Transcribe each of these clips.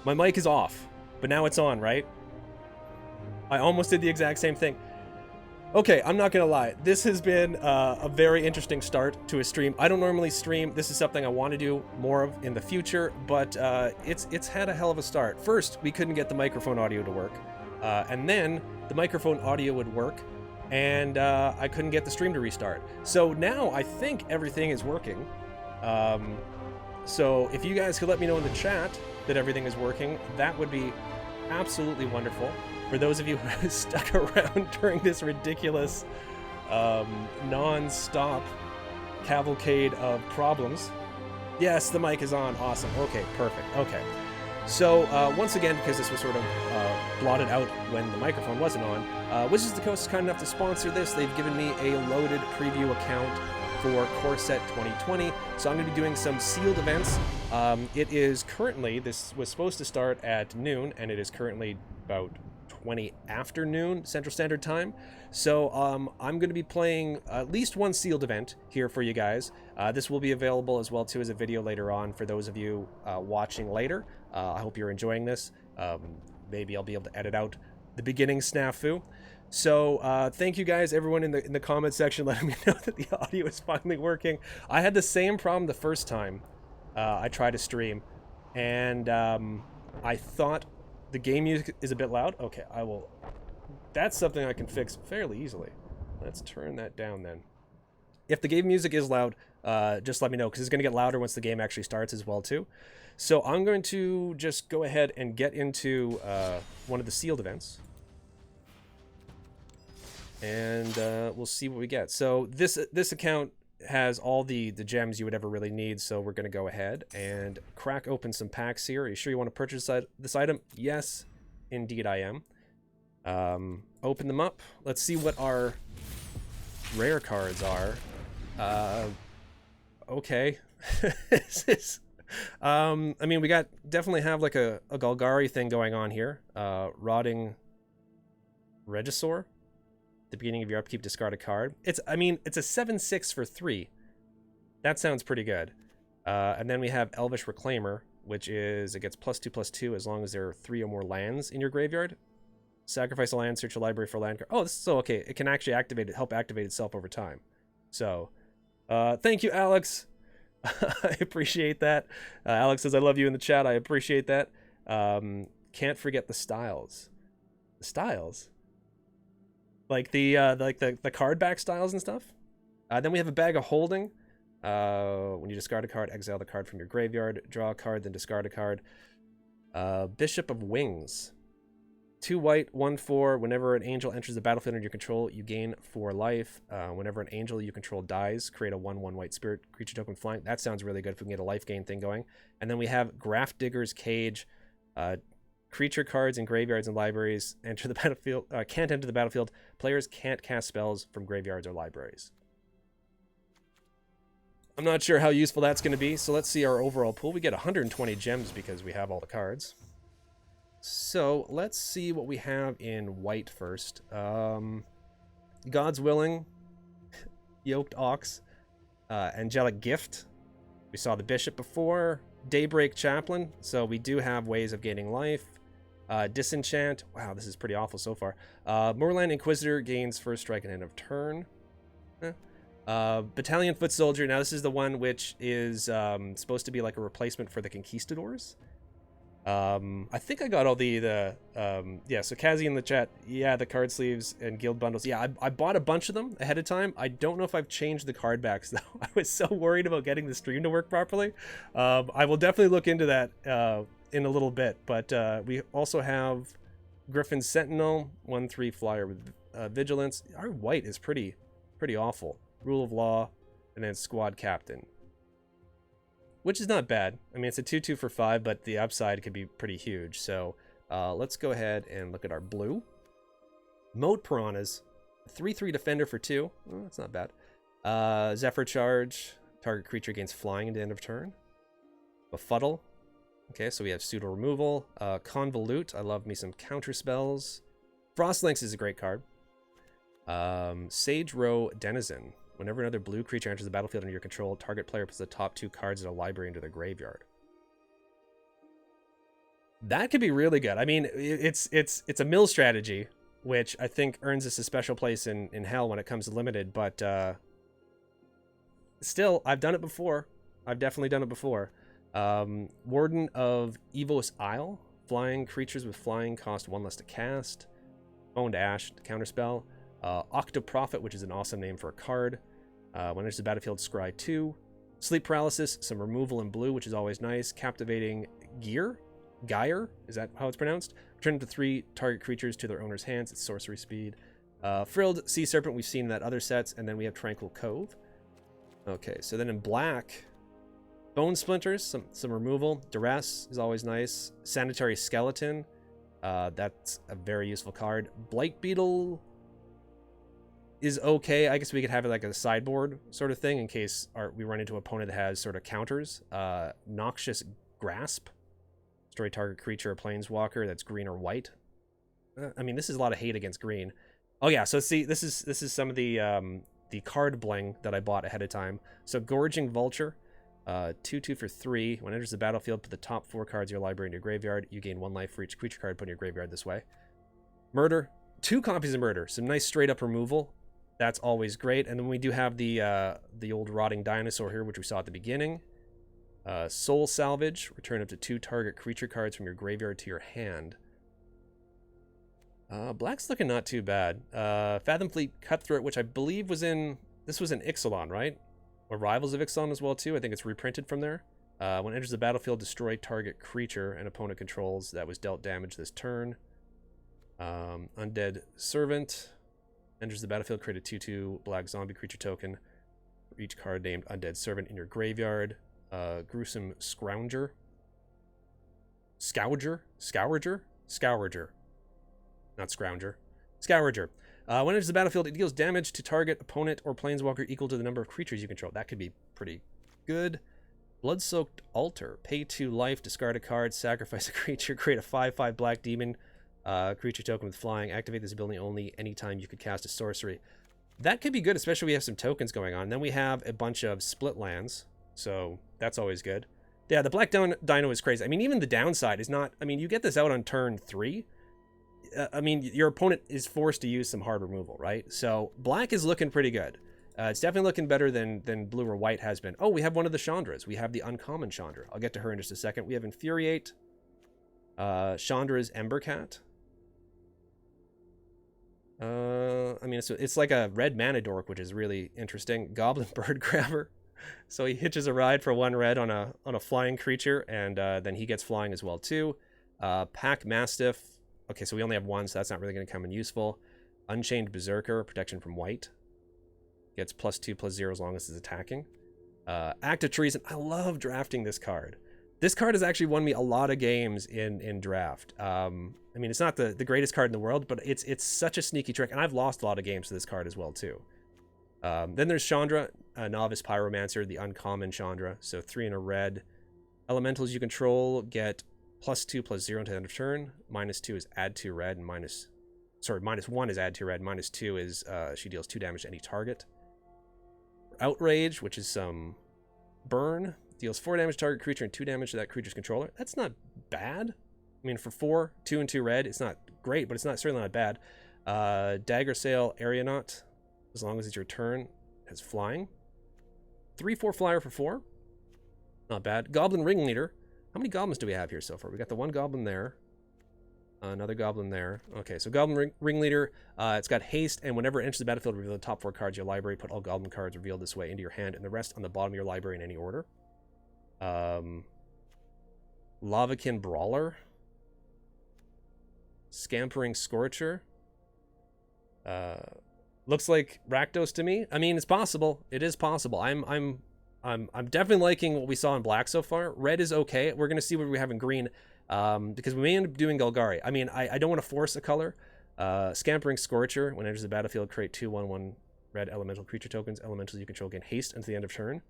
My mic is off, but now it's on, right? I almost did the exact same thing. Okay, I'm not gonna lie. This has been a very interesting start to a stream. I don't normally stream. This is something I want to do more of in the future, but it's had a hell of a start. First, we couldn't get the microphone audio to work, and then the microphone audio would work, and I couldn't get the stream to restart. So now I think everything is working. So if you guys could let me know in the chat that everything is working, that would be absolutely wonderful. For those of you who stuck around during this ridiculous, non-stop cavalcade of problems. Yes, the mic is on. Awesome. Okay, perfect. Okay. So, once again, because this was sort of blotted out when the microphone wasn't on, Wizards of the Coast is kind enough to sponsor this. They've given me a loaded preview account for Core Set 2020. So I'm going to be doing some sealed events. It is currently, this was supposed to start at noon, and it is currently about 20 afternoon Central Standard Time. So I'm going to be playing at least one sealed event here for you guys. This will be available as well too as a video later on for those of you watching later. I hope you're enjoying this. Maybe I'll be able to edit out the beginning snafu. So thank you guys, everyone in the comment section, letting me know that the audio is finally working. I had the same problem the first time I tried to stream, and I thought the game music is a bit loud. Okay, I will. That's something I can fix fairly easily. Let's turn that down then. If the game music is loud, just let me know, because it's going to get louder once the game actually starts as well too. So I'm going to just go ahead and get into one of the sealed events. And we'll see what we get. So this account has all the gems you would ever really need, so we're going to go ahead and crack open some packs here. Are you sure you want to purchase this item? Yes, indeed I am. Open them up. Let's see what our rare cards are. Okay. This is, I mean, we definitely have like a Golgari thing going on here. Rotting Regisaur. The beginning of your upkeep, discard a card. It's a 7/6 for 3. That sounds pretty good. And then we have Elvish Reclaimer, which is, it gets +2/+2 as long as there are 3 or more lands in your graveyard. Sacrifice a land, search a library for a land card. Oh, this is so okay. It can actually help activate itself over time. So, thank you, Alex. I appreciate that. Alex says, I love you in the chat. I appreciate that. Can't forget the styles. The styles? Like the card back styles and stuff. Then we have a Bag of Holding. When you discard a card, exile the card from your graveyard, draw a card, then discard a card. Bishop of Wings. 2 white, 1/4. Whenever an angel enters the battlefield under your control, you gain 4 life. Whenever an angel you control dies, create a 1/1 white spirit creature token flying. That sounds really good if we can get a life gain thing going. And then we have Graft Digger's Cage. Creature cards in graveyards and libraries enter the battlefield. Can't enter the battlefield. Players can't cast spells from graveyards or libraries. I'm not sure how useful that's going to be, so let's see our overall pool. We get 120 gems because we have all the cards. So let's see what we have in white first. God's Willing, Yoked Ox, Angelic Gift. We saw the Bishop before. Daybreak Chaplain, so we do have ways of gaining life. Disenchant, wow, this is pretty awful so far. Moorland Inquisitor gains first strike at end of turn. Battalion Foot Soldier, now this is the one which is supposed to be like a replacement for the Conquistadors. I think I got all yeah, so Kazi in the chat, yeah, the card sleeves and guild bundles. Yeah, I bought a bunch of them ahead of time. I don't know if I've changed the card backs though. I was so worried about getting the stream to work properly. I will definitely look into that in a little bit, but we also have Griffin Sentinel, 1/3 flyer with vigilance. Our white is pretty awful. Rule of Law, and then Squad Captain, which is not bad. I mean, it's a 2/2 for 5, but the upside could be pretty huge. So let's go ahead and look at our blue. Moat Piranhas, 3/3 defender for 2. Oh, that's not bad. Zephyr Charge, target creature gains flying at the end of turn. Befuddle. Okay, so we have pseudo removal. Convolute, I love me some counter spells. Frostlinks is a great card. Sage Row Denizen. Whenever another blue creature enters the battlefield under your control, target player puts the top 2 cards in a library into the graveyard. That could be really good. I mean, it's a mill strategy, which I think earns us a special place in hell when it comes to limited, but still, I've done it before. I've definitely done it before. Warden of Evos Isle. Flying creatures with flying cost 1 less to cast. Boned Ash, counterspell. Octoprophet, which is an awesome name for a card. When enters the battlefield, scry 2. Sleep paralysis, some removal in blue, which is always nice. Captivating Gyre, is that how it's pronounced? Return to 3 target creatures to their owner's hands. It's sorcery speed. Frilled Sea Serpent, we've seen in that other sets, and then we have Tranquil Cove. Okay, so then in black, Bone Splinters, some removal. Duress is always nice. Sanitary Skeleton, that's a very useful card. Blight Beetle is okay. I guess we could have it like a sideboard sort of thing in case we run into an opponent that has sort of counters. Noxious Grasp, destroy target creature or planeswalker that's green or white. I mean, this is a lot of hate against green. Oh yeah, so see, this is some of the card bling that I bought ahead of time. So Gorging Vulture, 2/2 for 3. When it enters the battlefield, put the top 4 cards of your library in your graveyard. You gain 1 life for each creature card put in your graveyard this way. Murder, 2 copies of Murder. Some nice straight up removal. That's always great. And then we do have the old Rotting Dinosaur here, which we saw at the beginning. Soul Salvage, return up to 2 target creature cards from your graveyard to your hand. Black's looking not too bad. Fathom Fleet Cutthroat, which I believe was in Ixalan, right? Or Rivals of Ixalan as well too. I think it's reprinted from there. When it enters the battlefield, destroy target creature and opponent controls that was dealt damage this turn. Undead Servant enters the battlefield, create a 2/2 black zombie creature token for each card named Undead Servant in your graveyard. Gruesome Scrounger. Scouger? Not Scrounger. Scouger. When it enters the battlefield, it deals damage to target opponent or planeswalker equal to the number of creatures you control. That could be pretty good. Blood-Soaked Altar. Pay 2 life, discard a card, sacrifice a creature, create a 5/5 black demon creature token with flying. Activate this ability only anytime you could cast a sorcery. That could be good, especially if we have some tokens going on. Then we have a bunch of split lands, so that's always good. Yeah, the Black Dino is crazy. I mean, even the downside is not... I mean, you get this out on turn 3... I mean, your opponent is forced to use some hard removal, right? So black is looking pretty good. It's definitely looking better than blue or white has been. Oh, we have one of the Chandras. We have the uncommon Chandra. I'll get to her in just a second. We have Infuriate, Chandra's Embercat. I mean, it's like a red mana dork, which is really interesting. Goblin Bird Grabber. So he hitches a ride for 1 red on a flying creature, and then he gets flying as well too. Pack Mastiff. Okay, so we only have 1, so that's not really going to come in useful. Unchained Berserker, protection from white. Gets +2/+0 as long as it's attacking. Act of Treason. I love drafting this card. This card has actually won me a lot of games in draft. I mean, it's not the greatest card in the world, but it's such a sneaky trick, and I've lost a lot of games to this card as well, too. Then there's Chandra, Novice Pyromancer, the uncommon Chandra. So 3 and a red. Elementals you control get +2/+0 until the end of turn. -2 is add 2 red, and -1 is add 2 red. -2 is she deals 2 damage to any target. Outrage, which is some burn, deals 4 damage to target creature and 2 damage to that creature's controller. That's not bad. I mean, for 4, 2 and 2 red, it's not great, but it's certainly not bad. Dagger Sail Aeronaut, as long as it's your turn, has flying. 3/4 flyer for 4. Not bad. Goblin Ringleader. How many goblins do we have here so far? We got the 1 goblin there. Another goblin there. Okay, so Goblin Ringleader. It's got haste, and whenever it enters the battlefield, reveal the top 4 cards of your library. Put all goblin cards revealed this way into your hand, and the rest on the bottom of your library in any order. Lavakin Brawler. Scampering Scorcher. Looks like Rakdos to me. I mean, it's possible. It is possible. I'm definitely liking what we saw in black so far. Red is okay. We're going to see what we have in green, because we may end up doing Golgari. I mean, I don't want to force a color. Scampering Scorcher. When it enters the battlefield, create 2/1/1 red elemental creature tokens. Elementals you control gain haste until the end of turn.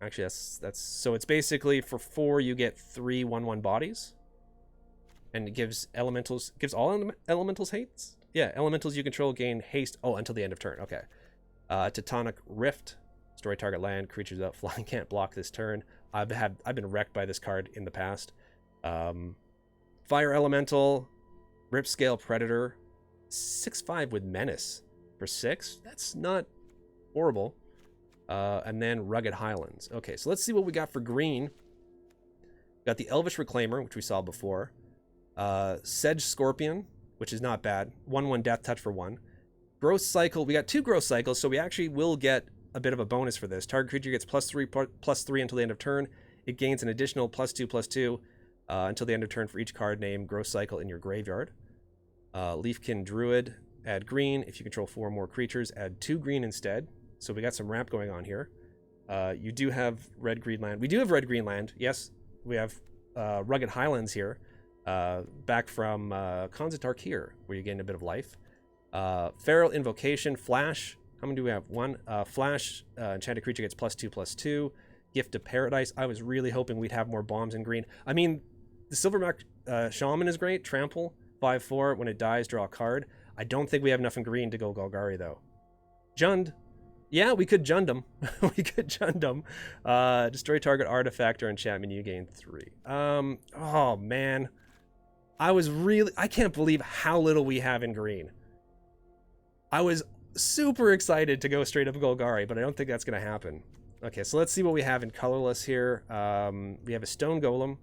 Actually, that's so it's basically for 4 you get 3 1/1 bodies, and it gives all elementals haste. Yeah, elementals you control gain haste. Oh, until the end of turn. Okay. Tectonic Rift. Destroy target land. Creatures without flying can't block this turn. I've been wrecked by this card in the past. Fire Elemental, Ripscale Predator, 6/5 with Menace for 6. That's not horrible. And then Rugged Highlands. Okay, so let's see what we got for green. Got the Elvish Reclaimer, which we saw before. Sedge Scorpion, which is not bad. 1/1 Death Touch for 1. Growth Cycle. We got 2 Growth Cycles, so we actually will get a bit of a bonus for this. Target creature gets +3/+3 until the end of turn. It gains an additional +2/+2 until the end of turn for each card named Growth Cycle in your graveyard. Leafkin Druid, add green. If you control 4 more creatures, add 2 green instead. So we got some ramp going on here. You do have red-green land. We do have red-green land. Yes, we have Rugged Highlands here. Back from Khans of Tarkir, where you gain a bit of life. Feral Invocation, Flash. How many do we have? 1. Flash, enchanted creature gets +2/+2. Gift of Paradise. I was really hoping we'd have more bombs in green. I mean, the Silverback Shaman is great. Trample, 5/4. When it dies, draw a card. I don't think we have enough in green to go Golgari, though. Jund. Yeah, we could Jund him. We could Jund him. Destroy target artifact or enchantment, you gain 3. Oh, man. I can't believe how little we have in green. I was super excited to go straight up Golgari, but I don't think that's going to happen. Okay, so let's see what we have in colorless here. We have a Stone Golem.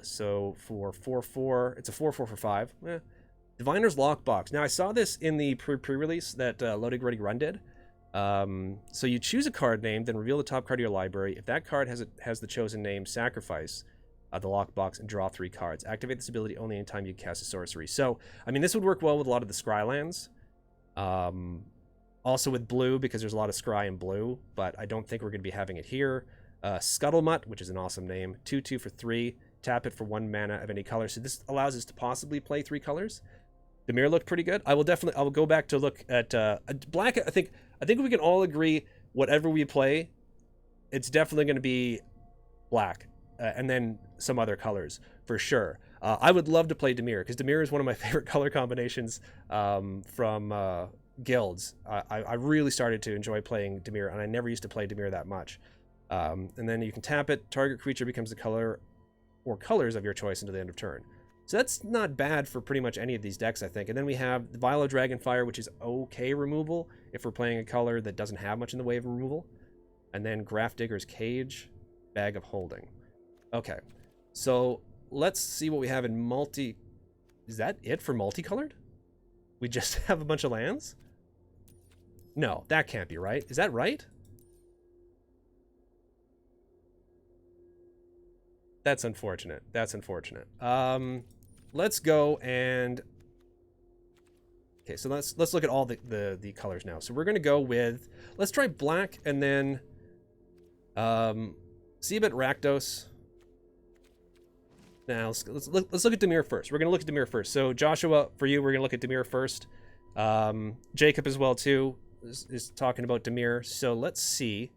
So for 4/4, it's a 4/4 for 5. Diviner's Lockbox. Now, I saw this in the pre-release that Loading Ready Run did. So you choose a card name, then reveal the top card of your library. If that card has the chosen name, sacrifice the lockbox and draw 3 cards. Activate this ability only anytime you cast a sorcery. So, I mean, this would work well with a lot of the scry lands. Also with blue, because there's a lot of scry in blue, but I don't think we're going to be having it here. Scuttlemutt, which is an awesome name. 2/2 for 3. Tap it for 1 mana of any color. So this allows us to possibly play 3 colors. Dimir looked pretty good. I will go back to look at black. I think we can all agree whatever we play, it's definitely going to be black, and then some other colors for sure. I would love to play Dimir, because Dimir is one of my favorite color combinations from guilds. I really started to enjoy playing Dimir, and I never used to play Dimir that much. And then you can tap it. Target creature becomes the color or colors of your choice until the end of turn. So that's not bad for pretty much any of these decks, I think. And then we have the Vilo Dragonfire, which is okay removal if we're playing a color that doesn't have much in the way of removal. And then Grafdigger's Cage, Bag of Holding. Okay, so let's see what we have in multi... Is that it for multicolored? We just have a bunch of lands? No, that can't be right. Is that right? That's unfortunate. That's unfortunate. Let's go and... Okay, so let's look at all the colors now. So we're going to go with... Let's try black and then... Seabit Rakdos. Now, let's look at Dimir first. We're going to look at Dimir first. So Joshua, for you, we're going to look at Dimir first. Jacob as well, too, is talking about Dimir. So let's see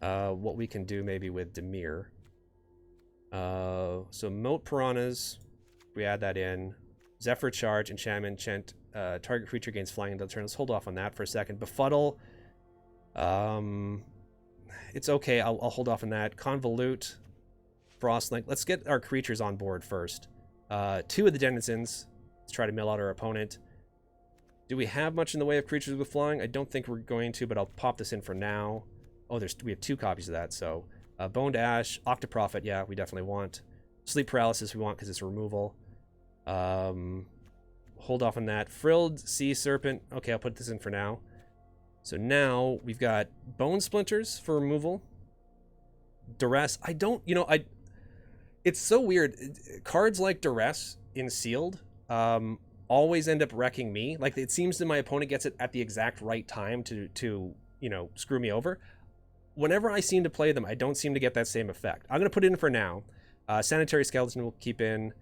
what we can do maybe with Dimir. So Moat Piranhas, we add that in. Zephyr Charge, enchantment, target creature gains flying until turn. Let's hold off on that for a second. Befuddle, it's okay. I'll hold off on that. Convolute, Frostlink. Let's get our creatures on board first. 2 of the Denizens. Let's try to mill out our opponent. Do we have much in the way of creatures with flying? I don't think we're going to, but I'll pop this in for now. Oh, we have 2 copies of that, so... Boned Ash, Octoprophet, yeah, we definitely want. Sleep Paralysis we want because it's removal. Hold off on that. Frilled Sea Serpent, okay, I'll put this in for now. So now we've got Bone Splinters for removal. Duress, it's so weird. Cards like Duress in Sealed always end up wrecking me. Like, it seems that my opponent gets it at the exact right time to screw me over. Whenever I seem to play them, I don't seem to get that same effect. I'm going to put it in for now. Sanitary Skeleton we'll keep in.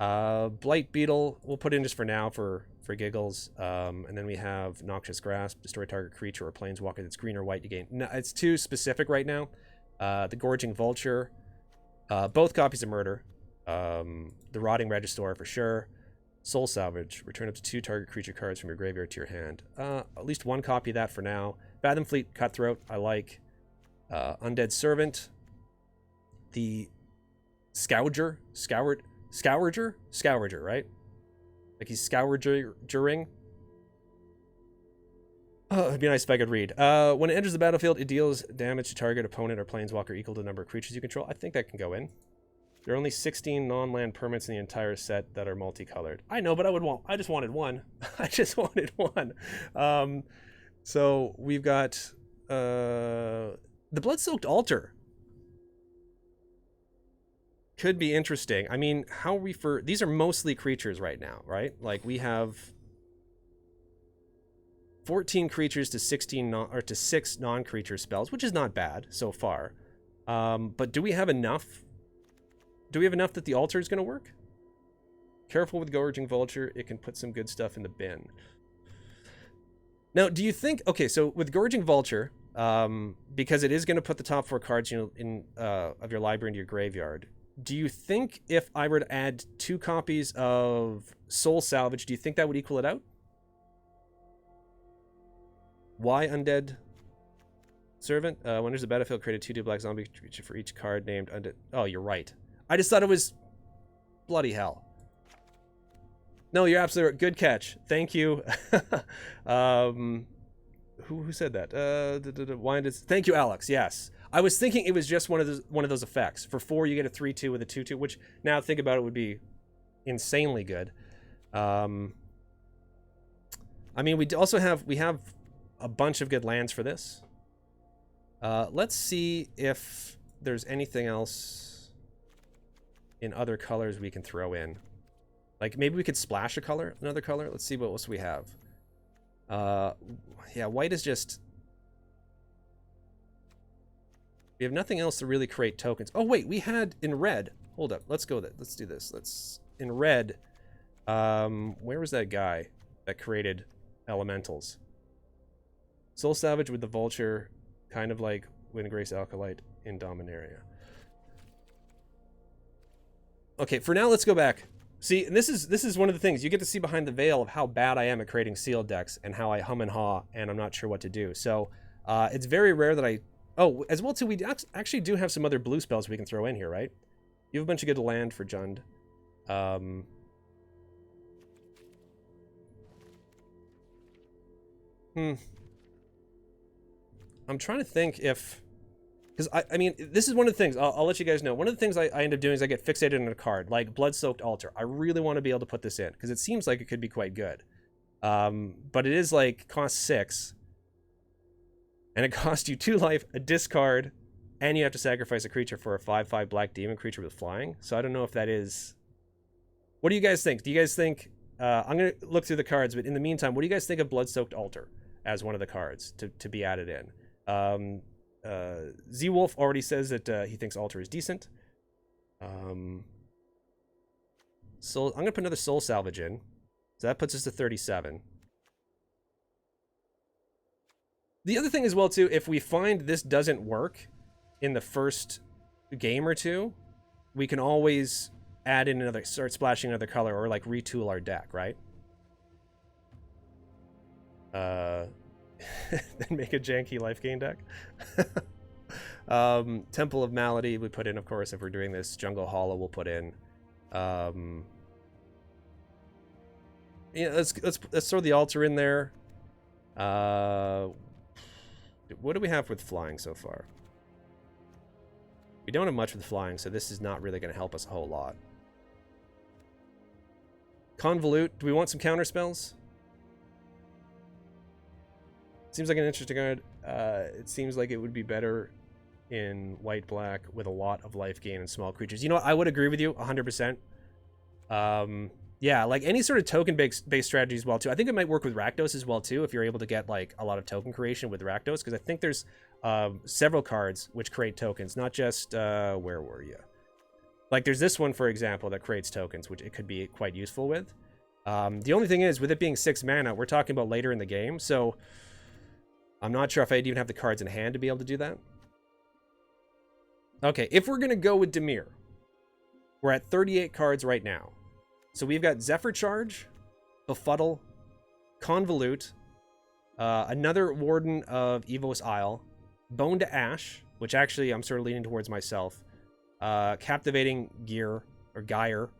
Blight Beetle we'll put in just for now for giggles. And then we have Noxious Grasp, destroy target creature or planeswalker that's green or white to gain. No, it's too specific right now. The Gorging Vulture. Both copies of Murder. The Rotting Regisaur for sure. Soul Salvage. Return up to 2 target creature cards from your graveyard to your hand. At least 1 copy of that for now. Fathom Fleet Cutthroat I like. Undead Servant, the Scoured Scourger? Scourger, right? Like he's Scourgering. Oh, it'd be nice if I could read. When it enters the battlefield, it deals damage to target opponent or planeswalker equal to the number of creatures you control. I think that can go in. There are only 16 non-land permanents in the entire set that are multicolored. I know, but I just wanted one. I just wanted one. So we've got the Blood-Soaked Altar. Could be interesting. I mean, how we for these are mostly creatures right now, right? Like we have 14 creatures to 16 or to 6 non-creature spells, which is not bad so far. But do we have enough? Do we have enough that the altar is going to work? Careful with Gorging Vulture. It can put some good stuff in the bin. Now, do you think... Okay, so with Gorging Vulture, because it is going to put the top 4 cards in of your library into your graveyard, do you think if I were to add 2 copies of Soul Salvage, do you think that would equal it out? Why Undead Servant? When there's a battlefield, create a 2/2 black zombie creature for each card named Undead. Oh, you're right. I just thought it was... Bloody hell. No, you're absolutely right. Good catch. Thank you. Who said that? Thank you, Alex. Yes. I was thinking it was just one of those effects. For 4, you get a 3/2 with a 2/2, which now think about it would be insanely good. I mean, we have a bunch of good lands for this. Let's see if there's anything else in other colors we can throw in. Like maybe we could splash another color. Let's see what else we have. Yeah, white is just... We have nothing else to really create tokens. Oh wait, we had in red. Hold up, let's go. Let's do this. In red. Where was that guy that created elementals? Soul Savage with the Vulture, kind of like Windgrace Alkalite in Dominaria. Okay, for now, let's go back. See, this is one of the things you get to see behind the veil of how bad I am at creating sealed decks and how I hum and haw and I'm not sure what to do. So it's very rare that I... Oh, as well too, we actually do have some other blue spells we can throw in here, right? You have a bunch of good land for Jund. I'm trying to think if... Because, I mean, this is one of the things, I'll let you guys know. One of the things I end up doing is I get fixated on a card, like Blood-Soaked Altar. I really want to be able to put this in, because it seems like it could be quite good. But it is like, costs 6. And it costs you 2 life, a discard, and you have to sacrifice a creature for a 5/5 black demon creature with flying. So I don't know if that is... What do you guys think? Do you guys think... I'm going to look through the cards, but in the meantime, what do you guys think of Blood-Soaked Altar as one of the cards to be added in? Z-Wolf already says that he thinks Altar is decent. So I'm going to put another Soul Salvage in. So that puts us to 37. The other thing as well, too, if we find this doesn't work in the first game or two, we can always add in another, start splashing another color or like retool our deck, right? Then make a janky life gain deck. Temple of Malady we put in, of course, if we're doing this. Jungle Hollow we'll put in. Yeah, let's throw the altar in there. What do we have with flying so far? We don't have much with flying, so this is not really going to help us a whole lot. Convolute. Do we want some counter spells? Seems like an interesting card. It seems like it would be better in white-black with a lot of life gain and small creatures. You know what? I would agree with you 100%. Yeah, like any sort of token-based strategy as well, too. I think it might work with Rakdos as well, too, if you're able to get like a lot of token creation with Rakdos, because I think there's several cards which create tokens, not just... where were you? Like, there's this one, for example, that creates tokens, which it could be quite useful with. The only thing is, with it being 6 mana, we're talking about later in the game, so... I'm not sure if I'd even have the cards in hand to be able to do that. Okay, if we're going to go with Dimir, we're at 38 cards right now. So we've got Zephyr Charge, Befuddle, Convolute, another Warden of Evos Isle, Bone to Ash, which actually I'm sort of leaning towards myself, Captivating Gear, or Gyre,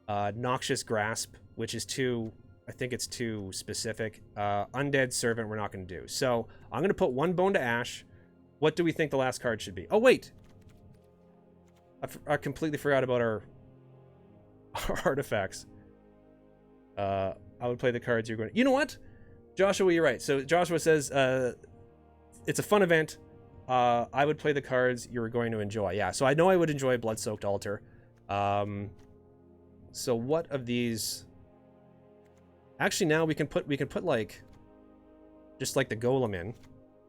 Noxious Grasp, which is too, I think it's too specific. Undead Servant, we're not going to do. So I'm going to put 1 Bone to Ash. What do we think the last card should be? Oh, wait. I completely forgot about our artifacts. I would play the cards you're going to... You know what? Joshua, you're right. So Joshua says, it's a fun event. I would play the cards you're going to enjoy. Yeah, so I know I would enjoy Blood-Soaked Altar. So what of these... Actually, now we can put like... just like the Golem in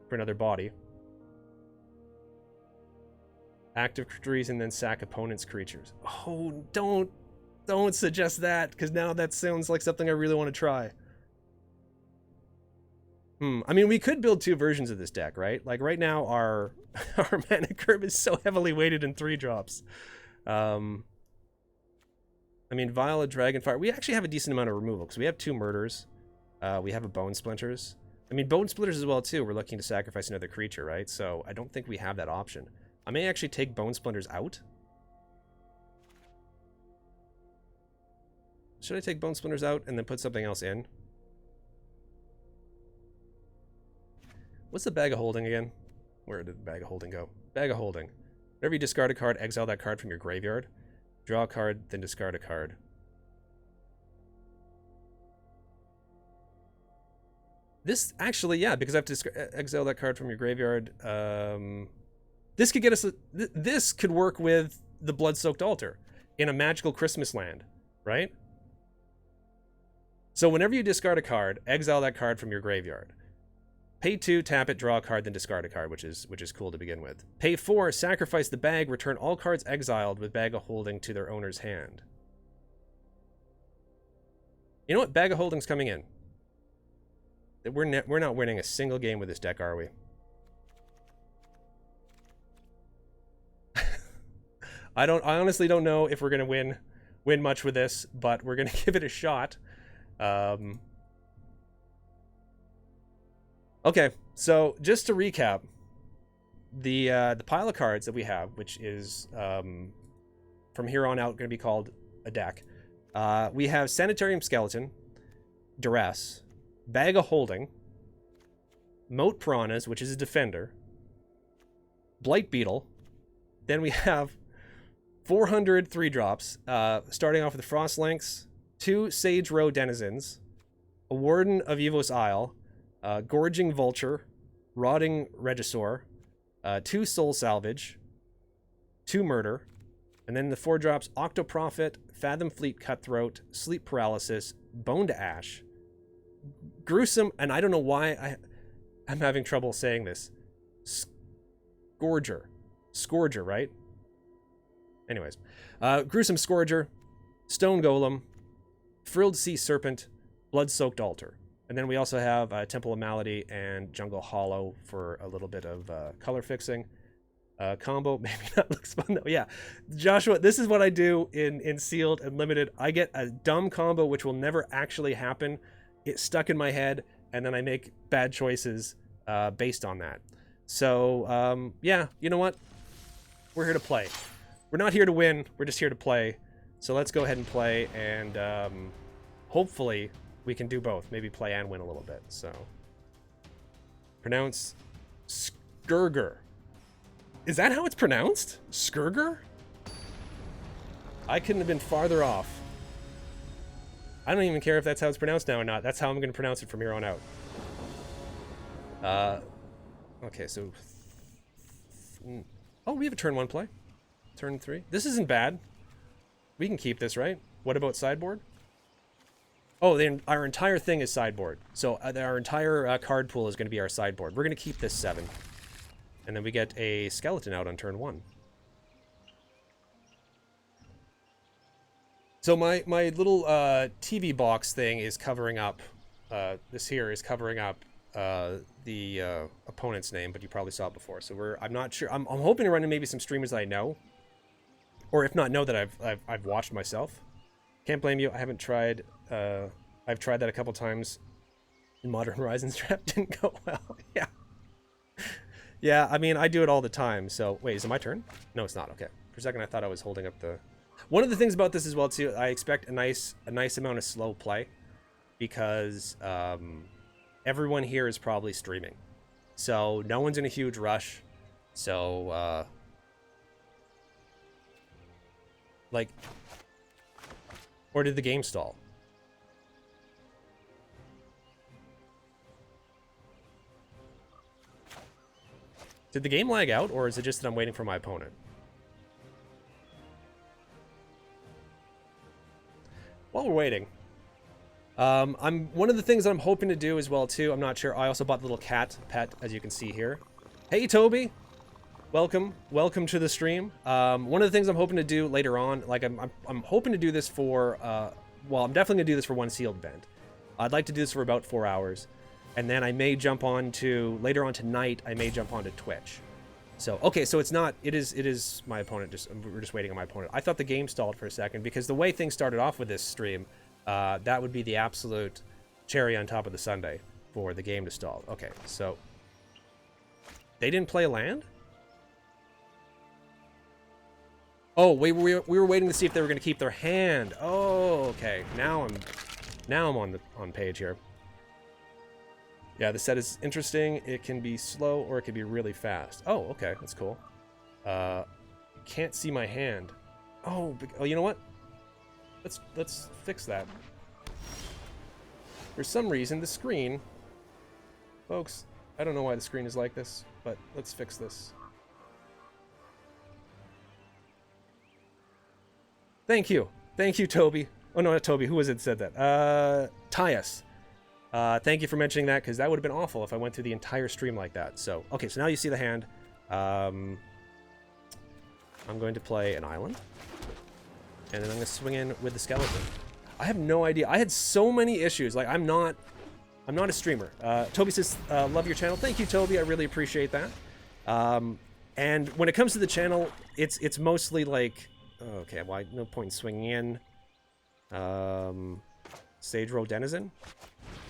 for another body. Active creatures and then sack opponent's creatures. Oh, don't suggest that, because now that sounds like something I really want to try. I mean, we could build 2 versions of this deck, right? Like right now, our mana curve is so heavily weighted in 3-drops. I mean, Violet, Dragonfire. We actually have a decent amount of removal because we have 2 Murders. We have a Bone Splinters. I mean, Bone Splitters as well too. We're looking to sacrifice another creature, right? So I don't think we have that option. I may actually take Bone Splinters out. Should I take Bone Splinters out and then put something else in? What's the Bag of Holding again? Where did the Bag of Holding go? Bag of Holding. Whenever you discard a card, exile that card from your graveyard. Draw a card, then discard a card. This actually, yeah, because I have to exile that card from your graveyard. This could get us... This could work with the Blood-Soaked Altar in a magical Christmas land, right? So whenever you discard a card, exile that card from your graveyard. Pay 2, tap it, draw a card, then discard a card, which is cool to begin with. Pay 4, sacrifice the bag, return all cards exiled with Bag of Holding to their owner's hand. You know what? Bag of Holding's coming in. We're not winning a single game with this deck, are we? I honestly don't know if we're gonna win much with this, but we're gonna give it a shot. Okay, so just to recap, the pile of cards that we have, which is from here on out going to be called a deck. We have Sanitarium Skeleton, Duress, Bag of Holding, Moat Piranhas, which is a defender, Blight Beetle. Then we have 400 3-drops, starting off with the Frost Lynx, 2 Sage Row Denizens, a Warden of Evos Isle, Gorging Vulture, Rotting Regisaur, 2 Soul Salvage, 2 Murder, and then the 4-drops Octoprophet, Fathom Fleet Cutthroat, Sleep Paralysis, Bone to Ash, Gruesome, and I don't know why I'm having trouble saying this, Scourger, right? Anyways, Gruesome Scourger, Stone Golem, Frilled Sea Serpent, Blood-Soaked Altar. And then we also have Temple of Malady and Jungle Hollow for a little bit of color fixing. Combo, maybe that looks fun though. Yeah, Joshua, this is what I do in Sealed and Limited. I get a dumb combo which will never actually happen. It's stuck in my head, and then I make bad choices based on that. So, yeah, you know what? We're here to play. We're not here to win. We're just here to play. So let's go ahead and play, and hopefully we can do both. Maybe play and win a little bit. So, pronounce Scourger. Is that how it's pronounced? Scourger? I couldn't have been farther off. I don't even care if that's how it's pronounced now or not. That's how I'm going to pronounce it from here on out. Okay, so... Oh, we have a turn 1 play. Turn 3. This isn't bad. We can keep this, right? What about sideboard? Oh, then our entire thing is sideboard. So our entire card pool is going to be our sideboard. We're going to keep this 7. And then we get a skeleton out on turn 1. So my little TV box thing is covering up, this here is covering up the opponent's name, but you probably saw it before. So I'm not sure. I'm hoping to run in maybe some streamers that I know, or if not know that I've watched myself. Can't blame you. I haven't tried. I've tried that a couple times. Modern Horizons draft didn't go well. Yeah. Yeah, I mean, I do it all the time. So wait, is it my turn? No, it's not. Okay. For a second, I thought I was holding up the... One of the things about this as well too, I expect a nice amount of slow play, because everyone here is probably streaming, so no one's in a huge rush. So like, or did the game stall? Did the game lag out, or is it just that I'm waiting for my opponent? While we're waiting, I'm one of the things that I'm hoping to do as well too. I'm not sure. I also bought the little cat pet, as you can see here. Hey, Toby, welcome to the stream. One of the things I'm hoping to do later on, like I'm hoping to do this for, well, I'm definitely gonna do this for one sealed event. I'd like to do this for about 4 hours, and then I may jump on to later on tonight. I may jump onto Twitch. So okay, so it's not. It is my opponent. We're just waiting on my opponent. I thought the game stalled for a second, because the way things started off with this stream, that would be the absolute cherry on top of the sundae for the game to stall. Okay, so they didn't play land. Oh, we were waiting to see if they were going to keep their hand. Oh, okay. Now I'm on page here. Yeah, the set is interesting. It can be slow or it can be really fast. Oh, okay, that's cool. Can't see my hand. Oh, you know what? Let's fix that. For some reason, the screen, folks, I don't know why the screen is like this, but let's fix this. Thank you, Toby. Oh no, not Toby. Who was it that said that? Tyus. Thank you for mentioning that, because that would have been awful if I went through the entire stream like that. So, okay, so now you see the hand. I'm going to play an island, and then I'm going to swing in with the skeleton. I have no idea. I had so many issues. Like, I'm not a streamer. Toby says, love your channel. Thank you, Toby. I really appreciate that. And when it comes to the channel, it's mostly like, okay, well, no point in swinging in. Sage Row Denizen.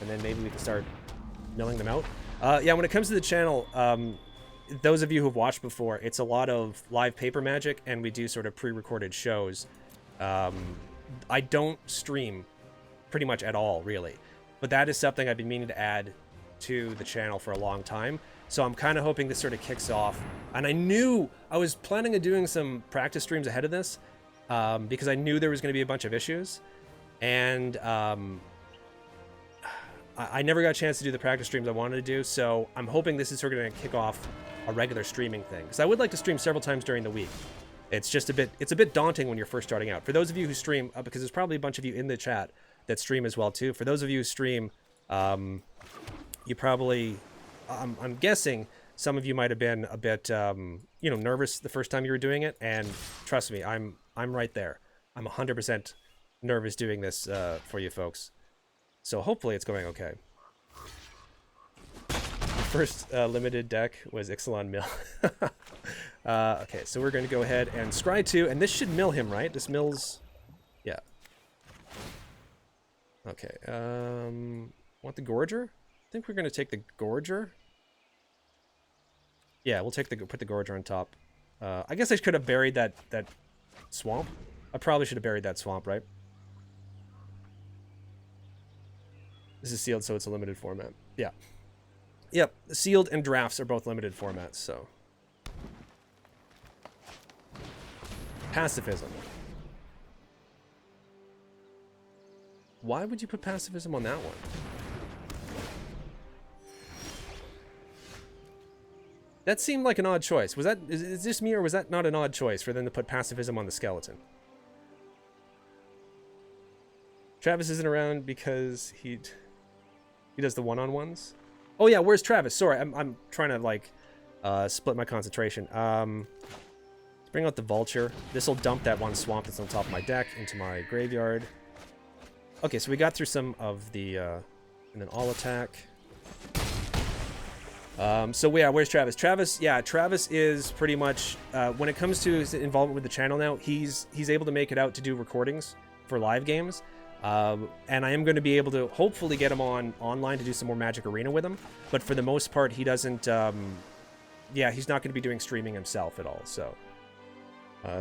And then maybe we can start milling them out. Yeah, when it comes to the channel, those of you who've watched before, it's a lot of live paper magic, and we do sort of pre-recorded shows. I don't stream pretty much at all, really. But that is something I've been meaning to add to the channel for a long time. So I'm kind of hoping this sort of kicks off. And I was planning on doing some practice streams ahead of this, because I knew there was going to be a bunch of issues. And I never got a chance to do the practice streams I wanted to do, so I'm hoping this is sort of going to kick off a regular streaming thing, because I would like to stream several times during the week. It's just it's a bit daunting when you're first starting out. For those of you who stream, because there's probably a bunch of you in the chat that stream as well too. For those of you who stream, you probably, I'm guessing some of you might have been a bit, nervous the first time you were doing it, and trust me, I'm right there. I'm 100% nervous doing this for you folks. So hopefully it's going okay. First limited deck was Ixalan Mill. Okay, so we're going to go ahead and scry 2, and this should mill him, right? This mills... Yeah. Okay, want the Gorger? I think we're going to take the Gorger. Yeah, we'll put the Gorger on top. I guess I could have buried that swamp. I probably should have buried that swamp, right? This is sealed, so it's a limited format. Yeah. Yep, sealed and drafts are both limited formats, so. Pacifism. Why would you put pacifism on that one? That seemed like an odd choice. Is this me, or was that not an odd choice for them to put pacifism on the skeleton? Travis isn't around because he does the one-on-ones. Oh yeah, where's Travis? Sorry, I'm trying to like split my concentration. Let's bring out the vulture. This will dump that one swamp that's on top of my deck into my graveyard. Okay, so we got through some of the and then all attack. So yeah, where's Travis? Travis is pretty much when it comes to his involvement with the channel now, he's able to make it out to do recordings for live games. And I am going to be able to hopefully get him online to do some more Magic Arena with him. But for the most part, he doesn't, yeah, he's not going to be doing streaming himself at all. So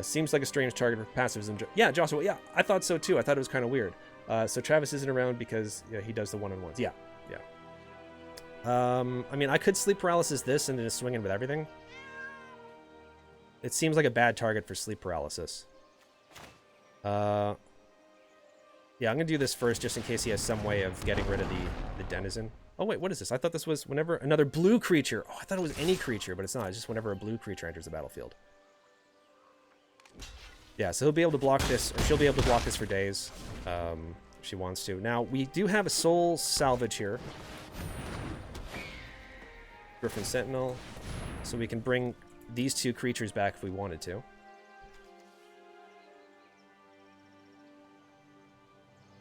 Seems like a strange target for passives. Yeah, Joshua, yeah, I thought so too. I thought it was kind of weird. So Travis isn't around because he does the one-on-ones. Yeah, yeah. I mean, I could sleep paralysis this and then just swing in with everything. It seems like a bad target for sleep paralysis. Yeah, I'm going to do this first just in case he has some way of getting rid of the denizen. Oh, wait, what is this? I thought this was whenever another blue creature. Oh, I thought it was any creature, but it's not. It's just whenever a blue creature enters the battlefield. Yeah, so he'll be able to block this, or she'll be able to block this for days if she wants to. Now, we do have a soul salvage here. Griffin Sentinel. So we can bring these two creatures back if we wanted to.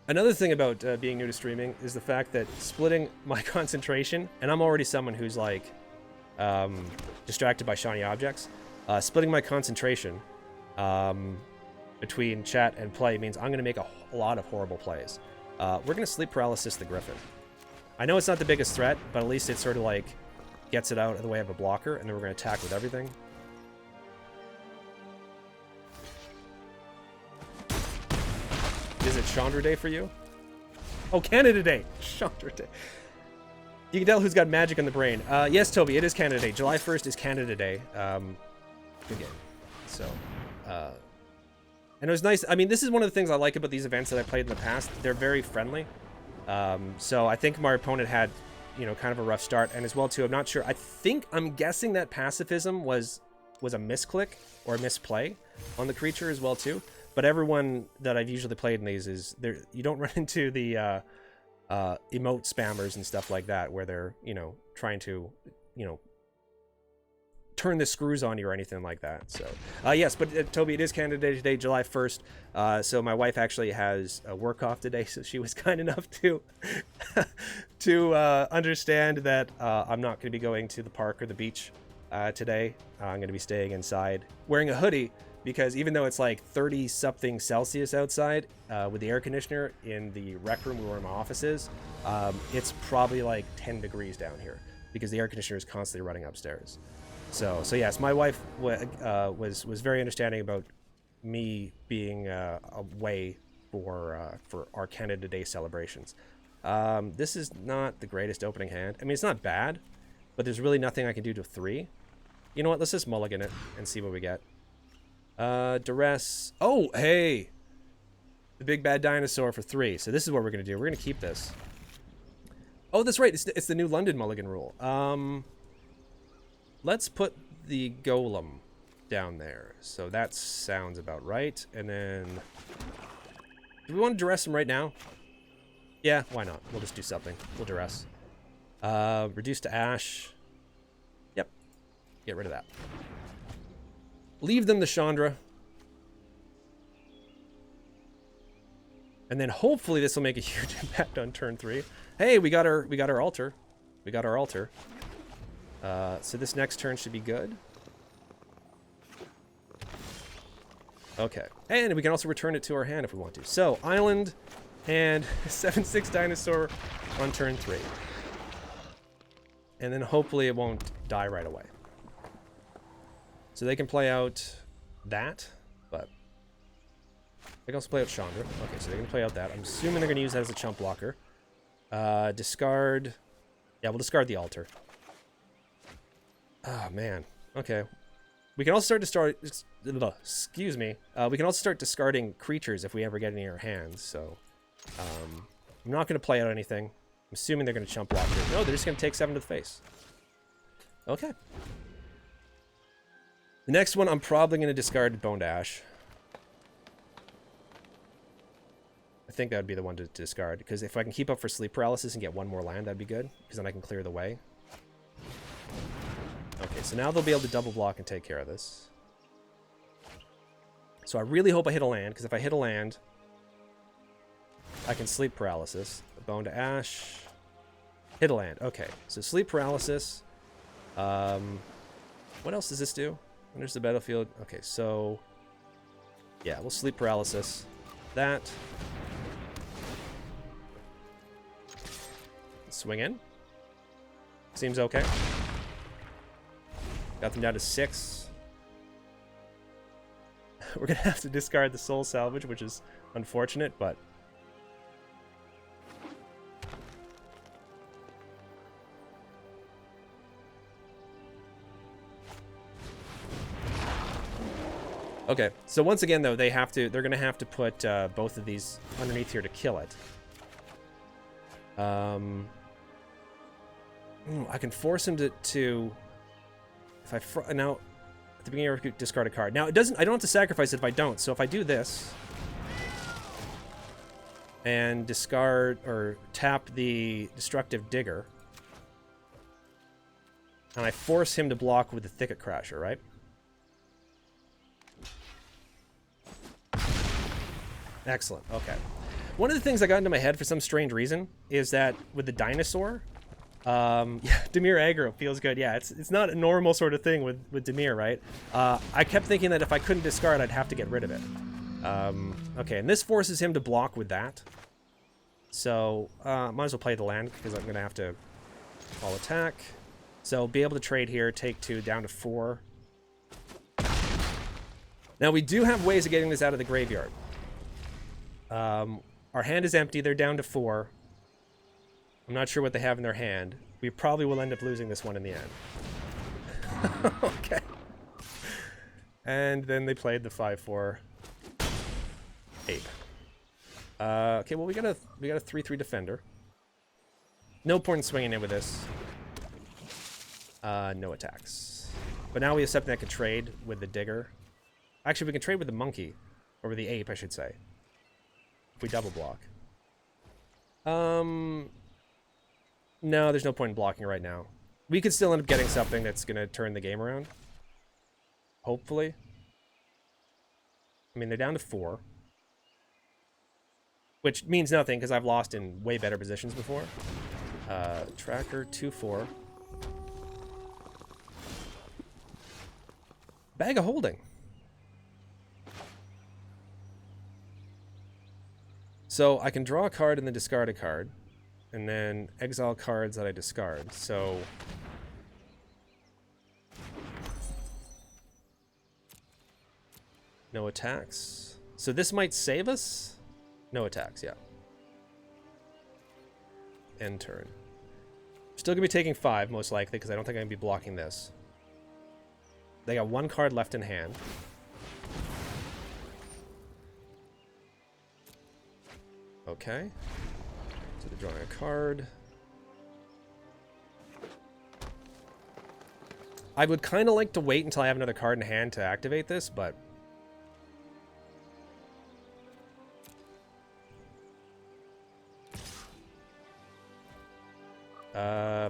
Another thing about being new to streaming is the fact that splitting my concentration, and I'm already someone who's like distracted by shiny objects, splitting my concentration between chat and play means I'm going to make a lot of horrible plays. We're going to sleep paralysis the Griffin. I know it's not the biggest threat, but at least it sort of like gets it out of the way of a blocker, and then we're going to attack with everything. Is it Chandra Day for you? Oh, Canada Day! Chandra Day. You can tell who's got magic in the brain. Yes, Toby, it is Canada Day. July 1st is Canada Day. Good game. So, and it was nice. I mean, this is one of the things I like about these events that I played in the past. They're very friendly. So I think my opponent had, you know, kind of a rough start. And as well, too, I'm not sure. I'm guessing that pacifism was a misclick or a misplay on the creature as well, too. But everyone that I've usually played in these is there. You don't run into the emote spammers and stuff like that, where they're, you know, trying to, you know, turn the screws on you or anything like that. So yes, but Toby, it is Canada Day today, July 1st. So my wife actually has a work off today, so she was kind enough to to understand that I'm not going to be going to the park or the beach today. I'm going to be staying inside wearing a hoodie. Because even though it's like 30-something Celsius outside with the air conditioner in the rec room where my office is, it's probably like 10 degrees down here because the air conditioner is constantly running upstairs. So yes, my wife was very understanding about me being away for our Canada Day celebrations. This is not the greatest opening hand. I mean, it's not bad, but there's really nothing I can do to 3. You know what? Let's just mulligan it and see what we get. Duress. Oh, hey! The big bad dinosaur for 3. So this is what we're going to do. We're going to keep this. Oh, that's right. It's the new London mulligan rule. Let's put the golem down there. So that sounds about right. And then... do we want to duress him right now? Yeah, why not? We'll just do something. We'll duress. Reduce to ash. Yep. Get rid of that. Leave them the Chandra. And then hopefully this will make a huge impact on turn 3. Hey, we got our altar. We got our altar. So this next turn should be good. Okay. And we can also return it to our hand if we want to. So, island and 7/6 dinosaur on turn 3. And then hopefully it won't die right away. So they can play out that, but they can also play out Chandra. Okay, so they can play out that. I'm assuming they're going to use that as a chump blocker. Discard. Yeah, we'll discard the altar. Oh, man. Okay. We can also excuse me. We can also start discarding creatures if we ever get any in our hands, so... I'm not going to play out anything. I'm assuming they're going to chump block here. No, they're just going to take 7 to the face. Okay. The next one, I'm probably going to discard Boned Ash. I think that would be the one to discard, because if I can keep up for sleep paralysis and get 1 more land, that'd be good, because then I can clear the way. Okay, so now they'll be able to double block and take care of this. So I really hope I hit a land, because if I hit a land, I can sleep paralysis. Bone to Ash. Hit a land. Okay, so sleep paralysis. What else does this do? Enters the battlefield. Okay, so... yeah, we'll sleep paralysis. That. Swing in. Seems okay. Got them down to 6. we're gonna have to discard the Soul Salvage, which is unfortunate, but okay. So once again, though, they're gonna have to put both of these underneath here to kill it. I can force him to if I now at the beginning I discard a card. Now it doesn't. I don't have to sacrifice it if I don't. So if I do this and discard or tap the Destructive Digger, and I force him to block with the Thicket Crasher, right? Excellent. Okay. One of the things that got into my head for some strange reason is that with the dinosaur, yeah, Dimir aggro feels good. Yeah, it's not a normal sort of thing with Dimir, right? I kept thinking that if I couldn't discard, I'd have to get rid of it. Okay, and this forces him to block with that. So, might as well play the land because I'm going to have to all attack. So, be able to trade here, take 2, down to 4. Now, we do have ways of getting this out of the graveyard. Our hand is empty. They're down to 4. I'm not sure what they have in their hand. We probably will end up losing this one in the end. Okay. And then they played the 5/4 ape. Okay, well we got a 3/3 defender. No point in swinging in with this. No attacks. But now we have something that can trade with the digger. Actually, we can trade with the monkey, or with the ape, I should say. If we double block. No, there's no point in blocking right now. We could still end up getting something that's going to turn the game around. Hopefully. I mean, they're down to 4. Which means nothing, because I've lost in way better positions before. Tracker, 2/4. Bag of Holding. So I can draw a card and then discard a card. And then exile cards that I discard. So no attacks. So this might save us? No attacks, yeah. End turn. Still gonna be taking 5, most likely, because I don't think I'm gonna be blocking this. They got 1 card left in hand. Okay. So they're drawing a card. I would kind of like to wait until I have another card in hand to activate this, but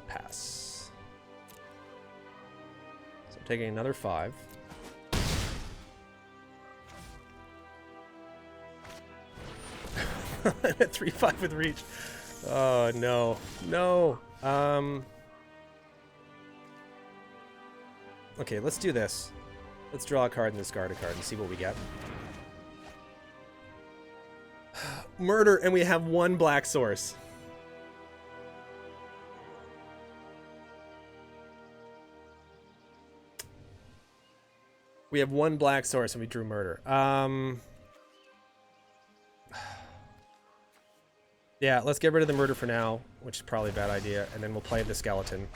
pass. So I'm taking another 5. I'm at 3/5 with reach. Oh no. No. Okay, let's do this. Let's draw a card and discard a card and see what we get. Murder, and we have 1 black source. We have 1 black source and we drew murder. Yeah, let's get rid of the murder for now, which is probably a bad idea, and then we'll play the skeleton,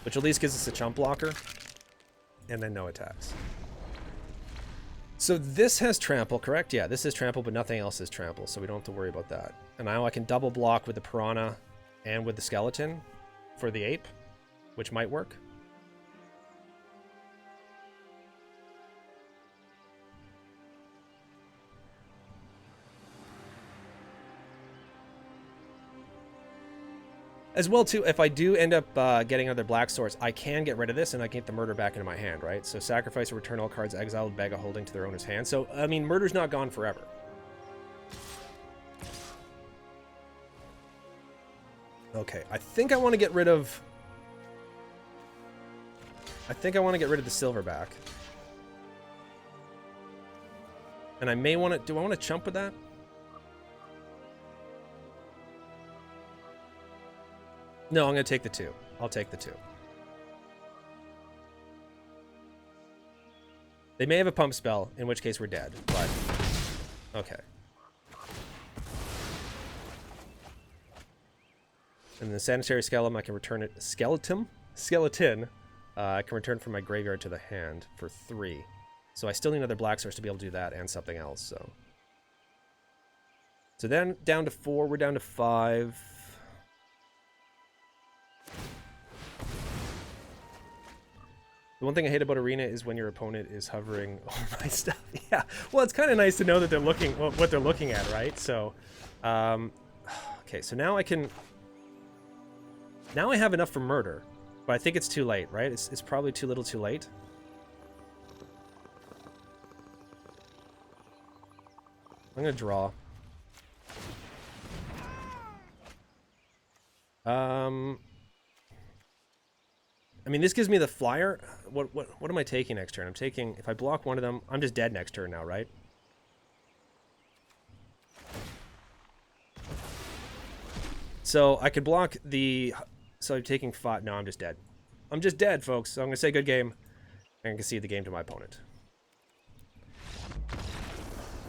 which at least gives us a chump blocker, and then no attacks. So this has trample, correct? Yeah, this is trample, but nothing else is trample, so we don't have to worry about that. And now I can double block with the piranha and with the skeleton for the ape, which might work. As well, too, if I do end up getting another black source, I can get rid of this and I can get the murder back into my hand, right? So sacrifice or return all cards exiled, bag of holding to their owner's hand. So, I mean, murder's not gone forever. Okay, I think I want to get rid of... the silverback. And I may want to... do I want to chump with that? No, I'm going to take the 2. I'll take the 2. They may have a pump spell, in which case we're dead, but... Okay. And the Sanitary Skeleton, I can return it... Skeleton? I can return from my graveyard to the hand for 3. So I still need another black source to be able to do that and something else, so... So then, down to 4, we're down to 5. The one thing I hate about Arena is when your opponent is hovering over my stuff. Yeah, well, it's kind of nice to know that they're looking, what they're looking at, right? So, okay, so now I can... Now I have enough for murder, but I think it's too late, right? It's probably too little too late. I'm gonna draw. I mean, this gives me the flyer. What am I taking next turn? I'm taking... If I block one of them, I'm just dead next turn now, right? So I could block the... So I'm taking 5... No, I'm just dead. I'm just dead, folks. So I'm going to say good game and concede the game to my opponent.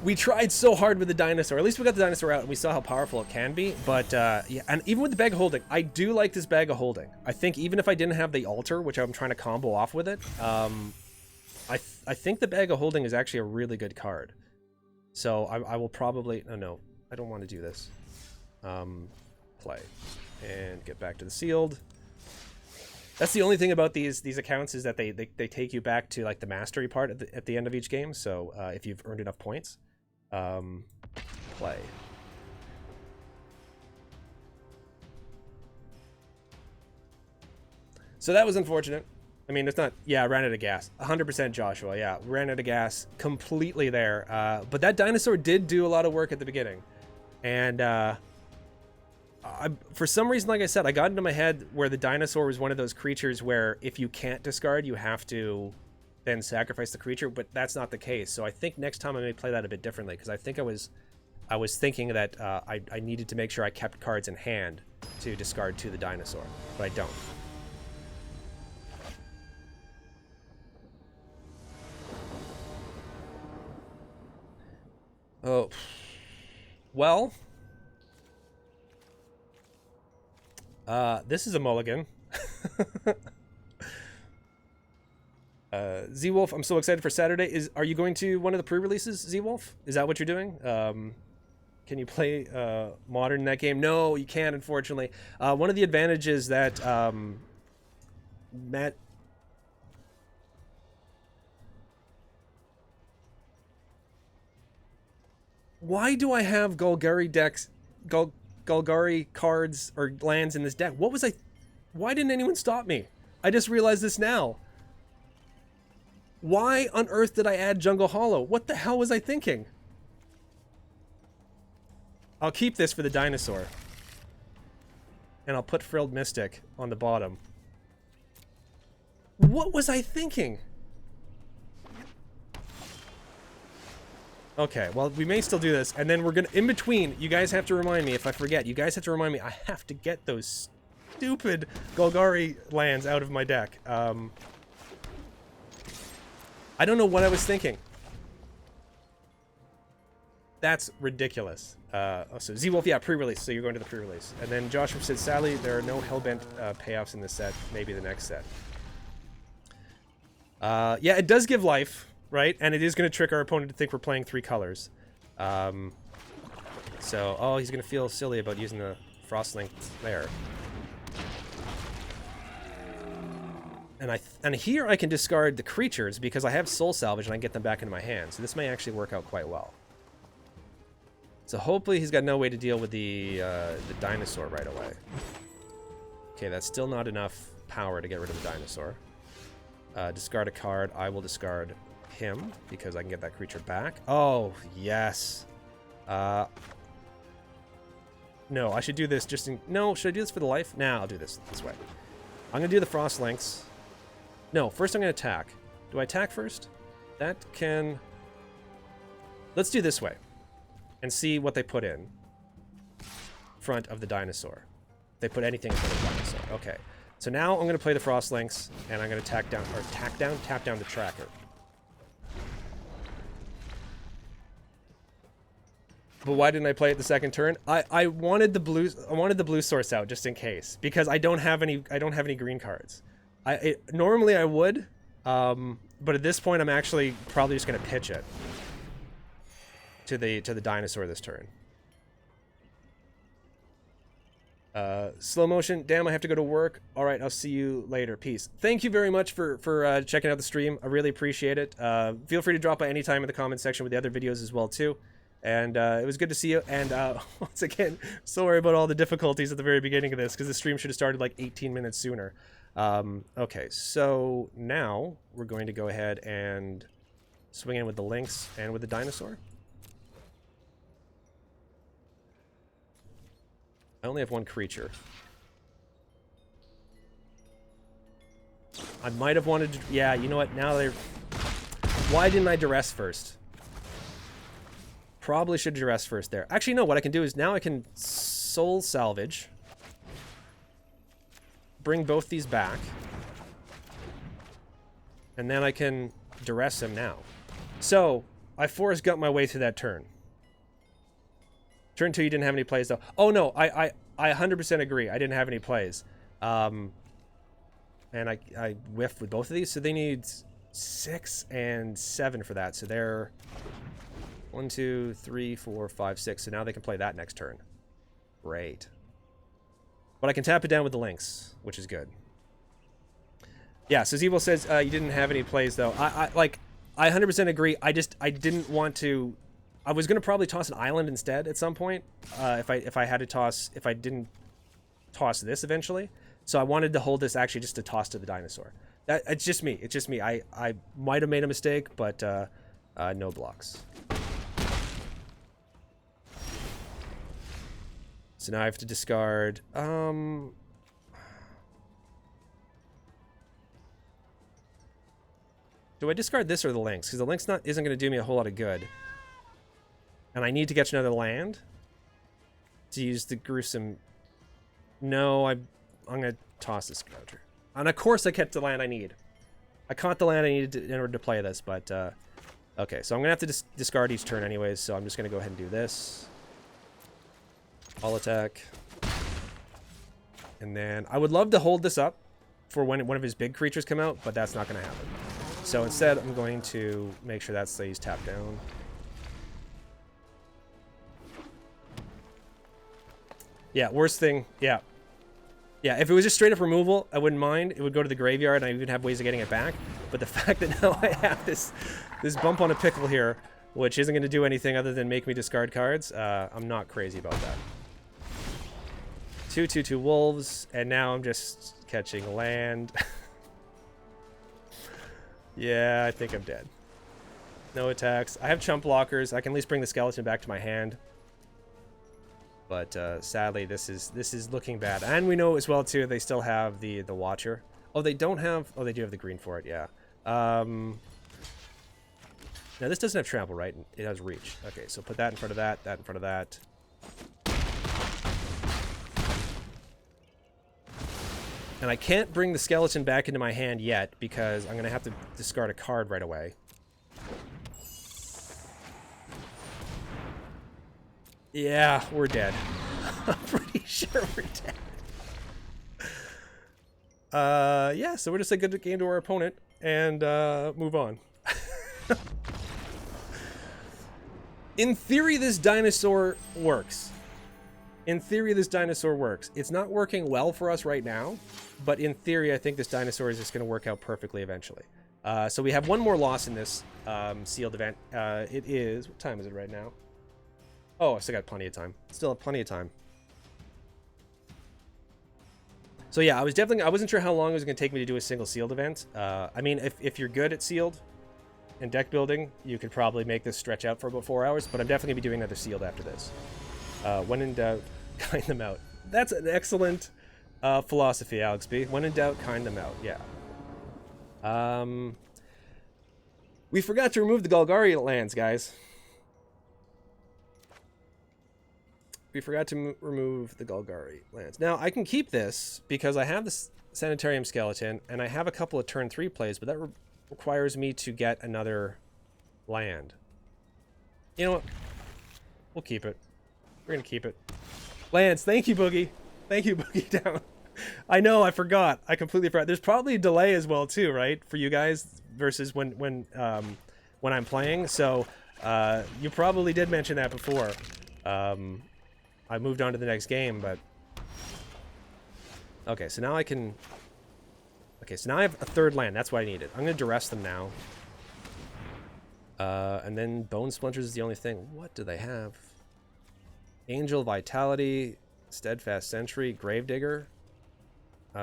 We tried so hard with the dinosaur. At least we got the dinosaur out and we saw how powerful it can be. But yeah, and even with the bag of holding, I do like this bag of holding. I think even if I didn't have the altar, which I'm trying to combo off with it, I think the bag of holding is actually a really good card. So I will probably... No, I don't want to do this. Play. And get back to the sealed. That's the only thing about these accounts is that they take you back to like the mastery part at the end of each game. So if you've earned enough points. Play. So that was unfortunate. I mean, it's not... Yeah, I ran out of gas. 100% Joshua, yeah. Ran out of gas completely there. But that dinosaur did do a lot of work at the beginning. And for some reason, like I said, I got into my head where the dinosaur was one of those creatures where if you can't discard, you have to then sacrifice the creature, but that's not the case. So I think next time I may play that a bit differently, because I think I was thinking that I needed to make sure I kept cards in hand to discard to the dinosaur, but I don't. Oh, well, this is a mulligan. Z-Wolf, I'm so excited for Saturday. Are you going to one of the pre-releases, Z-Wolf? Is that what you're doing? Can you play Modern in that game? No, you can't, unfortunately. One of the advantages that Matt... Why do I have Golgari decks, Golgari cards or lands in this deck? What was I... Why didn't anyone stop me? I just realized this now. Why on earth did I add Jungle Hollow? What the hell was I thinking? I'll keep this for the dinosaur. And I'll put Frilled Mystic on the bottom. What was I thinking? Okay, well, we may still do this. And then we're gonna... In between, you guys have to remind me, if I forget, you guys have to remind me, I have to get those stupid Golgari lands out of my deck. I don't know what I was thinking. That's ridiculous. So Z-Wolf, yeah, pre-release. So you're going to the pre-release. And then Joshua said, sadly, there are no Hellbent payoffs in this set. Maybe the next set. Yeah, it does give life, right? And it is going to trick our opponent to think we're playing 3 colors. So, oh, he's going to feel silly about using the Frostlink there. And here I can discard the creatures because I have Soul Salvage and I can get them back into my hand. So this may actually work out quite well. So hopefully he's got no way to deal with the dinosaur right away. Okay, that's still not enough power to get rid of the dinosaur. Discard a card. I will discard him because I can get that creature back. Oh, yes. No, I should do this just in... No, should I do this for the life? Nah, I'll do this way. I'm going to do the Frost Links. No, first I'm going to attack. Do I attack first? That can... Let's do this way. And see what they put in front of the dinosaur. They put anything in front of the dinosaur. Okay. So now I'm going to play the Frost Links, and I'm going to tap down the tracker. But why didn't I play it the second turn? I wanted the blue source out just in case, because I don't have any green cards. Normally I would, but at this point I'm actually probably just gonna pitch it to the dinosaur this turn. Slow motion. Damn, I have to go to work. All right, I'll see you later. Peace. Thank you very much for checking out the stream. I really appreciate it. Feel free to drop by any time in the comment section with the other videos as well too. And it was good to see you. And once again, sorry about all the difficulties at the very beginning of this, because the stream should have started like 18 minutes sooner. Okay, so now we're going to go ahead and swing in with the Lynx and with the dinosaur. I only have one creature. I might have wanted to... Yeah, you know what? Now they're... Why didn't I duress first? Probably should duress first there. Actually, no. What I can do is now I can soul salvage. Bring both these back. And then I can duress him now. So, I forced gut my way through that turn. Turn 2, you didn't have any plays, though. Oh, no, I 100% agree. I didn't have any plays. And I whiffed with both of these, so they need 6 and 7 for that. So they're 1, 2, 3, 4, 5, 6. So now they can play that next turn. Great. But I can tap it down with the Lynx, which is good. Yeah, so Zeeble says you didn't have any plays, though. I 100% agree. I didn't want to... I was gonna probably toss an island instead at some point, if I didn't toss this eventually. So I wanted to hold this actually just to toss to the dinosaur. It's just me. It's just me. I might have made a mistake, but no blocks. So now I have to discard. Do I discard this or the Lynx? Because the Lynx isn't going to do me a whole lot of good. And I need to get another land to use the gruesome... No, I'm going to toss this Scrouger. And of course I kept the land I need. I caught the land I needed in order to play this, but... okay, so I'm going to have to discard each turn anyways, so I'm just going to go ahead and do this. All attack. And then I would love to hold this up for when one of his big creatures come out, but that's not going to happen. So instead, I'm going to make sure that stays tapped down. Yeah, worst thing, yeah. Yeah, if it was just straight up removal, I wouldn't mind. It would go to the graveyard, and I even have ways of getting it back. But the fact that now I have this bump on a pickle here, which isn't going to do anything other than make me discard cards, I'm not crazy about that. 2/2/2 wolves, and now I'm just catching land. Yeah, I think I'm dead. No attacks. I have chump blockers. I can at least bring the skeleton back to my hand. But sadly, this is looking bad. And we know as well too they still have the Watcher. Oh, they don't have. Oh, they do have the green for it. Yeah. Now this doesn't have trample, right? It has reach. Okay, so put that in front of that. That in front of that. And I can't bring the skeleton back into my hand yet because I'm gonna have to discard a card right away. Yeah, we're dead. I'm pretty sure we're dead. Yeah, so we're just a good game to our opponent and move on. In theory, this dinosaur works. In theory, this dinosaur works. It's not working well for us right now, but in theory, I think this dinosaur is just going to work out perfectly eventually. So we have one more loss in this sealed event. It is... What time is it right now? Oh, I still got plenty of time. Still have plenty of time. So yeah, I wasn't sure how long it was going to take me to do a single sealed event. I mean, if you're good at sealed and deck building, you could probably make this stretch out for about 4 hours, but I'm definitely going to be doing another sealed after this. When in doubt, kind them out. That's an excellent philosophy, Alex B. When in doubt, kind them out. Yeah. We forgot to remove the Golgari lands, guys. We forgot to remove the Golgari lands. Now, I can keep this because I have this Sanitarium Skeleton, and I have a couple of turn 3 plays, but that requires me to get another land. You know what? We'll keep it. We're gonna keep it. Lance, thank you, Boogie. Thank you, Boogie Down. I know, I forgot. I completely forgot. There's probably a delay as well too, right? For you guys versus when I'm playing. So you probably did mention that before. I moved on to the next game, but okay, so now I can. Okay, so now I have a third land. That's what I needed. I'm gonna duress them now. And then Bone Splinters is the only thing. What do they have? Angel Vitality, Steadfast Sentry, Gravedigger. 2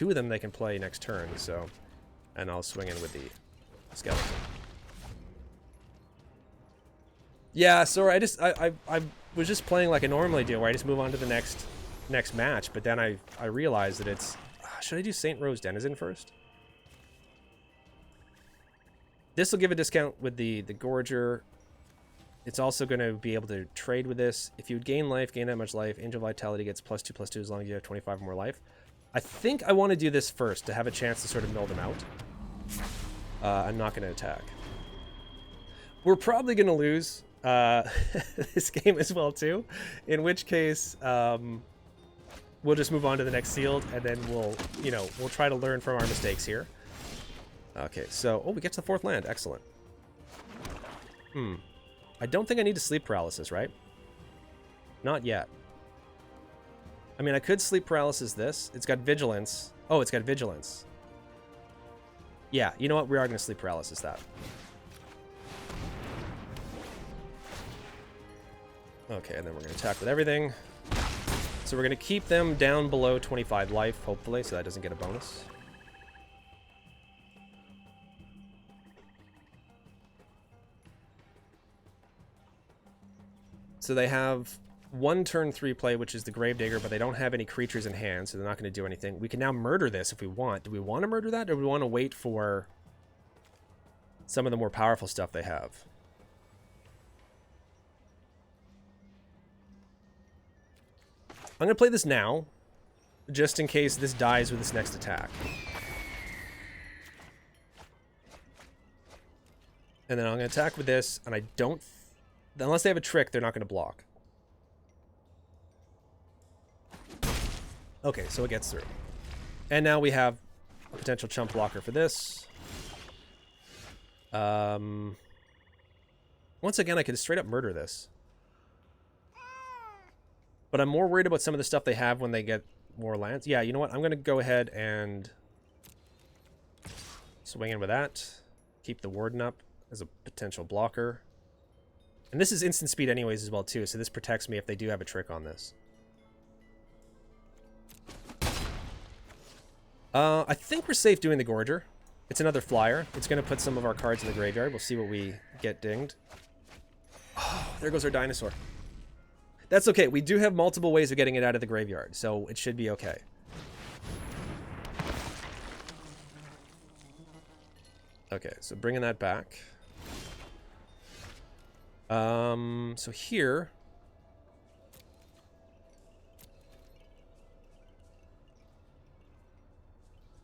of them they can play next turn, so, and I'll swing in with the skeleton. Yeah, sorry, I was just playing like I normally do, where I just move on to the next match, but then I realized that it's, should I do Saint Rose Denizen first? This will give a discount with the Gorger. It's also going to be able to trade with this. If you would gain life, gain that much life, Angel Vitality gets +2/+2 as long as you have 25 or more life. I think I want to do this first to have a chance to sort of mill them out. I'm not going to attack. We're probably going to lose this game as well too, in which case we'll just move on to the next sealed, and then we'll try to learn from our mistakes here. Okay, so we get to the 4th land. Excellent. I don't think I need to sleep paralysis, right? Not yet. I mean, I could sleep paralysis this. It's got vigilance. Oh, it's got vigilance. Yeah, you know what? We are going to sleep paralysis that. Okay, and then we're going to attack with everything. So we're going to keep them down below 25 life, hopefully, so that doesn't get a bonus. So they have 1 turn 3 play, which is the Gravedigger, but they don't have any creatures in hand, so they're not going to do anything. We can now murder this if we want. Do we want to murder that, or do we want to wait for some of the more powerful stuff they have? I'm going to play this now, just in case this dies with this next attack. And then I'm going to attack with this, and I don't... Unless they have a trick, they're not going to block. Okay, so it gets through. And now we have a potential chump blocker for this. Once again, I could straight up murder this. But I'm more worried about some of the stuff they have when they get more lands. Yeah, you know what? I'm going to go ahead and swing in with that. Keep the Warden up as a potential blocker. And this is instant speed anyways as well too, so this protects me if they do have a trick on this. I think we're safe doing the Gorger. It's another flyer. It's going to put some of our cards in the graveyard. We'll see what we get dinged. Oh, there goes our dinosaur. That's okay. We do have multiple ways of getting it out of the graveyard, so it should be okay. Okay, so bringing that back. So here...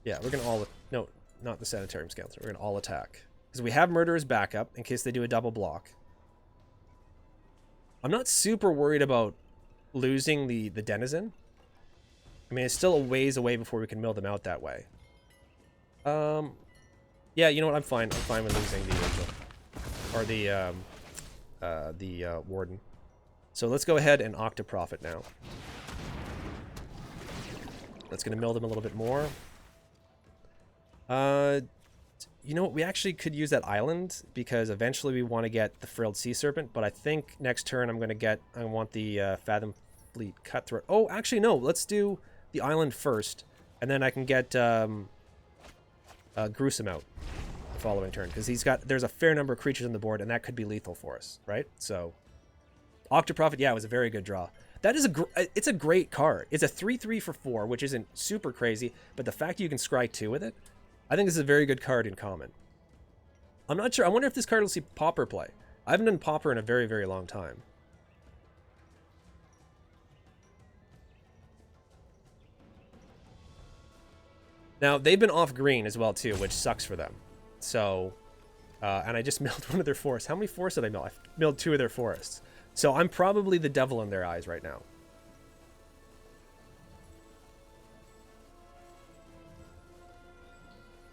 Yeah, we're going to all... No, not the Sanitarium Skeleton. We're going to all attack. Because we have Murderer's backup in case they do a double block. I'm not super worried about losing the Denizen. I mean, it's still a ways away before we can mill them out that way. Yeah, you know what? I'm fine. I'm fine with losing the Angel. Or the Warden. So let's go ahead and Octoprofit now. That's going to mill them a little bit more. You know what? We actually could use that island because eventually we want to get the Frilled Sea Serpent, but I think next turn I'm going to get... I want the Fathom Fleet Cutthroat. Oh, actually, no. Let's do the island first, and then I can get Gruesome out the following turn because there's a fair number of creatures on the board, and that could be lethal for us, right? So, Octoprofit, yeah, it was a very good draw. That is it's a great card. It's a 3/3 for 4, which isn't super crazy, but the fact you can scry 2 with it, I think this is a very good card in common. I'm not sure. I wonder if this card will see Pauper play. I haven't done Pauper in a very, very long time. Now, they've been off green as well, too, which sucks for them. So, And I just milled one of their forests. How many forests did I mill? I milled 2 of their forests. So I'm probably the devil in their eyes right now.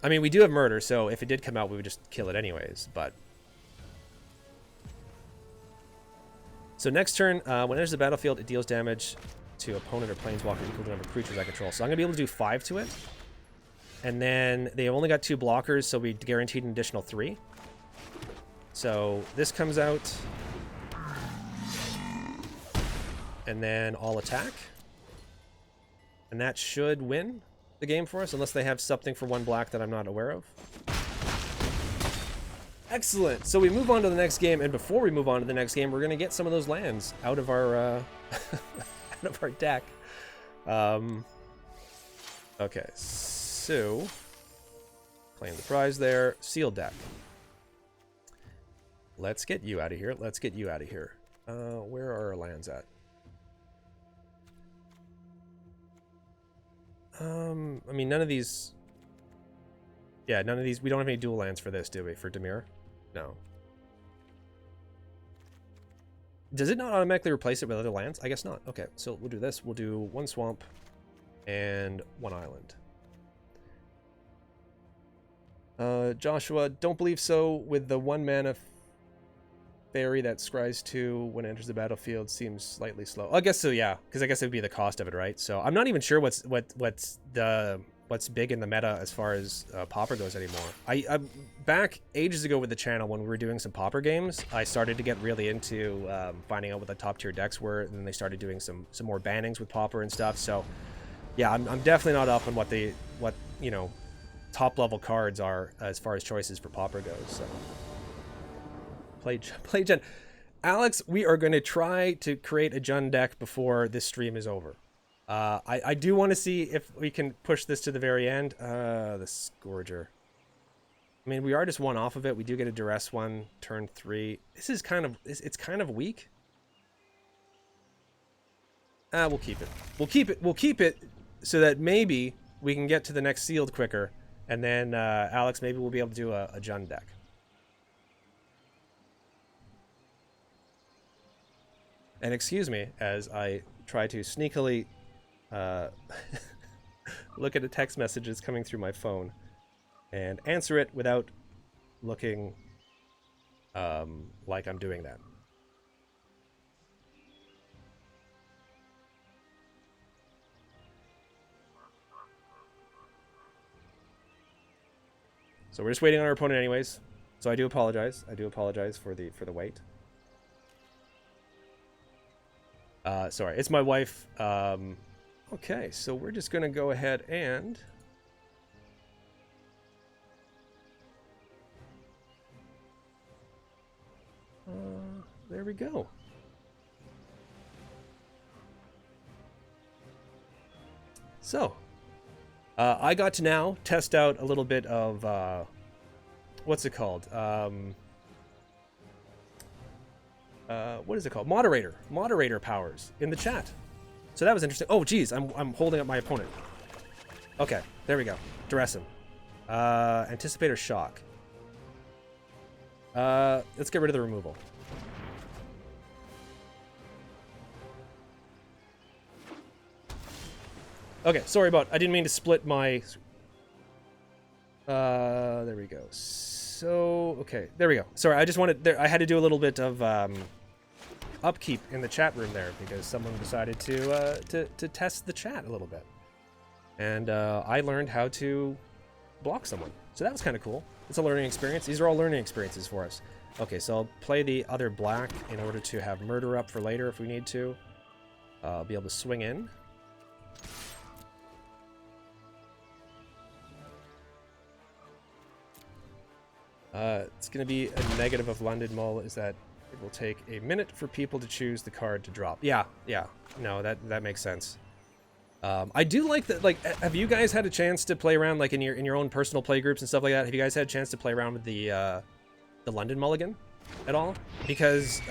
I mean, we do have murder, so if it did come out, we would just kill it anyways, but... So next turn, when it enters the battlefield, it deals damage to opponent or planeswalker equal to the number of creatures I control. So I'm going to be able to do 5 to it. And then they only got 2 blockers, so we guaranteed an additional 3. So this comes out. And then I'll attack. And that should win the game for us, unless they have something for 1 black that I'm not aware of. Excellent. So we move on to the next game, and before we move on to the next game, we're going to get some of those lands out of our out of our deck. Okay, so playing the prize there, sealed deck. Let's get you out of here. Let's get you out of here. Where are our lands at? I mean, none of these... Yeah, none of these... We don't have any dual lands for this, do we? For Dimir? No. Does it not automatically replace it with other lands? I guess not. Okay, so we'll do this. We'll do 1 swamp and 1 island. Joshua, don't believe so. With the 1 mana fairy that scries 2 when it enters the battlefield seems slightly slow. I guess so, yeah, because I guess it would be the cost of it, right? So I'm not even sure what's big in the meta as far as Pauper goes anymore. I back ages ago with the channel when we were doing some Pauper games, I started to get really into finding out what the top tier decks were, and then they started doing some more bannings with Pauper and stuff. So yeah, I'm definitely not up on what you know, top level cards are as far as choices for Pauper goes. So play Jund. Alex, we are going to try to create a Jund deck before this stream is over. I do want to see if we can push this to the very end. The Scourger. I mean, we are just 1 off of it. We do get a Duress 1, turn 3. This is kind of... It's kind of weak. We'll keep it. We'll keep it so that maybe we can get to the next sealed quicker. And then, Alex, maybe we'll be able to do a Jund deck. And excuse me as I try to sneakily look at the text messages coming through my phone and answer it without looking like I'm doing that. So we're just waiting on our opponent anyways. So I do apologize. I do apologize for the wait. Sorry, it's my wife. Okay, so we're just gonna go ahead and there we go. So I got to now test out a little bit of what's it called? What is it called? Moderator powers in the chat. So that was interesting. Oh, geez, I'm holding up my opponent. Okay, there we go. Duress him. Anticipator shock. Let's get rid of the removal. Okay, sorry about... I didn't mean to split my... there we go. So, okay, there we go. Sorry, I just wanted... I had to do a little bit of upkeep in the chat room there because someone decided to test the chat a little bit. And I learned how to block someone. So that was kind of cool. It's a learning experience. These are all learning experiences for us. Okay, so I'll play the other black in order to have murder up for later if we need to. I'll be able to swing in. It's going to be a negative of London Mull is that it will take a minute for people to choose the card to drop. Yeah. No, that makes sense. I do like that. Like, have you guys had a chance to play around, like in your own personal play groups and stuff like that? Have you guys had a chance to play around with the London Mulligan at all? Because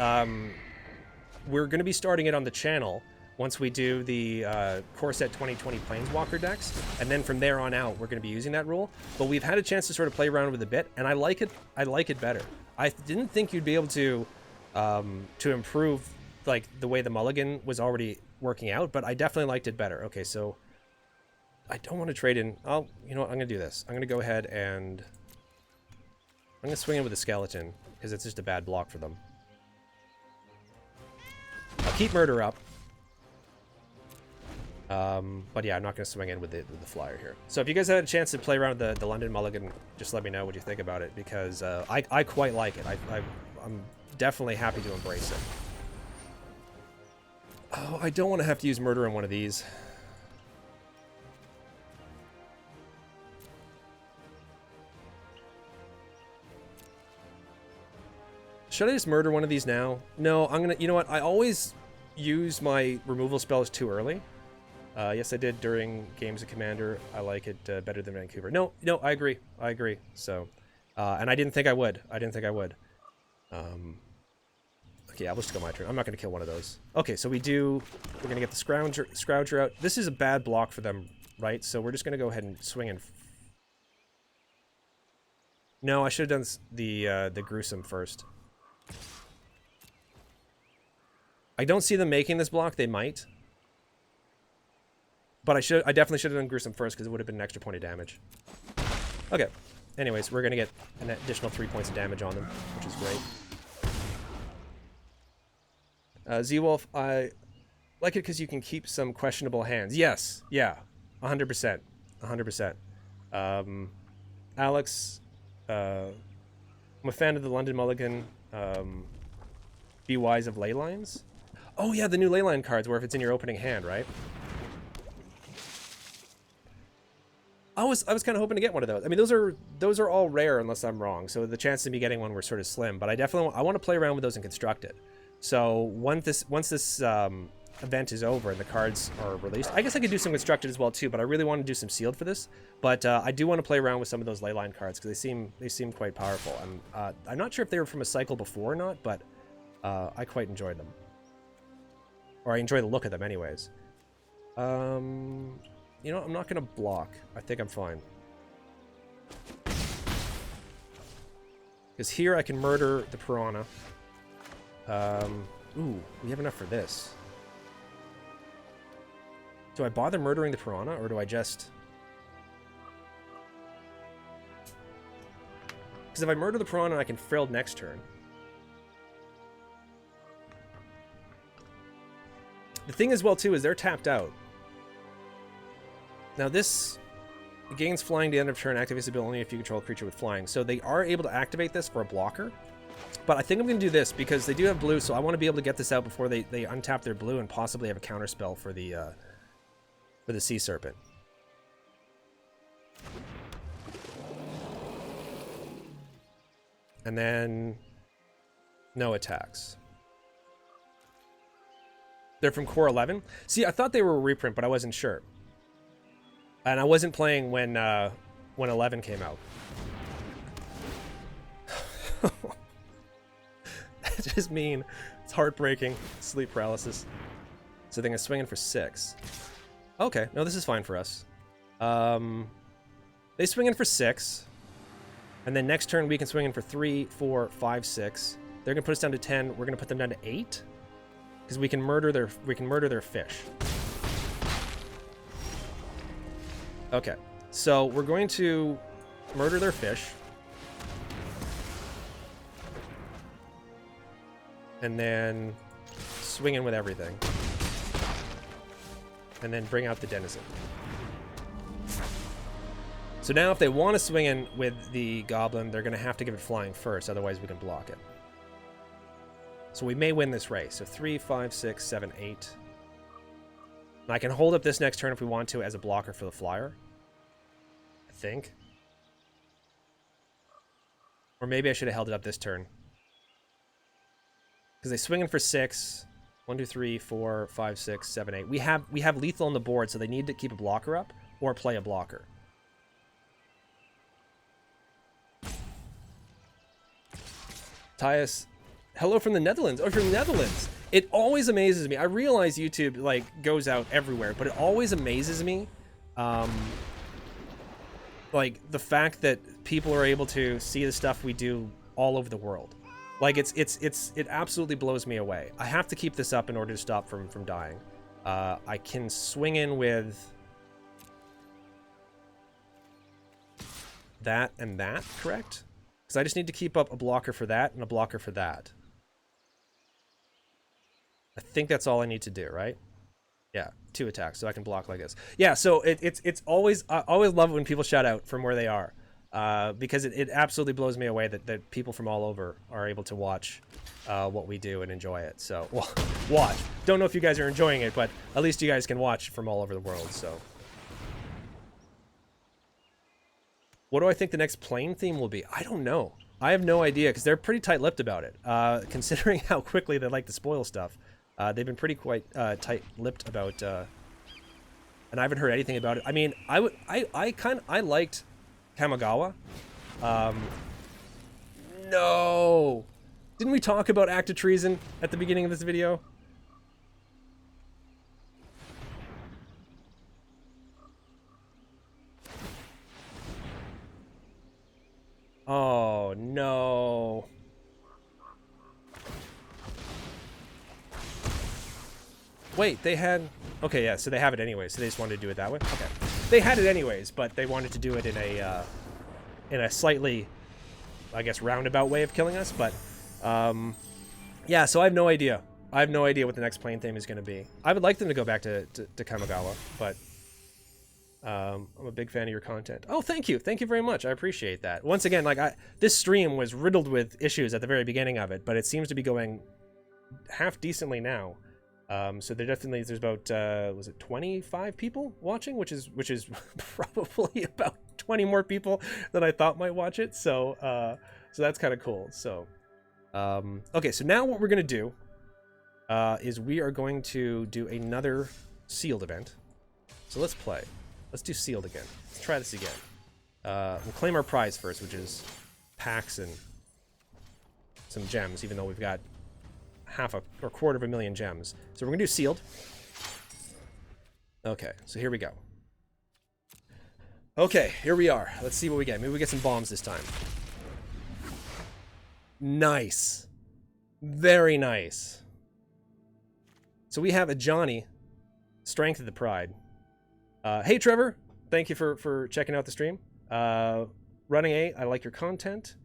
we're going to be starting it on the channel. once we do the Core Set 2020 Planeswalker decks, and then from there on out, we're going to be using that rule. But we've had a chance to sort of play around with it a bit, and I like it. I like it better. I didn't think you'd be able to improve like the way the mulligan was already working out, but I definitely liked it better. Okay, so I don't want to trade in. Oh, you know what? I'm going to do this. I'm going to go ahead and I'm going to swing in with a skeleton because it's just a bad block for them. I'll keep Murder up. But yeah, I'm not going to swing in with the flyer here. So if you guys had a chance to play around with the London Mulligan, just let me know what you think about it, because I quite like it. I'm definitely happy to embrace it. Oh, I don't want to have to use Murder on one of these. Should I just Murder one of these now? No, I'm gonna, you know what? I always use my removal spells too early. Yes, I did during games of Commander. I like it better than Vancouver. No, I agree. So, and I didn't think I would. Okay, I'll just go my turn. I'm not going to kill one of those. Okay, so we're going to get the Scrouger out. This is a bad block for them, right? So we're just going to go ahead and swing in. No, I should have done the Gruesome first. I don't see them making this block. They might. But I definitely should have done Gruesome first, because it would have been an extra point of damage. Okay. Anyways, we're going to get an additional 3 points of damage on them, which is great. Z-Wolf, I like it because you can keep some questionable hands. Yes. Yeah. 100%. 100%. Alex, I'm a fan of the London Mulligan. Be wise of ley lines. Oh, yeah, the new ley line cards, where if it's in your opening hand, right? I was kind of hoping to get one of those. I mean, those are all rare unless I'm wrong. So the chance of me getting one were sort of slim. But I want to play around with those and construct it. So once this event is over and the cards are released, I guess I could do some constructed as well too. But I really want to do some sealed for this. But I do want to play around with some of those leyline cards because they seem quite powerful. And I'm not sure if they were from a cycle before or not, but I quite enjoyed them, or I enjoy the look of them anyways. You know, I'm not going to block. I think I'm fine. Because here I can Murder the Piranha. Ooh, we have enough for this. Do I bother murdering the Piranha, or do I just... Because if I murder the Piranha, I can Frilled next turn. The thing as well, too, is they're tapped out. Now this gains flying to the end of turn, activates the ability only if you control a creature with flying. So they are able to activate this for a blocker. But I think I'm going to do this because they do have blue, so I want to be able to get this out before they untap their blue and possibly have a counter spell for the Sea Serpent. And then no attacks. They're from Core 11. See, I thought they were a reprint, but I wasn't sure. And I wasn't playing when 11 came out. That's just mean. It's heartbreaking. Sleep paralysis. So they're going to swing in for 6. Okay, no, this is fine for us. They swing in for 6. And then next turn we can swing in for 3, 4, 5, 6. They're going to put us down to 10. We're going to put them down to 8. Because we can murder their fish. Okay, so we're going to murder their fish. And then swing in with everything. And then bring out the Denizen. So now if they want to swing in with the Goblin, they're going to have to give it flying first, otherwise we can block it. So we may win this race. So 3, 5, 6, 7, 8. And I can hold up this next turn if we want to as a blocker for the flyer. I think. Or maybe I should have held it up this turn. Because they swing in for 6. 1, 2, 3, 4, 5, 6, 7, 8. We have lethal on the board, so they need to keep a blocker up or play a blocker. Tyus, hello from the Netherlands. Oh, from the Netherlands. It always amazes me. I realize YouTube like goes out everywhere, but it always amazes me, like the fact that people are able to see the stuff we do all over the world. Like it absolutely blows me away. I have to keep this up in order to stop from dying. I can swing in with that and that, correct? Because I just need to keep up a blocker for that and a blocker for that. I think that's all I need to do, right? Yeah, 2 attacks, so I can block like this. Yeah, so it's always, I always love it when people shout out from where they are, because it absolutely blows me away that people from all over are able to watch what we do and enjoy it. So, well, watch. Don't know if you guys are enjoying it, but at least you guys can watch from all over the world, so. What do I think the next plane theme will be? I don't know. I have no idea, because they're pretty tight-lipped about it, considering how quickly they like to spoil stuff. They've been pretty quite tight-lipped about, and I haven't heard anything about it. I mean, I liked Kamigawa. No! Didn't we talk about act of treason at the beginning of this video? Oh, no. Wait, they had... Okay, yeah, so they have it anyway, so they just wanted to do it that way? Okay. They had it anyways, but they wanted to do it in a slightly, I guess, roundabout way of killing us, but... yeah, so I have no idea. I have no idea what the next plane theme is going to be. I would like them to go back to Kamigawa, but... I'm a big fan of your content. Oh, thank you. Thank you very much. I appreciate that. Once again, like, this stream was riddled with issues at the very beginning of it, but it seems to be going half decently now. So there's about, was it 25 people watching, which is probably about 20 more people than I thought might watch it. So, so that's kind of cool. So, okay. So now what we're going to do, is we are going to do another sealed event. So let's play. Let's do sealed again. Let's try this again. We'll claim our prize first, which is packs and some gems, even though we've got half or quarter of a million gems. So we're gonna do sealed. Okay, so here we go. Okay, here we are. Let's see what we get. Maybe we get some bombs this time. Nice. Very nice. So we have a Johnny, Strength of the Pride. Hey Trevor, thank you for checking out the stream. Running A, I like your content.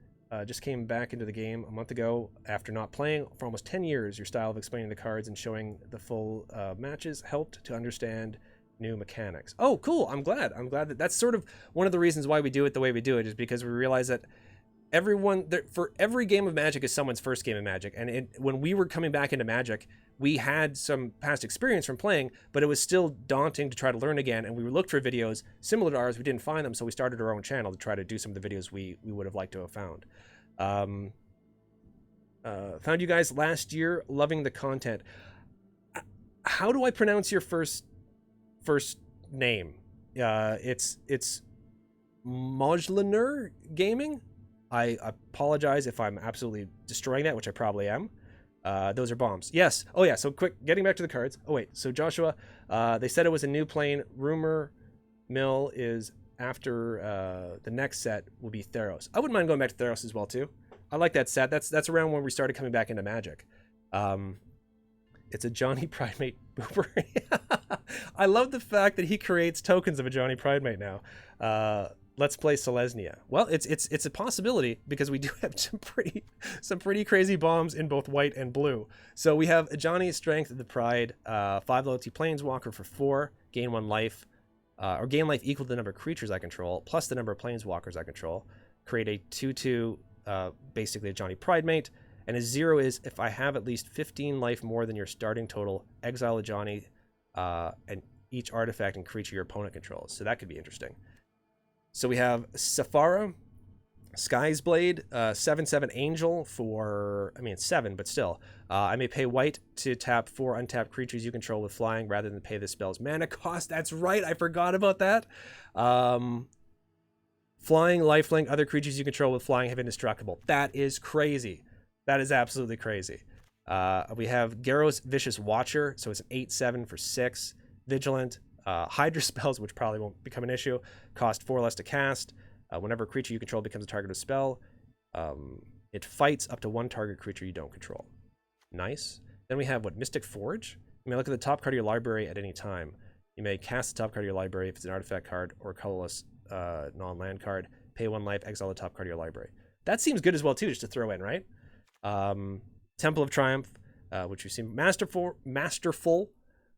Just came back into the game a month ago after not playing for almost 10 years. Your style of explaining the cards and showing the full matches helped to understand new mechanics. Oh, cool. I'm glad that's sort of one of the reasons why we do it the way we do it, is because we realize that for every game of Magic is someone's first game of Magic. And when we were coming back into Magic, we had some past experience from playing, but it was still daunting to try to learn again. And we looked for videos similar to ours. We didn't find them, so we started our own channel to try to do some of the videos we would have liked to have found. Found you guys last year, loving the content. How do I pronounce your first name? It's Mojliner Gaming. I apologize if I'm absolutely destroying that, which I probably am. Those are bombs. Yes. Oh yeah. So quick, getting back to the cards. Oh wait. So Joshua, they said it was a new plane. Rumor mill is after the next set will be Theros. I wouldn't mind going back to Theros as well too. I like that set. That's around when we started coming back into Magic. It's a Johnny Pridemate booper. I love the fact that he creates tokens of a Johnny Pridemate now. Let's play Selesnya. Well, it's a possibility because we do have some pretty crazy bombs in both white and blue. So we have a Johnny Strength of the Pride, 5 loyalty Planeswalker for 4, gain 1 life, or gain life equal to the number of creatures I control plus the number of Planeswalkers I control. Create a 2/2, basically a Johnny Pridemate, and a 0 is if I have at least 15 life more than your starting total, exile a Johnny, and each artifact and creature your opponent controls. So that could be interesting. So we have Safara, Sky's Blade, 7/7 Angel for, I mean, it's 7, but still. I may pay white to tap 4 untapped creatures you control with flying rather than pay the spell's mana cost. That's right, I forgot about that. Flying, lifelink, other creatures you control with flying have indestructible. That is crazy. That is absolutely crazy. We have Garrow's Vicious Watcher, so it's an 8/7 for 6. Vigilant. Hydra spells, which probably won't become an issue, cost 4 less to cast. Whenever a creature you control becomes a target of a spell, it fights up to 1 target creature you don't control. Nice. Then we have, Mystic Forge? You may look at the top card of your library at any time. You may cast the top card of your library if it's an artifact card or a colorless non-land card. Pay 1 life, exile the top card of your library. That seems good as well, too, just to throw in, right? Temple of Triumph, which you see masterful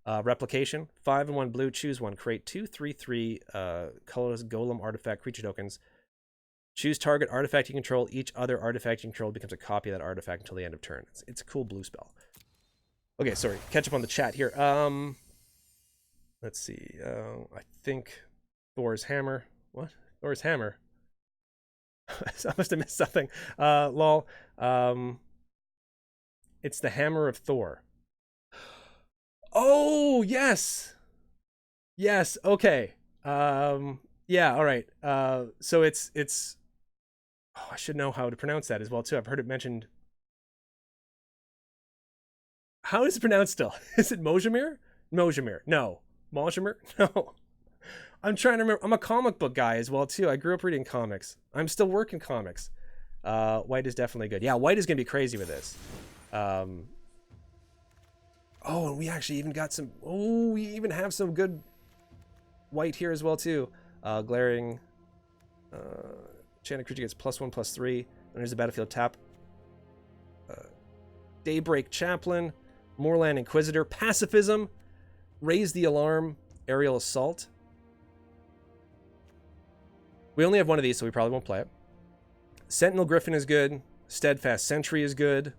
replication. 5 and 1 blue, choose 1. Create 2 3/3 colorless golem artifact creature tokens. Choose target artifact you control. Each other artifact you control becomes a copy of that artifact until the end of turn. It's a cool blue spell. Okay, sorry. Catch up on the chat here. Let's see. I think Thor's Hammer. What? Thor's Hammer? I must have missed something. Lol. It's the Hammer of Thor. Oh, yes. Yes, okay. Yeah, all right. So it's oh, I should know how to pronounce that as well too. I've heard it mentioned. How is it pronounced still? Is it Mojamir? Mojamir. No. Mojamir? No. I'm trying to remember. I'm a comic book guy as well too. I grew up reading comics. I'm still working comics. White is definitely good. Yeah, white is gonna be crazy with this. Oh, and we actually even got some. Oh, we even have some good white here as well too. Glaring. Enchanted creature gets +1/+3. Then there's the battlefield tap. Daybreak Chaplain, Moorland Inquisitor, Pacifism, Raise the Alarm, Aerial Assault. We only have one of these, so we probably won't play it. Sentinel Griffin is good. Steadfast Sentry is good.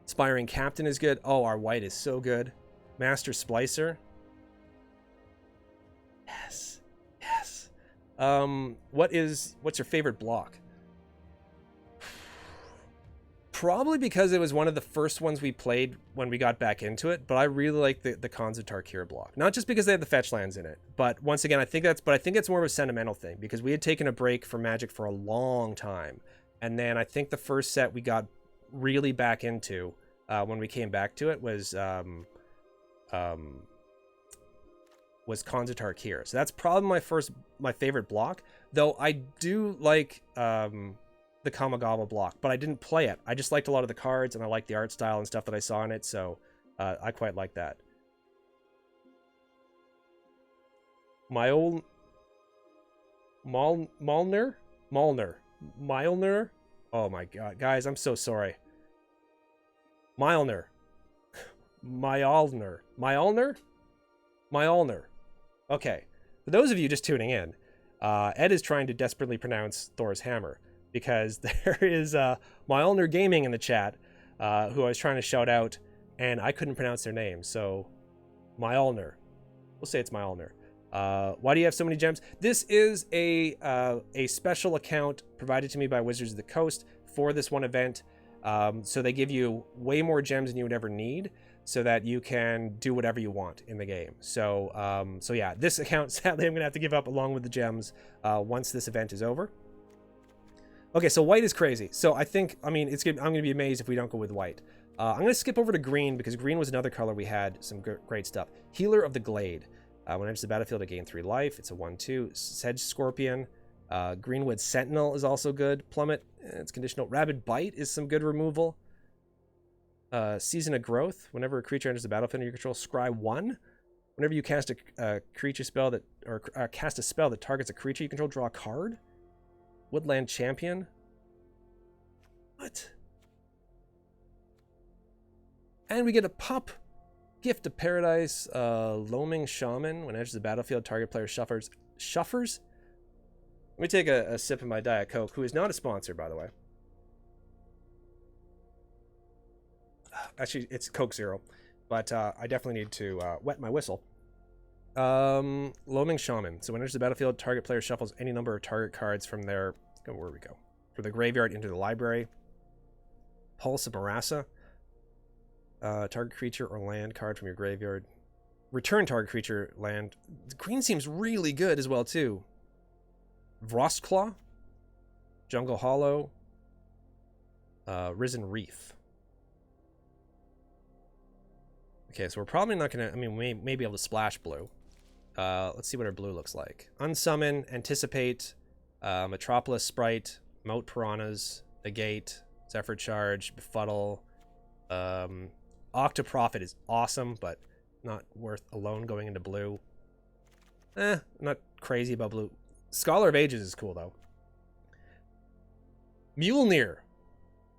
Inspiring Captain is good. Oh, our white is so good. Master Splicer. Yes. Yes. What's your favorite block? Probably because it was one of the first ones we played when we got back into it, but I really like the Khans of Tarkir block. Not just because they have the fetch lands in it, but once again, I think it's more of a sentimental thing because we had taken a break from Magic for a long time. And then I think the first set we got really back into when we came back to it was Khans of Tarkir. So that's probably my favorite block, though I do like the Kamigawa block, but I didn't play it. I just liked a lot of the cards and I liked the art style and stuff that I saw in it, so I quite like that. My old Milner. Oh my god, guys, I'm so sorry. Milner. Okay, for those of you just tuning in, Ed is trying to desperately pronounce Thor's Hammer because there is Milner Gaming in the chat who I was trying to shout out and I couldn't pronounce their name, so Milner. We'll say it's Milner. Why do you have so many gems? This is a special account provided to me by Wizards of the Coast for this one event. So they give you way more gems than you would ever need so that you can do whatever you want in the game. So yeah, this account, sadly, I'm going to have to give up along with the gems once this event is over. Okay, so white is crazy. So I'm going to be amazed if we don't go with white. I'm going to skip over to green because green was another color we had some great stuff. Healer of the Glade. When it enters the battlefield, it gains 3 life. It's a 1/2. Sedge Scorpion. Greenwood Sentinel is also good. Plummet, it's conditional. Rabid Bite is some good removal. Season of Growth. Whenever a creature enters the battlefield under your control, scry 1. Whenever you cast a creature spell cast a spell that targets a creature you control, draw a card. Woodland Champion. What? And we get a pup. Gift of Paradise. Loaming Shaman. When it enters the battlefield, target player shuffers. Let me take a sip of my Diet Coke, who is not a sponsor, by the way. Actually, it's Coke Zero, but I definitely need to wet my whistle. Loaming Shaman. So when it enters the battlefield, target player shuffles any number of target cards from their... Where we go? From the graveyard into the library. Pulse of Marassa. Target creature or land card from your graveyard. Return target creature, land. Green seems really good as well, too. Frostclaw. Jungle Hollow. Risen Reef. Okay, so we're probably not gonna. I mean, we may be able to splash blue. Let's see what our blue looks like. Unsummon, Anticipate, Metropolis Sprite, Moat Piranhas, Negate, Zephyr Charge, Befuddle. Octoprofit is awesome, but not worth alone going into blue. Not crazy about blue. Scholar of Ages is cool, though. Mjolnir.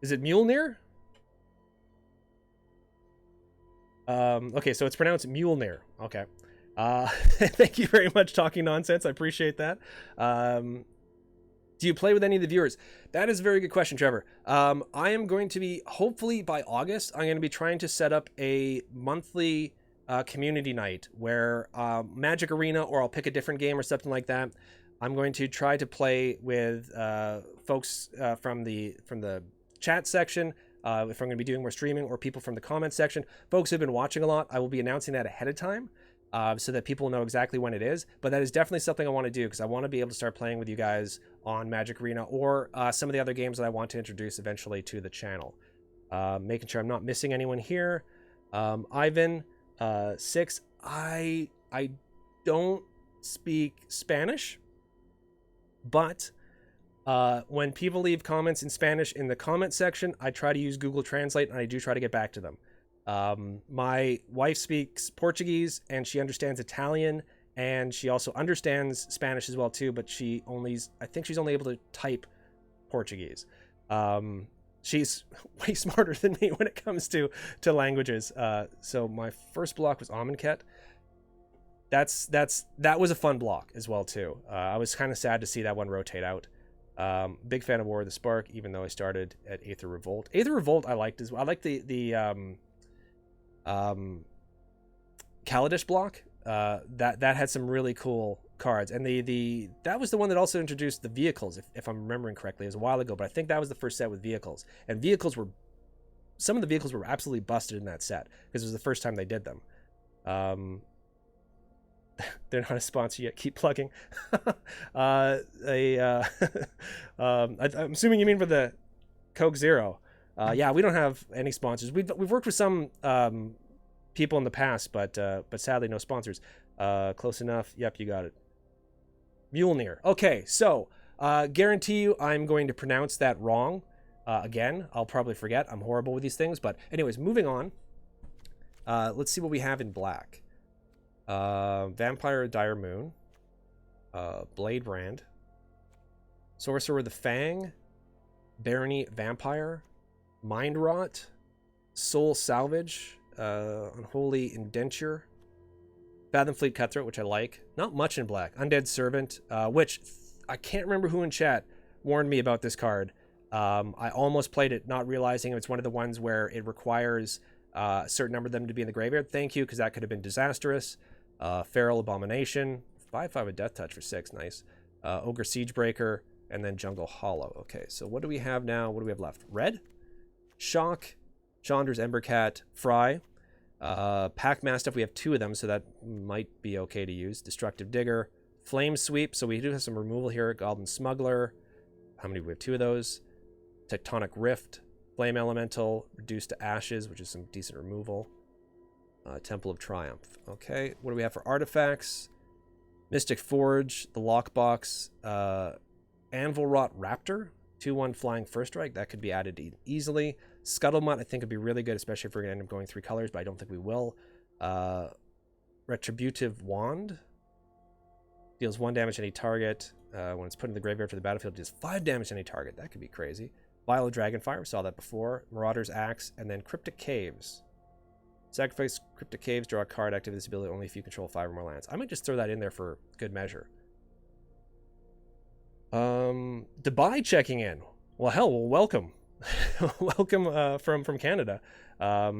Is it Mjolnir? Okay, so it's pronounced Mjolnir. Okay. Thank you very much, Talking Nonsense. I appreciate that. Do you play with any of the viewers? That is a very good question, Trevor. I am going to be, hopefully by August, I'm going to be trying to set up a monthly community night where Magic Arena, or I'll pick a different game or something like that. I'm going to try to play with folks from the chat section. If I'm going to be doing more streaming, or people from the comments section, folks who've been watching a lot, I will be announcing that ahead of time so that people know exactly when it is. But that is definitely something I want to do, because I want to be able to start playing with you guys on Magic Arena, or some of the other games that I want to introduce eventually to the channel. Making sure I'm not missing anyone here. Ivan 6, I don't speak Spanish, but when people leave comments in Spanish in the comment section, I try to use Google Translate, and I do try to get back to them. My wife speaks Portuguese, and she understands Italian, and she also understands Spanish as well too, but I think she's only able to type Portuguese. She's way smarter than me when it comes to languages. So my first block was Amonkhet. That was a fun block as well too. I was kind of sad to see that one rotate out. Big fan of War of the Spark, even though I started at Aether Revolt. Aether Revolt I liked as well. I liked the Kaladesh block. That had some really cool cards, and that was the one that also introduced the vehicles, if I'm remembering correctly. It was a while ago, but I think that was the first set with vehicles. And some of the vehicles were absolutely busted in that set, because it was the first time they did them. They're not a sponsor yet. Keep plugging. I'm assuming you mean for the Coke Zero. Yeah, we don't have any sponsors. We've worked with some people in the past, but sadly no sponsors. Close enough. Yep, you got it. Mjolnir. Okay, so guarantee you I'm going to pronounce that wrong. Again, I'll probably forget. I'm horrible with these things. But anyways, moving on. Let's see what we have in black. Vampire Dire Moon, Blade Brand, Sorcerer with the Fang, Barony Vampire, Mind Rot, Soul Salvage, Unholy Indenture, Fathomfleet Cutthroat, which I like. Not much in black. Undead Servant, which I can't remember who in chat warned me about this card. I almost played it not realizing it's one of the ones where it requires a certain number of them to be in the graveyard. Thank you, because that could have been disastrous. Feral Abomination, 5/5 with Death Touch for 6, nice. Ogre Siegebreaker, and then Jungle Hollow. Okay, so what do we have now? What do we have left? Red, Shock, Chandra's Embercat, Fry, Pack Mastiff. We have 2 of them, so that might be okay to use. Destructive Digger, Flame Sweep. So we do have some removal here. Goblin Smuggler. How many? We have 2 of those. Tectonic Rift, Flame Elemental, Reduced to Ashes, which is some decent removal. Temple of Triumph. Okay, what do we have for artifacts? Mystic Forge, the Lockbox, Anvil Rot Raptor, 2/1 Flying First Strike. That could be added easily. Scuttlemutt, I think, would be really good, especially if we're going to end up going 3 colors, but I don't think we will. Retributive Wand. Deals 1 damage to any target. When it's put in the graveyard for the battlefield, it deals 5 damage to any target. That could be crazy. Vial of Dragonfire, we saw that before. Marauder's Axe, and then Cryptic Caves. Sacrifice Cryptic Caves, draw a card, activate this ability only if you control 5 or more lands. I might just throw that in there for good measure. Dubai checking in. Well, welcome. Welcome from Canada. I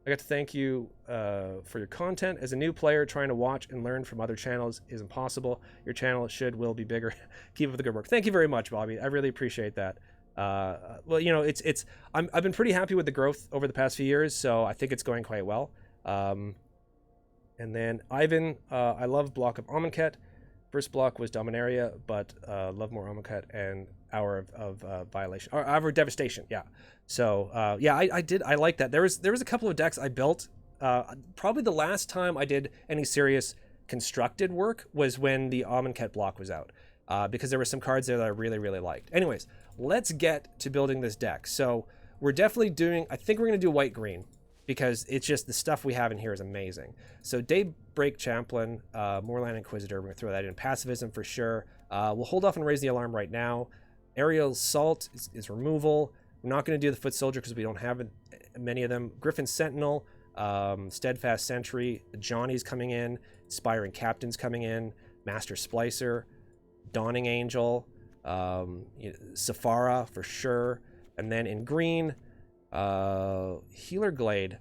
got to thank you for your content. As a new player, trying to watch and learn from other channels is impossible. Your channel will be bigger. Keep up the good work. Thank you very much, Bobby. I really appreciate that. Well, you know, I've been pretty happy with the growth over the past few years, so I think it's going quite well. And then Ivan, I love block of Amonkhet. First block was Dominaria, but love more Amonkhet and Hour of Violation, or Hour of Devastation. Yeah. So yeah, I like that. There was a couple of decks I built Probably the last time I did any serious constructed work was when the Amonkhet block was out, because there were some cards there that I really, really liked. Anyways, let's get to building this deck. So we're definitely doing, I think we're going to do white-green, because it's just the stuff we have in here is amazing. So Daybreak Champlain, Moorland Inquisitor, we're going to throw that in. Pacifism for sure. We'll hold off and raise the alarm right now. Aerial Assault is removal. We're not going to do the Foot Soldier because we don't have many of them. Griffin Sentinel, Steadfast Sentry, Johnny's coming in, Inspiring Captain's coming in, Master Splicer, Dawning Angel, Safara for sure. And then in green, Healer Glade.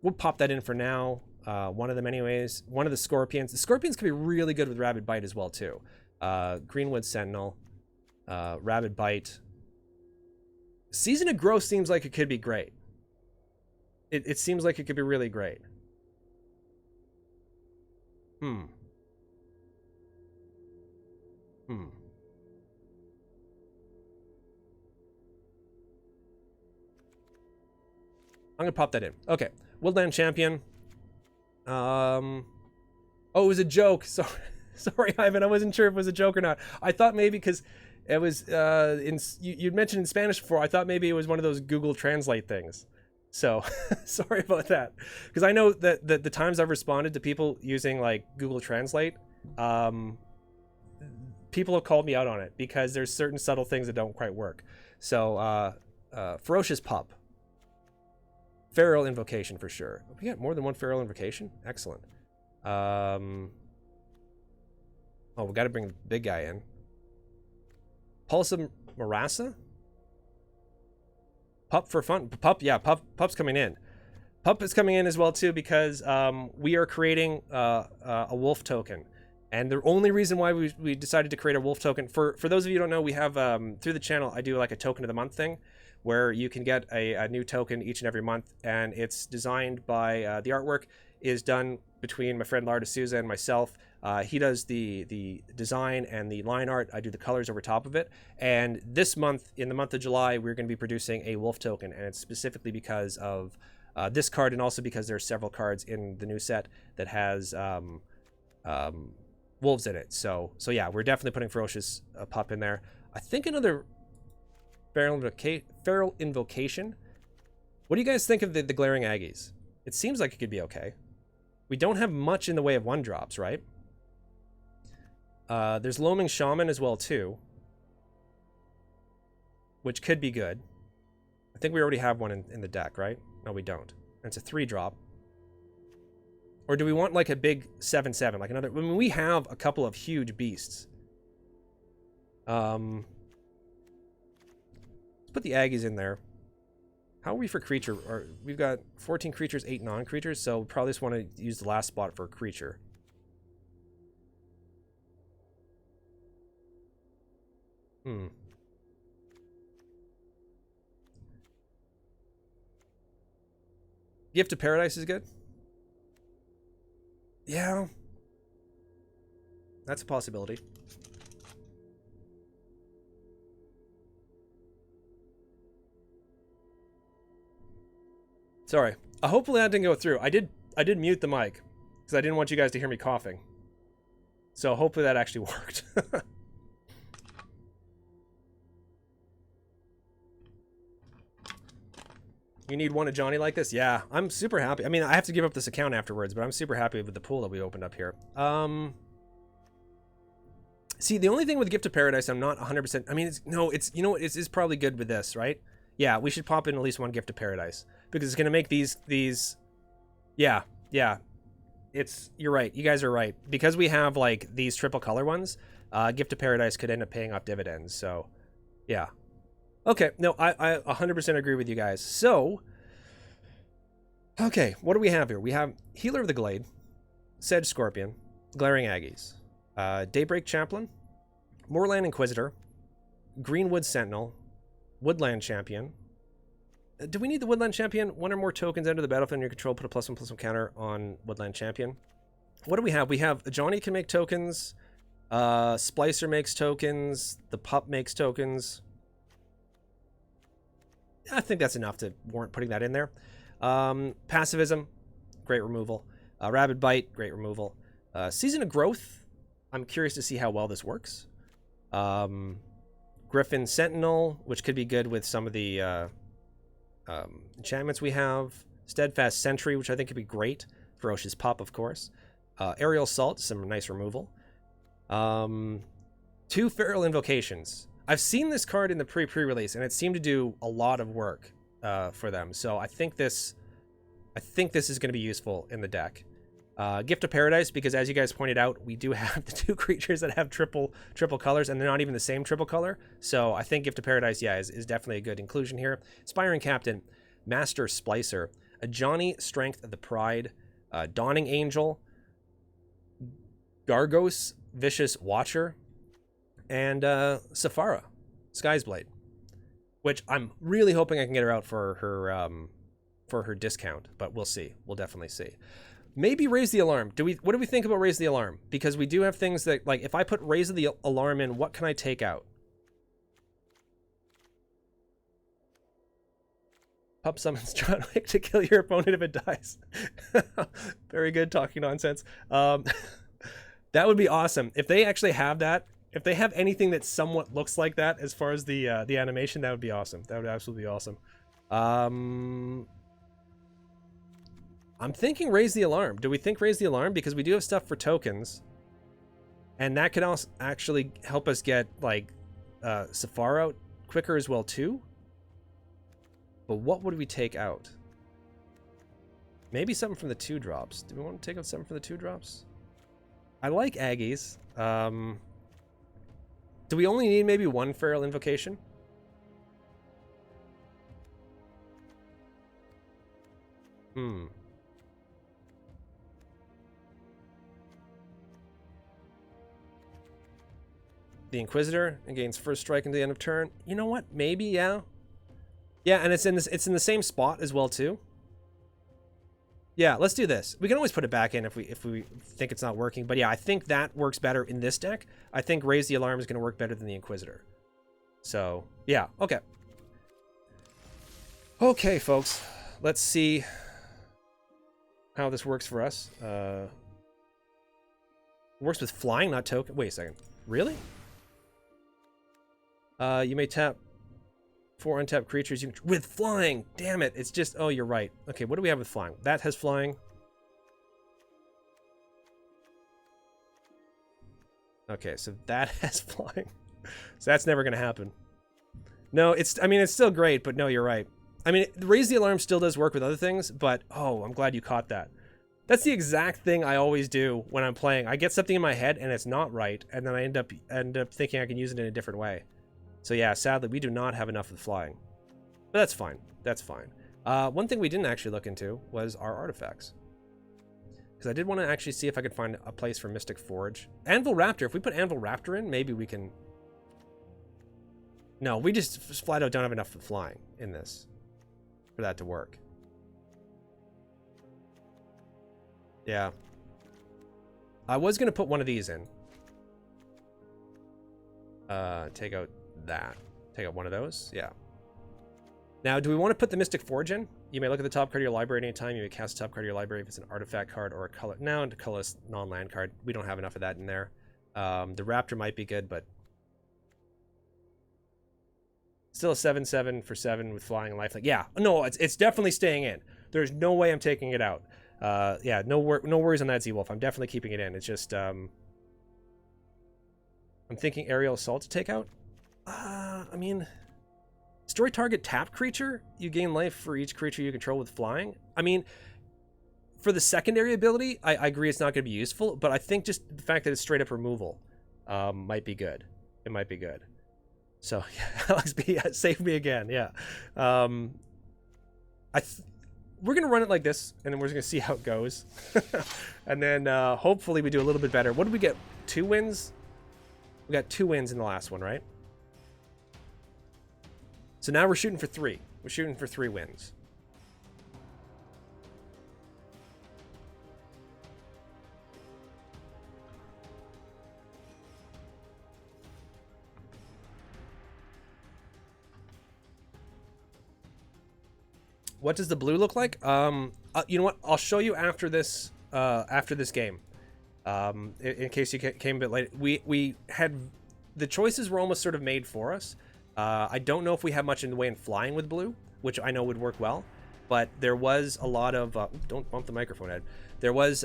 We'll pop that in for now. One of them anyways. One of the Scorpions. The Scorpions could be really good with Rabid Bite as well too. Greenwood Sentinel, Rabid Bite. Season of Growth seems like it could be great. It seems like it could be really great. I'm gonna pop that in. Okay, Woodland Champion. Oh, it was a joke. Sorry, Ivan. I wasn't sure if it was a joke or not. I thought maybe because it was you'd mentioned in Spanish before. I thought maybe it was one of those Google Translate things. So sorry about that, because I know that the times I've responded to people using like Google Translate, people have called me out on it because there's certain subtle things that don't quite work. So Ferocious Pup, Feral Invocation for sure. We got more than one Feral Invocation. Excellent. Oh, we got to bring the big guy in. Pulse of Marasa. Pup for fun. Pup, yeah, Pup's coming in. Pup is coming in as well too because we are creating a wolf token, and the only reason why we decided to create a wolf token, for those of you who don't know, we have through the channel I do like a token of the month thing, where you can get a new token each and every month, and it's designed by the artwork is done between my friend Lara D'Souza and myself. He does the design and the line art. I do the colors over top of it. And this month, in the month of July, we're going to be producing a wolf token, and it's specifically because of this card, and also because there are several cards in the new set that has wolves in it. So yeah, we're definitely putting Ferocious Pup in there. I think another Feral Invocation. What do you guys think of the Glaring Aggies? It seems like it could be okay. We don't have much in the way of 1-drops, right? There's Loaming Shaman as well too, which could be good. I think we already have one in the deck, right? No, we don't. And it's a 3-drop. Or do we want like a big 7/7, like another? I mean, we have a couple of huge beasts. Let's put the Aggies in there. How are we for creature? We've got 14 creatures, 8 non-creatures, so we probably just want to use the last spot for a creature. Gift of Paradise is good. Yeah. That's a possibility. Sorry. Hopefully that didn't go through. I did mute the mic because I didn't want you guys to hear me coughing. So hopefully that actually worked. You need one of Johnny like this? Yeah, I'm super happy. I mean, I have to give up this account afterwards, but I'm super happy with the pool that we opened up here. See, the only thing with Gift of Paradise, I'm not 100%. I mean, it's probably good with this, right? Yeah, we should pop in at least one Gift of Paradise because it's gonna make these. Yeah. You're right. You guys are right, because we have like these triple color ones. Gift of Paradise could end up paying off dividends. So, yeah. Okay, no, I 100% agree with you guys. So, okay, what do we have here? We have Healer of the Glade, Sedge Scorpion, Glaring Aggies, Daybreak Champlain, Moorland Inquisitor, Greenwood Sentinel, Woodland Champion. Do we need the Woodland Champion? One or more tokens enter the battlefield in your control, put a +1/+1 counter on Woodland Champion. What do we have? We have Johnny can make tokens, Splicer makes tokens, the Pup makes tokens. I think that's enough to warrant putting that in there. Passivism, great removal. Rabid Bite, great removal. Season of Growth, I'm curious to see how well this works. Griffin Sentinel, which could be good with some of the enchantments we have. Steadfast Sentry, which I think could be great. Ferocious Pup, of course. Aerial Assault, some nice removal. 2 Feral Invocations. I've seen this card in the pre-release, and it seemed to do a lot of work for them. So I think this is going to be useful in the deck. Gift of Paradise, because as you guys pointed out, we do have the 2 creatures that have triple colors, and they're not even the same triple color. So I think Gift of Paradise, yeah, is definitely a good inclusion here. Inspiring Captain, Master Splicer, a Johnny Strength of the Pride, Dawning Angel, Gargos, Vicious Watcher, and Safara, Sky's Blade, which I'm really hoping I can get her out for her discount, but we'll see. We'll definitely see. Maybe Raise the Alarm. What do we think about Raise the Alarm? Because we do have things that, like, if I put Raise the Alarm in, what can I take out? Pup summons John Wick to kill your opponent if it dies. Very good, talking nonsense. That would be awesome. If they actually have that, if they have anything that somewhat looks like that as far as the animation, that would be awesome. That would absolutely be awesome. I'm thinking Raise the Alarm. Do we think Raise the Alarm? Because we do have stuff for tokens. And that could also actually help us get, like, Safari out quicker as well, too. But what would we take out? Maybe something from the 2-drops. Do we want to take out something from the 2-drops? I like Aggies. Do we only need maybe 1 Feral Invocation? The Inquisitor and gains first strike into the end of turn. You know what? Maybe, yeah. Yeah, and it's in the same spot as well too. Yeah, let's do this. We can always put it back in if we think it's not working. But yeah, I think that works better in this deck. I think Raise the Alarm is going to work better than the Inquisitor. So, yeah, okay. Okay, folks. Let's see how this works for us. Works with flying, not token. Wait a second. Really? You may tap 4 untapped creatures with flying. Damn it. It's just, oh, you're right. Okay, what do we have with flying? That has flying. Okay, so that has flying. So that's never going to happen. No, it's still great, but no, you're right. I mean, Raise the Alarm still does work with other things, but oh, I'm glad you caught that. That's the exact thing I always do when I'm playing. I get something in my head and it's not right, and then I end up thinking I can use it in a different way. So yeah, sadly, we do not have enough of flying. But that's fine. That's fine. One thing we didn't actually look into was our artifacts. Because I did want to actually see if I could find a place for Mystic Forge. Anvil Raptor. If we put Anvil Raptor in, maybe we can... No, we just flat out don't have enough for flying in this for that to work. Yeah. I was going to put one of these in. Take out that. Take out one of those. Yeah. Now, do we want to put the Mystic Forge in? You may look at the top card of your library anytime. You may cast the top card of your library if it's an artifact card or a color. Now, a colorless non-land card. We don't have enough of that in there. The Raptor might be good, but still a 7/7 for 7 with flying and lifelink. Yeah, no, it's definitely staying in. There's no way I'm taking it out. Yeah, no worries on that, Z-Wolf. I'm definitely keeping it in. It's just I'm thinking Aerial Assault to take out. I mean, destroy target tapped creature. You gain life for each creature you control with flying. I mean, for the secondary ability, I agree it's not going to be useful, but I think just the fact that it's straight up removal might be good. It might be good. So, yeah, Alex B, save me again. Yeah. We're going to run it like this, and then we're just going to see how it goes. And then hopefully we do a little bit better. What did we get? 2 wins? We got 2 wins in the last one, right? So now we're shooting for 3. We're shooting for 3 wins. What does the blue look like? You know what? I'll show you after this game. In case you came a bit late, we had the choices were almost sort of made for us. I don't know if we have much in the way in flying with blue, which I know would work well, but there was a lot of don't bump the microphone, Ed. There was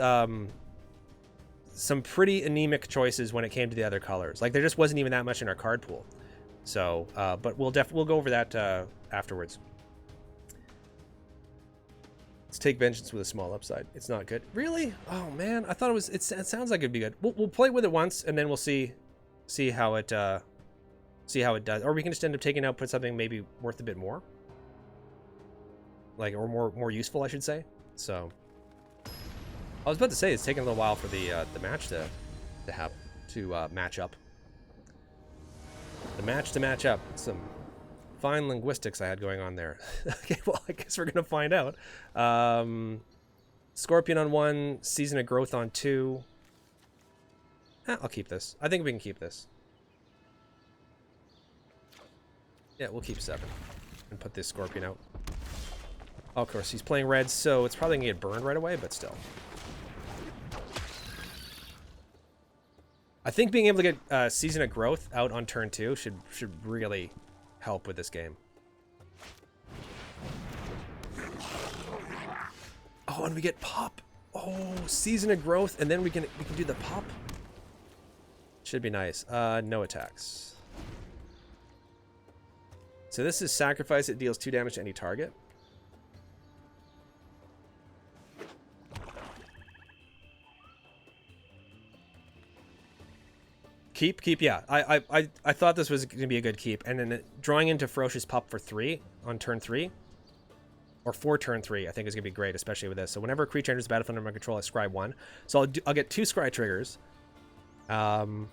some pretty anemic choices when it came to the other colors. Like there just wasn't even that much in our card pool. So, but we'll go over that afterwards. Let's take vengeance with a small upside. It's not good. Really? Oh man, I thought it was. It sounds like it'd be good. We'll play with it once, and then we'll see how it does. Or we can just end up taking out, put something maybe worth a bit more, like or more useful, I should say. So, I was about to say it's taking a little while for the match to match up. The match to match up. Some fine linguistics I had going on there. Okay, well, I guess we're gonna find out. Scorpion on 1, Season of Growth on 2. I'll keep this. I think we can keep this. Yeah, we'll keep 7 and put this Scorpion out. Oh, of course, he's playing red, so it's probably gonna get burned right away, but still. I think being able to get Season of Growth out on turn 2 should really help with this game. Oh, and we get pop. Oh, Season of Growth, and then we can do the pop. Should be nice. No attacks. So this is sacrifice. It deals 2 damage to any target. Keep, yeah. I thought this was going to be a good keep. And then drawing into Ferocious Pup for 3 on turn 3. Or for turn 3, I think is going to be great, especially with this. So whenever a creature enters the battlefield under my control, I scry 1. So I'll get 2 scry triggers. And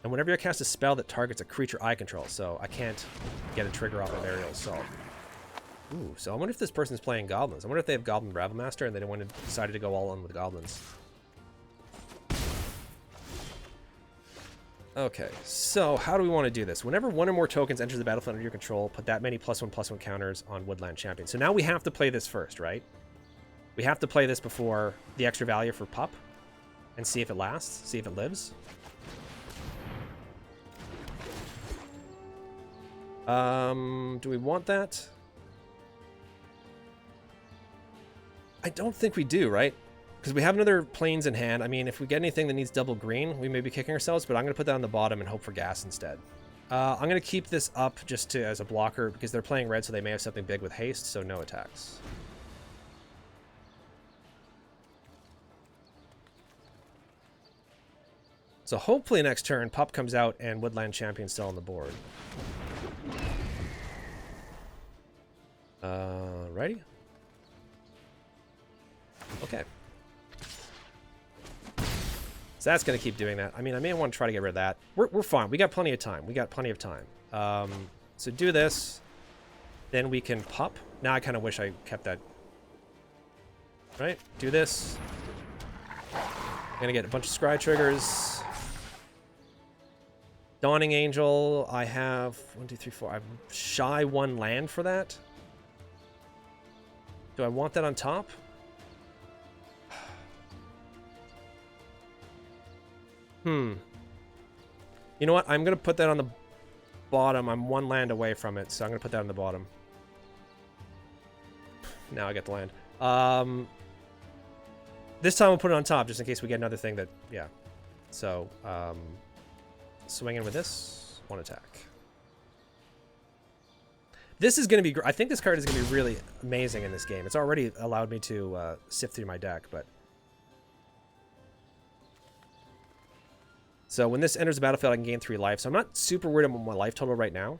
whenever I cast a spell that targets a creature I control. So I can't get a trigger off of Aerial Assault. Ooh, so I wonder if this person's playing Goblins. I wonder if they have Goblin Ravelmaster and they decided to go all in with Goblins. Okay, so how do we want to do this? Whenever 1 or more tokens enters the battlefield under your control, put that many +1/+1 counters on Woodland Champion. So now we have to play this first, right? We have to play this before the extra value for Pup and see if it lasts, see if it lives. Do we want that? I don't think we do, right? Because we have another planes in hand. I mean, if we get anything that needs double green, we may be kicking ourselves, but I'm going to put that on the bottom and hope for gas instead. I'm going to keep this up just as a blocker because they're playing red, so they may have something big with haste, so no attacks. So hopefully next turn, Pup comes out and Woodland Champion's still on the board. Righty? Okay. So that's going to keep doing that. I mean, I may want to try to get rid of that. We're fine. We got plenty of time. We got plenty of time. So do this. Then we can pop. Now I kind of wish I kept that. Right? Do this. I'm going to get a bunch of scry triggers. Dawning Angel. I have 1, 2, 3, 4. I'm shy 1 land for that. Do I want that on top? You know what? I'm going to put that on the bottom. I'm 1 land away from it, so I'm going to put that on the bottom. Now I get the land. This time we'll put it on top, just in case we get another thing that... Yeah. So, swing in with this. 1 attack. This is going to be... I think this card is going to be really amazing in this game. It's already allowed me to sift through my deck, but... So when this enters the battlefield, I can gain 3 life. So I'm not super worried about my life total right now.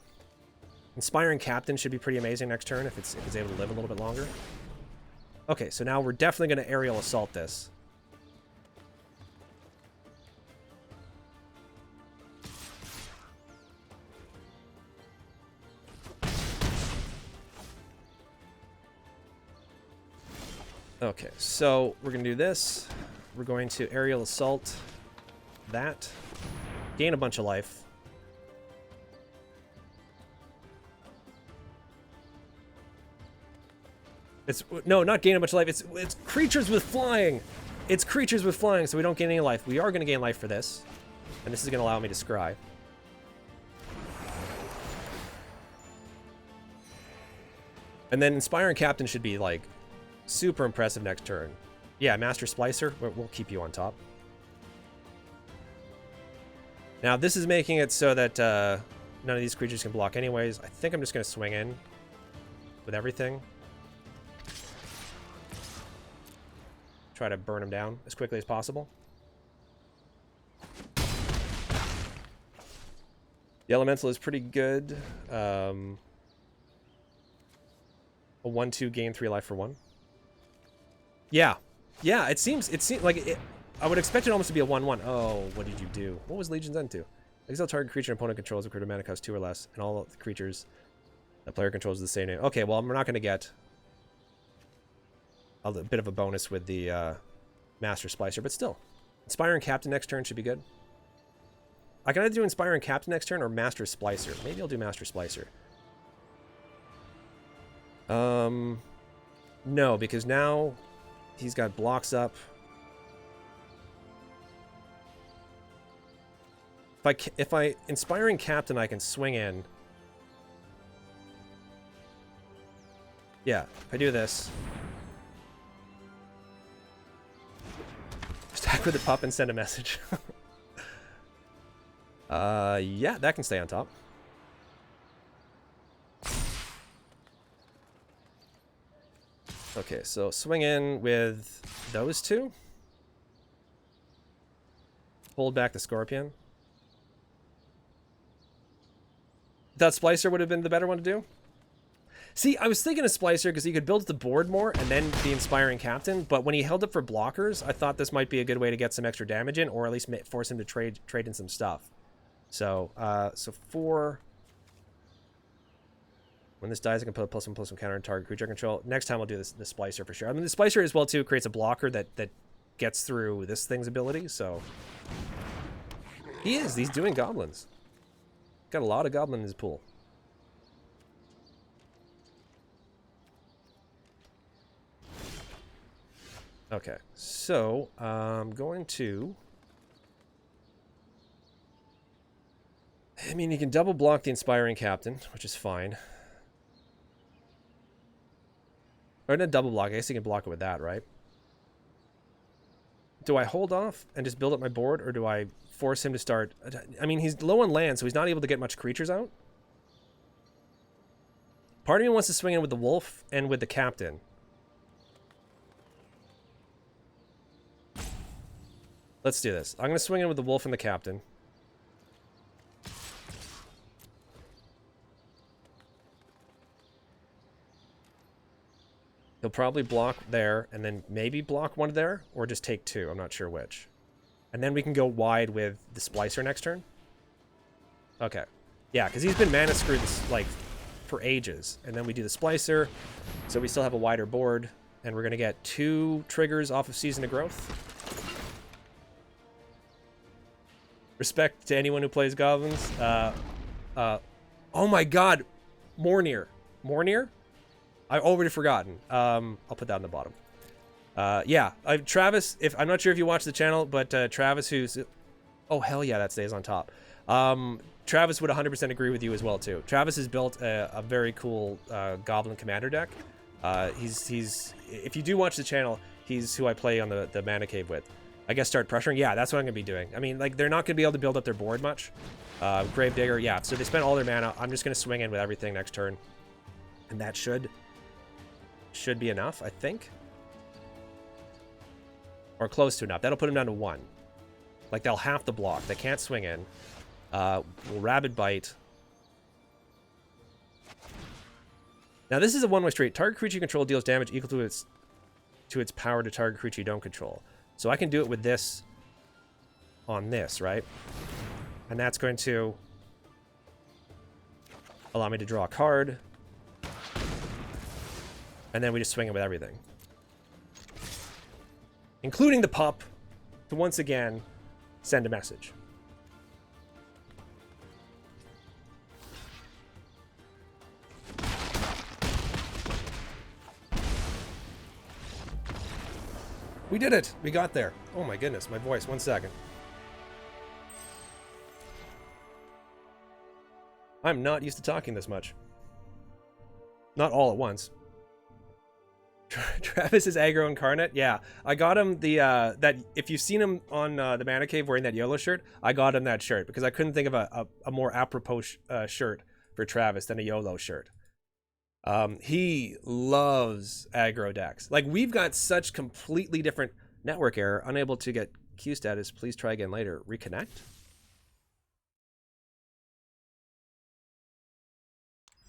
Inspiring Captain should be pretty amazing next turn if it's able to live a little bit longer. Okay, so now we're definitely going to Aerial Assault this. Okay, so we're going to do this. We're going to Aerial Assault that. Gain a bunch of life. It's no, not gaining much life. It's creatures with flying. It's creatures with flying, so we don't gain any life. We are going to gain life for this, and this is going to allow me to scry. And then Inspiring Captain should be like super impressive next turn. Yeah, Master Splicer, we'll keep you on top. Now this is making it so that none of these creatures can block anyways. I think I'm just going to swing in with everything. Try to burn them down as quickly as possible. The Elemental is pretty good. A 1/2 gain 3 life for 1. Yeah. Yeah, it seems like it. I would expect it almost to be a 1/1. Oh, what did you do? What was Legion's End to? Exile target creature opponent controls a creature mana cost 2 or less, and all the creatures that player controls the same name. Okay, well, we're not going to get a bit of a bonus with the Master Splicer, but still. Inspiring Captain next turn should be good. I can either do Inspiring Captain next turn or Master Splicer. Maybe I'll do Master Splicer. No, because now he's got blocks up. If I Inspiring Captain, I can swing in. Yeah, if I do this. Stack with the pup and send a message. Yeah, that can stay on top. Okay, so swing in with those two. Hold back the Scorpion. That Splicer would have been the better one to do. See, I was thinking of Splicer because he could build the board more and then be Inspiring Captain, but when he held up for blockers, I thought this might be a good way to get some extra damage in, or at least force him to trade in some stuff. So, so 4... When this dies, I can put a +1/+1 counter on target creature control. Next time I'll do the Splicer for sure. I mean, the Splicer as well, too, creates a blocker that gets through this thing's ability, so... He's doing goblins. Got a lot of goblin in his pool. Okay, so I'm going to... I mean, you can double block the Inspiring Captain, which is fine. Or not double block, I guess you can block it with that, right? Do I hold off and just build up my board, or do I force him to start... I mean, he's low on land, so he's not able to get much creatures out. Part of me wants to swing in with the Wolf and with the Captain. Let's do this. I'm going to swing in with the Wolf and the Captain. He'll probably block there, and then maybe block one there, or just take 2. I'm not sure which. And then we can go wide with the Splicer next turn. Okay. Yeah, because he's been mana screwed like for ages. And then we do the Splicer, so we still have a wider board, and we're going to get 2 triggers off of Season of Growth. Respect to anyone who plays goblins. Oh my god! Mornir. Mornir? I've already forgotten. I'll put that on the bottom. Yeah, Travis, I'm not sure if you watch the channel, but Travis, who's... Oh, hell yeah, that stays on top. Travis would 100% agree with you as well, too. Travis has built a very cool Goblin Commander deck. If you do watch the channel, he's who I play on the Mana Cave with. I guess start pressuring. Yeah, that's what I'm going to be doing. I mean, like, they're not going to be able to build up their board much. Gravedigger, yeah, so they spent all their mana. I'm just going to swing in with everything next turn. And that should be enough, I think. Or close to enough. That'll put them down to 1. Like, they'll have to block. They can't swing in. We'll Rabid Bite. Now, this is a one-way street. Target creature you control deals damage equal to its power to target creature you don't control. So I can do it with this on this, right? And that's going to allow me to draw a card. And then we just swing it with everything. Including the pup to once again send a message. We did it! We got there. Oh my goodness, my voice. 1 second. I'm not used to talking this much. Not all at once. Travis is aggro incarnate. Yeah, I got him the that. If you've seen him on the Mana Cave wearing that YOLO shirt, I got him that shirt because I couldn't think of a more apropos shirt for Travis than a YOLO shirt. He loves aggro decks. Like, we've got such completely different network error. Unable to get queue status. Please try again later. Reconnect.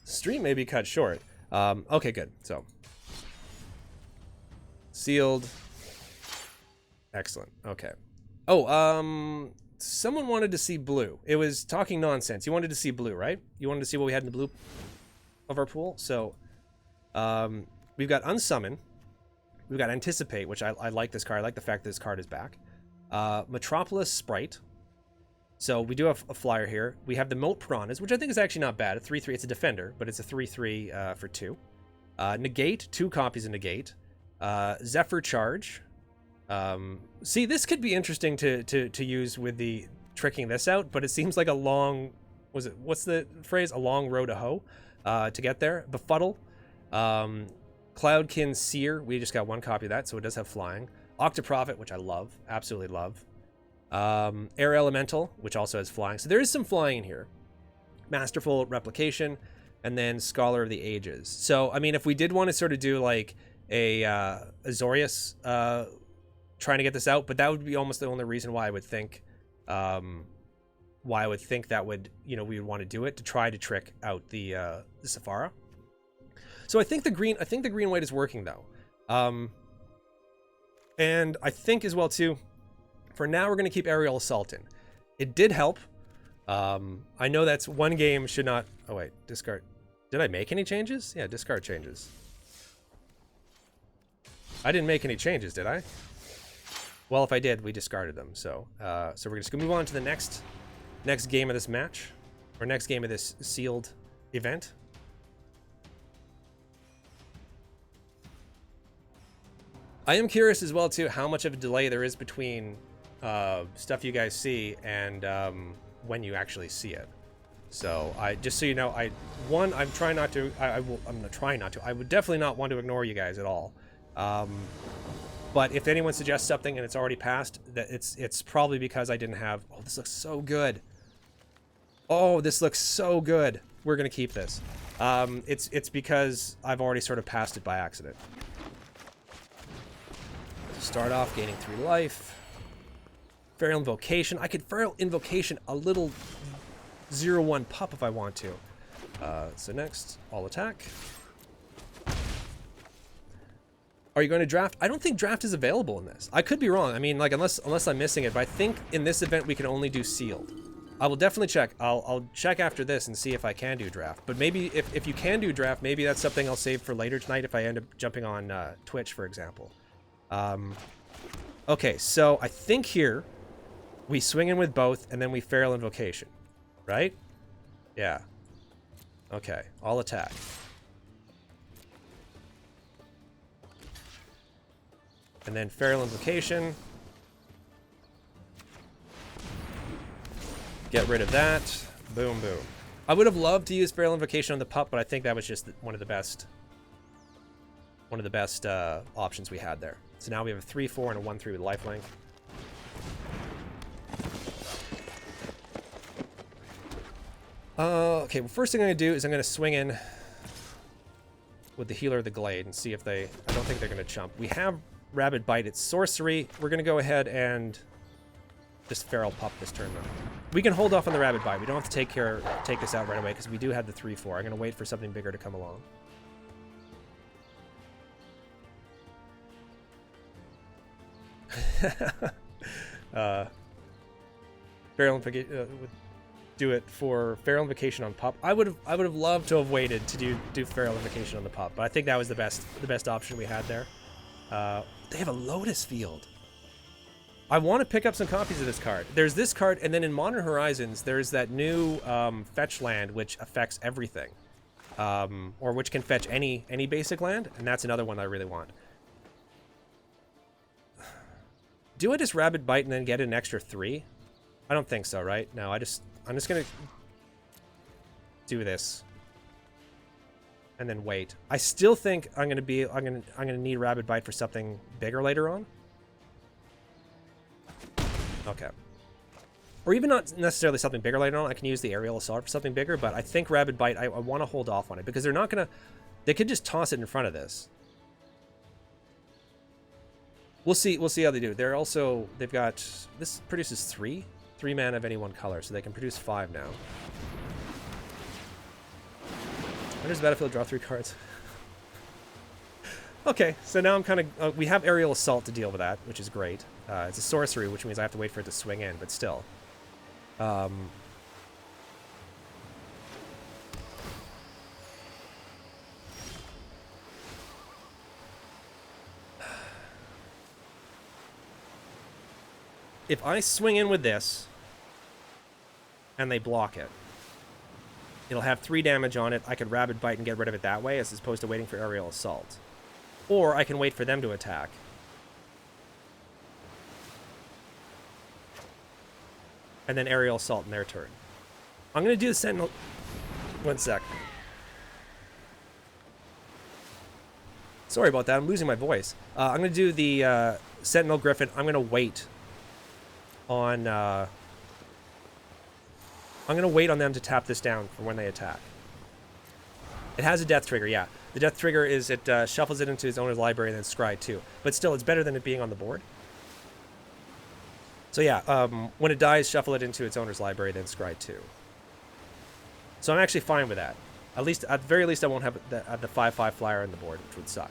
Stream may be cut short. Okay, good. So. Sealed. Excellent. Okay. Oh, someone wanted to see blue. It was talking nonsense. You wanted to see blue, right? You wanted to see what we had in the blue of our pool. So, we've got Unsummon. We've got Anticipate, which I like this card. I like the fact that this card is back. Metropolis Sprite. So we do have a flyer here. We have the Moat Piranhas, which I think is actually not bad. A 3/3. It's a defender, but it's a 3/3 for 2. Negate. 2 copies of Negate. Zephyr Charge. See, this could be interesting to use with the tricking this out, but it seems like a long, what's the phrase? A long road to hoe to get there. Befuddle. Cloudkin Seer. We just got 1 copy of that, so it does have flying. Octoprophet, which I love, absolutely love. Air Elemental, which also has flying. So there is some flying in here. Masterful Replication, and then Scholar of the Ages. So, I mean, if we did want to sort of do like a Azorius trying to get this out, but that would be almost the only reason why I would think that would, you know, we would want to do it, to try to trick out the Sephara. So I think the green white is working though. And I think as well too, for now we're going to keep Aerial Assault in. It did help. I know that's one game should not, oh wait, discard. Did I make any changes? Yeah, discard changes. I didn't make any changes, did I? Well, if I did, we discarded them. So, so we're just gonna move on to the next game of this match, or next game of this sealed event. I am curious as well too how much of a delay there is between stuff you guys see and when you actually see it. So I just so you know, I'm trying not to. I'm gonna try not to. I would definitely not want to ignore you guys at all. But if anyone suggests something and it's already passed, that it's probably because I didn't have. Oh, this looks so good. Oh, this looks so good. We're gonna keep this. It's because I've already sort of passed it by accident. Start off gaining 3 life. Feral Invocation. I could Feral Invocation a little 0/1 pup if I want to. So next, all attack. Are you going to draft? I don't think draft is available in this. I could be wrong. I mean, like, unless I'm missing it, but I think in this event we can only do sealed. I will definitely check. I'll check after this and see if I can do draft. But maybe if you can do draft, maybe that's something I'll save for later tonight if I end up jumping on Twitch, for example. Okay, so I think here we swing in with both and then we Feral Invocation, right? Yeah. Okay, all attack. And then Feral Invocation. Get rid of that. Boom, boom. I would have loved to use Feral Invocation on the pup, but I think that was just one of the best options we had there. So now we have a 3/4 and a 1/3 with lifelink. Okay, well, first thing I'm going to do is I'm going to swing in with the Healer of the Glade and see if I don't think they're going to chump. We have Rabid Bite. It's sorcery. We're going to go ahead and just Feral Pup this turn, though. We can hold off on the Rabid Bite. We don't have to take this out right away because we do have the 3/4. I'm going to wait for something bigger to come along. Feral Invocation would do it for Feral Invocation on pup. I would have loved to have waited to do Feral Invocation on the pup, but I think that was the best option we had there. They have a Lotus Field. I want to pick up some copies of this card. There's this card, and then in Modern Horizons, there's that new fetch land which affects everything, or which can fetch any basic land, and that's another one I really want. Do I just Rabid Bite and then get an extra 3? I don't think so, right? No, I'm just gonna do this. And then wait. I still think I'm gonna need Rabid Bite for something bigger later on. Okay. Or even not necessarily something bigger later on. I can use the Aerial Assault for something bigger, but I think Rabid Bite, I want to hold off on it because they're not gonna. They could just toss it in front of this. We'll see how they do. They've got, this produces 3 mana of any one color, so they can produce 5 now. When does the battlefield draw 3 cards? Okay, so now I'm kind of, we have Aerial Assault to deal with that, which is great. It's a sorcery, which means I have to wait for it to swing in, but still. If I swing in with this, and they block it, it'll have 3 damage on it. I could Rabid Bite and get rid of it that way, as opposed to waiting for Aerial Assault. Or I can wait for them to attack. And then Aerial Assault in their turn. I'm going to do the Sentinel... 1 sec. Sorry about that, I'm losing my voice. I'm going to do the Sentinel Griffin. I'm going to wait on... I'm going to wait on them to tap this down for when they attack. It has a death trigger, yeah. The death trigger is it shuffles it into its owner's library and then scry 2. But still, it's better than it being on the board. So yeah, when it dies, shuffle it into its owner's library, then scry 2. So I'm actually fine with that. At the very least, I won't have the 5/5 flyer on the board, which would suck.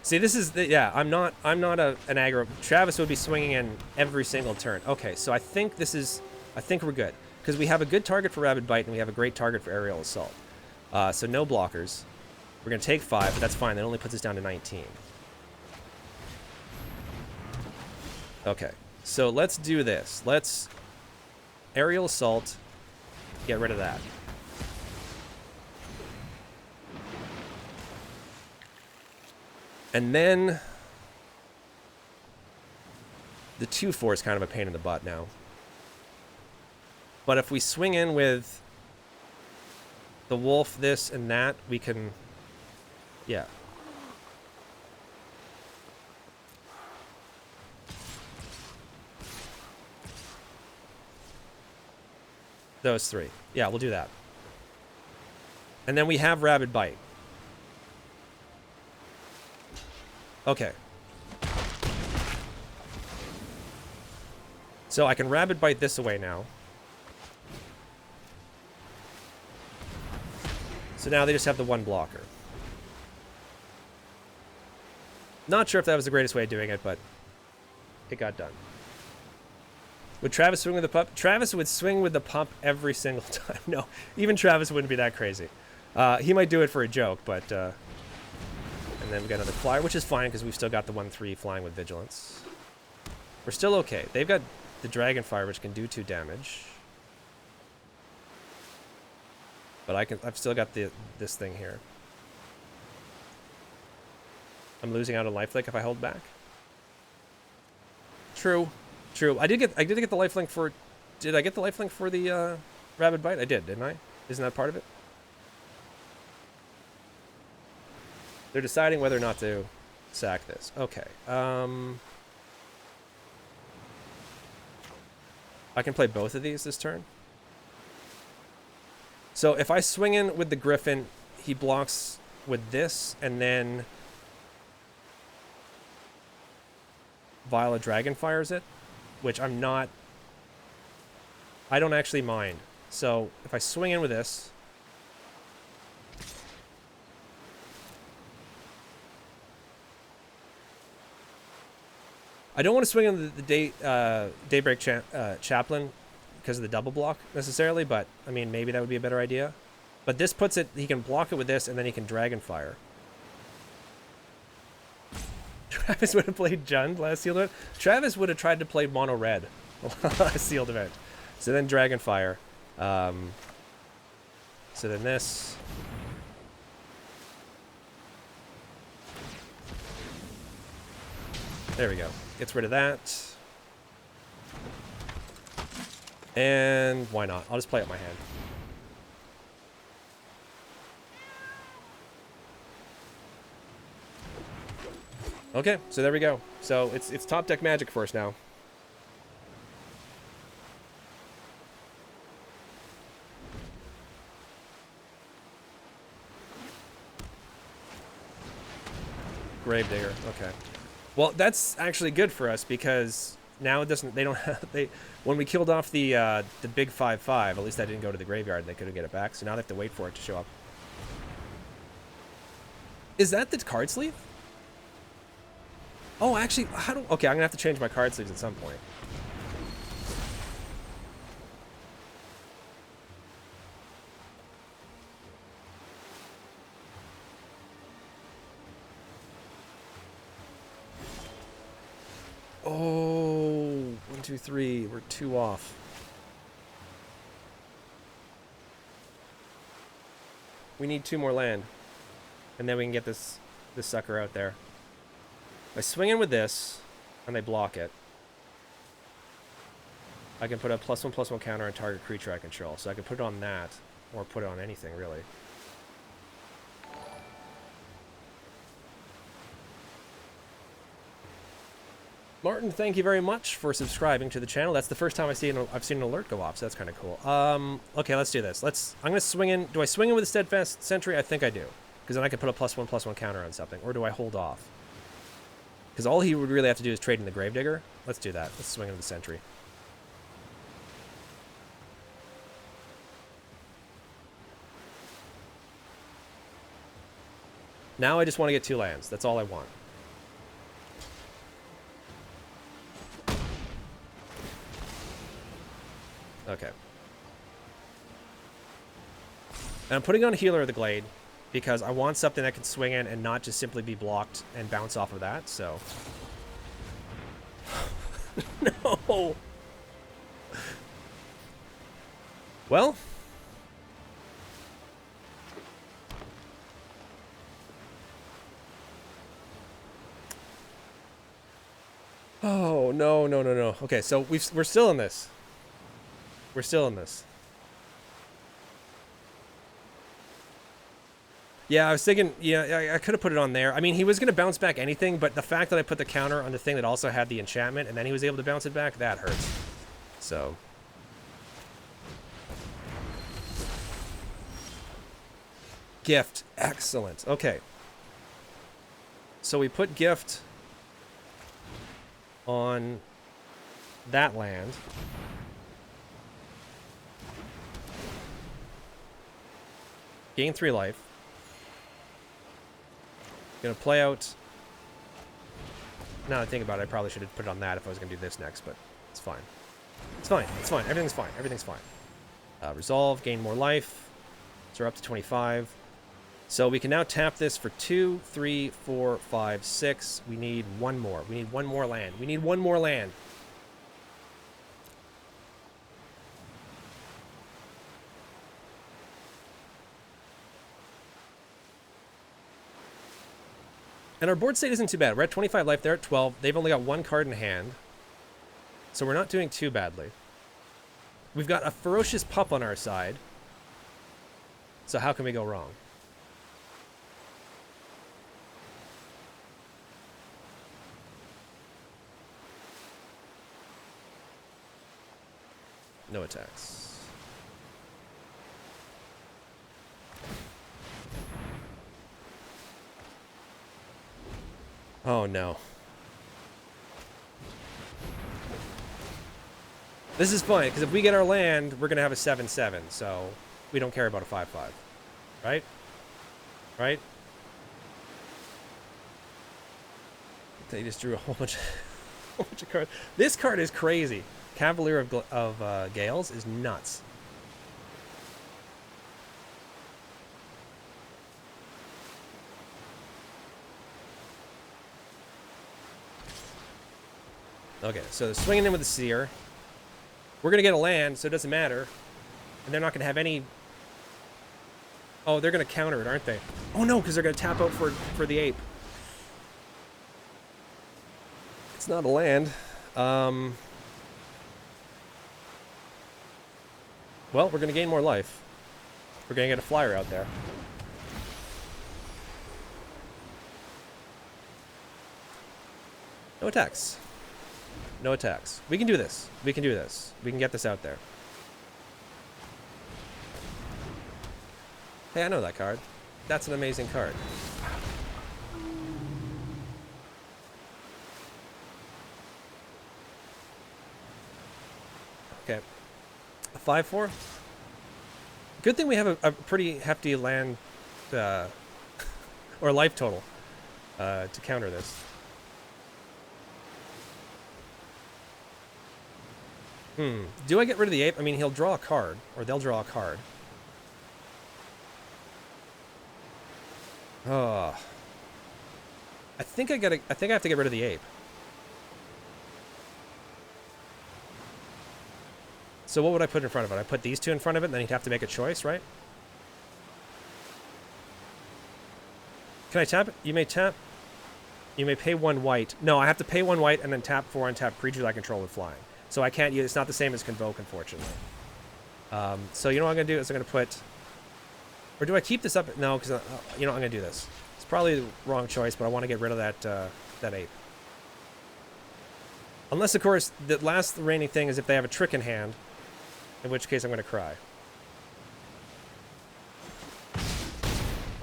See, this is yeah. I'm not an aggro. Travis would be swinging in every single turn. Okay, so I think we're good because we have a good target for Rabid Bite and we have a great target for Aerial Assault. So no blockers. We're gonna take 5, but that's fine. That only puts us down to 19. Okay, so let's do this. Let's Aerial Assault. Get rid of that. And then the 2/4 is kind of a pain in the butt now. But if we swing in with the wolf, this and that, we can, yeah. Those 3. Yeah, we'll do that. And then we have Rabid Bite. Okay. So I can Rabid Bite this away now. So now they just have the 1 blocker. Not sure if that was the greatest way of doing it, but it got done. Would Travis swing with the pup? Travis would swing with the pup every single time. No, even Travis wouldn't be that crazy. He might do it for a joke, but... And then we got another flyer, which is fine because we've still got the 1/3 flying with vigilance. We're still okay. They've got the Dragon Fire, which can do 2 damage. But I've still got this thing here. I'm losing out on lifelink if I hold back. True. I did get the lifelink for. Did I get the lifelink for the Rabid Bite? I did, didn't I? Isn't that part of it? They're deciding whether or not to sack this. Okay. I can play both of these this turn. So if I swing in with the Griffin, he blocks with this, and then Viola Dragon fires it, which I'm not... I don't actually mind. So if I swing in with this... I don't want to swing on the Daybreak Chaplain because of the double block necessarily, but I mean maybe that would be a better idea. But this puts it, he can block it with this and then he can Dragon Fire. Travis would have played Jund last sealed event. Travis would have tried to play mono red last sealed event. So then Dragon Fire. So then this. There we go. Gets rid of that. And why not? I'll just play up my hand. Okay, so there we go. So it's top deck Magic for us now. Gravedigger. Okay. Well, that's actually good for us because now it doesn't. They don't have. When we killed off the big 5/5, at least that didn't go to the graveyard. They couldn't get it back. So now they have to wait for it to show up. Is that the card sleeve? Oh, actually, how do... Okay, I'm going to have to change my card sleeves at some point. Oh, 1, 2, 3. We're 2 off. We need 2 more land. And then we can get this sucker out there. I swing in with this, and they block it. I can put a +1/+1 counter on target creature I control. So I can put it on that, or put it on anything, really. Martin, thank you very much for subscribing to the channel. That's the first time I've seen an alert go off, so that's kind of cool. Okay, let's do this. I'm going to swing in. Do I swing in with a Steadfast Sentry? I think I do. Because then I can put a +1/+1 counter on something. Or do I hold off? Because all he would really have to do is trade in the Gravedigger. Let's do that. Let's swing into the Sentry. Now I just want to get 2 lands. That's all I want. Okay. And I'm putting on Healer of the Glade because I want something that can swing in and not just simply be blocked and bounce off of that, so... No! Well... Oh, no. Okay, so we're still in this. We're still in this. Yeah, I was thinking, yeah, I could have put it on there. I mean, he was going to bounce back anything, but the fact that I put the counter on the thing that also had the enchantment, and then he was able to bounce it back, that hurts. So. Gift. Excellent. Okay. So we put Gift on that land. Gain 3 life. Gonna play out. Now that I think about it, I probably should have put it on that if I was gonna do this next, but it's fine. It's fine. It's fine. Everything's fine. Everything's fine. Resolve, gain more life. So we're up to 25. So we can now tap this for 2, 3, 4, 5, 6. We need 1 more. We need 1 more land. We need 1 more land. And our board state isn't too bad. We're at 25 life. They're at 12. They've only got 1 card in hand. So we're not doing too badly. We've got a Ferocious Pup on our side. So how can we go wrong? No attacks. Oh no. This is fine, because if we get our land, we're going to have a 7/7, so we don't care about a 5/5. Right? Right? They just drew a whole bunch of cards. This card is crazy. Cavalier of Gales is nuts. Okay, so swinging in with the Seer. We're going to get a land, so it doesn't matter. And they're not going to have any... Oh, they're going to counter it, aren't they? Oh no, because they're going to tap out for the Ape. It's not a land. Well, we're going to gain more life. We're going to get a flyer out there. No attacks. No attacks. We can do this. We can do this. We can get this out there. Hey, I know that card. That's an amazing card. Okay. A 5/4. Good thing we have a pretty hefty land or life total to counter this. Do I get rid of the ape? I mean, he'll draw a card, or they'll draw a card. Oh. I think I have to get rid of the ape. So what would I put in front of it? I put these two in front of it, and then he'd have to make a choice, right? Can I tap? You may tap. You may pay 1 white. No, I have to pay 1 white and then tap 4 untap creatures I control with flying. So I can't use. It's not the same as Convoke, unfortunately. So you know what I'm gonna do is I'm gonna put. Or do I keep this up? No, because you know I'm gonna do this. It's probably the wrong choice, but I want to get rid of that ape. Unless, of course, the last remaining thing is if they have a trick in hand, in which case I'm gonna cry.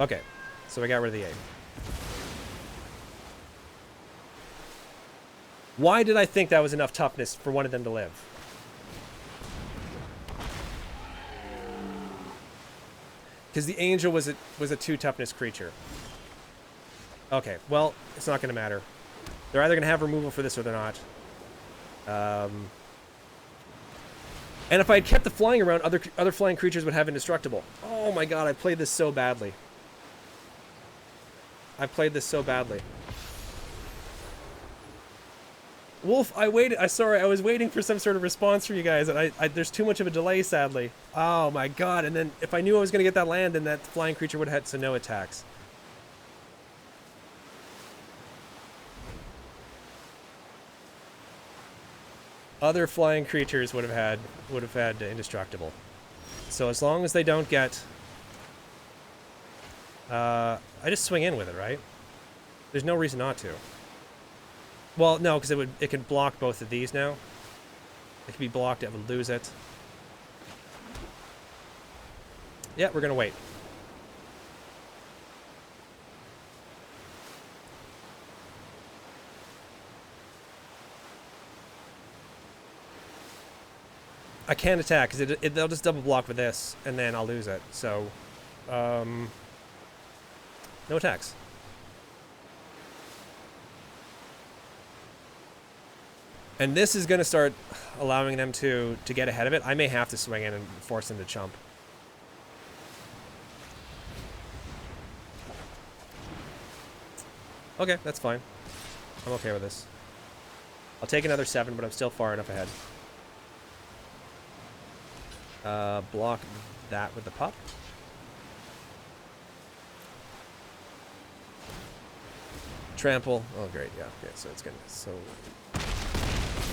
Okay, so we got rid of the ape. Why did I think that was enough toughness for one of them to live? Because the angel was a 2 toughness creature. Okay, well, it's not going to matter. They're either going to have removal for this or they're not. And if I had kept the flying around, other flying creatures would have indestructible. Oh my god, I played this so badly. I played this so badly. Wolf, I waited. Sorry, I was waiting for some sort of response from you guys, and there's too much of a delay, sadly. Oh my god! And then if I knew I was going to get that land, then that flying creature would have had no attacks. Other flying creatures would have had indestructible. So as long as they don't get, I just swing in with it, right? There's no reason not to. Well, no, because it can block both of these now. It can be blocked, it would lose it. Yeah, we're gonna wait. I can't attack, because they'll just double block with this, and then I'll lose it. So, no attacks. And this is going to start allowing them to get ahead of it. I may have to swing in and force them to chump. Okay, that's fine. I'm okay with this. I'll take another 7, but I'm still far enough ahead. Block that with the pup. Trample. Oh, great. Yeah. Okay. So it's gonna. So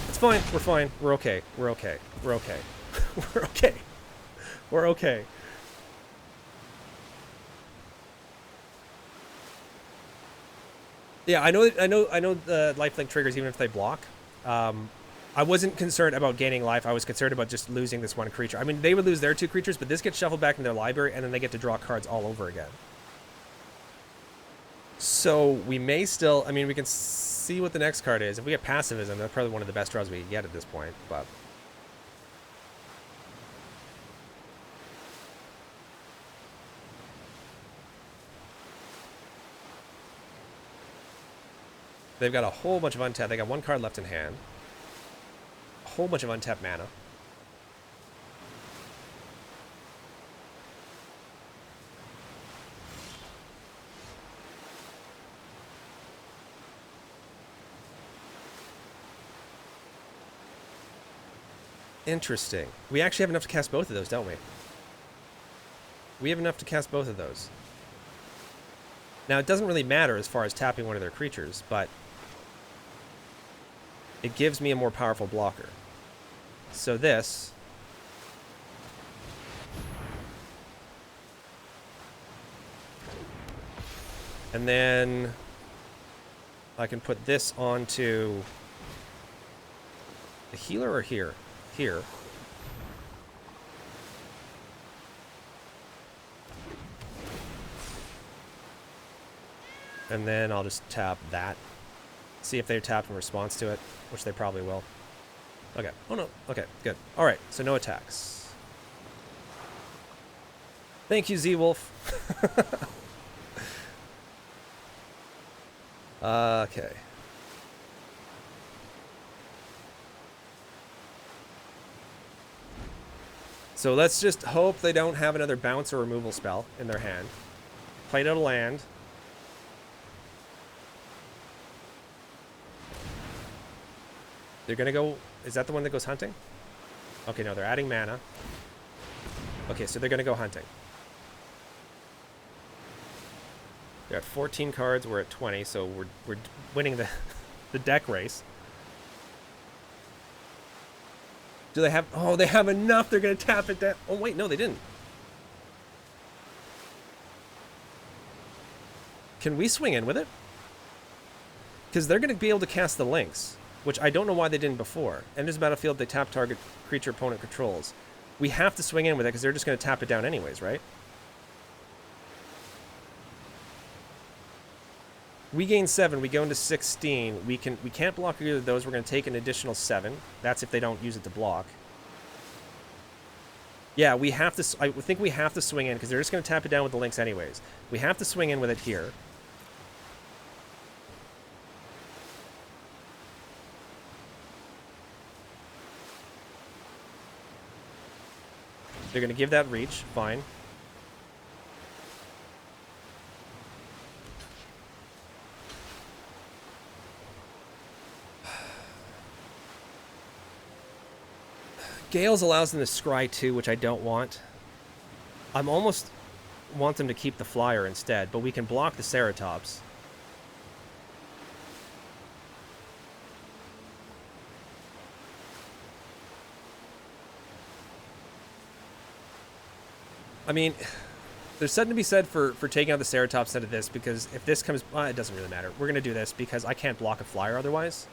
it's fine. We're fine. We're okay. We're okay. We're okay. We're okay. We're okay. Yeah, I know the lifelink triggers even if they block. I wasn't concerned about gaining life. I was concerned about just losing this one creature. I mean, they would lose their 2 creatures, but this gets shuffled back in their library, and then they get to draw cards all over again. So we may still... I mean, we can see what the next card is. If we get Passivism, that's probably one of the best draws we can get at this point, but... They've got a whole bunch of untapped. They got 1 card left in hand. A whole bunch of untapped mana. Interesting. We actually have enough to cast both of those, don't we? We have enough to cast both of those. Now, it doesn't really matter as far as tapping one of their creatures, but... it gives me a more powerful blocker. So this... And then I can put this onto the healer or here? Here. And then I'll just tap that. See if they're tapped in response to it, which they probably will. Okay. Oh no. Okay, good. Alright, so no attacks. Thank you, Z-Wolf. Okay. So let's just hope they don't have another bounce or removal spell in their hand. Played out a land. They're gonna go... Is that the one that goes hunting? Okay, no, they're adding mana. Okay, so they're gonna go hunting. They're at 14 cards, we're at 20, so we're winning the deck race. Do they have... Oh, they have enough! They're gonna tap it down... Oh, wait, no, they didn't. Can we swing in with it? Because they're gonna be able to cast the links, which I don't know why they didn't before. Enters the battlefield, they tap target creature opponent controls. We have to swing in with it because they're just gonna tap it down anyways, right? We gain 7, we go into 16. We can't block either of those. We're going to take an additional 7. That's if they don't use it to block. Yeah, we have to... I think we have to swing in because they're just going to tap it down with the links anyways. We have to swing in with it here. They're going to give that reach. Fine. Gales allows them to scry too, which I don't want. I'm almost want them to keep the flyer instead, but we can block the Ceratops. I mean, there's something to be said for taking out the Ceratops instead of this, because if this comes... it doesn't really matter. We're going to do this because I can't block a flyer otherwise.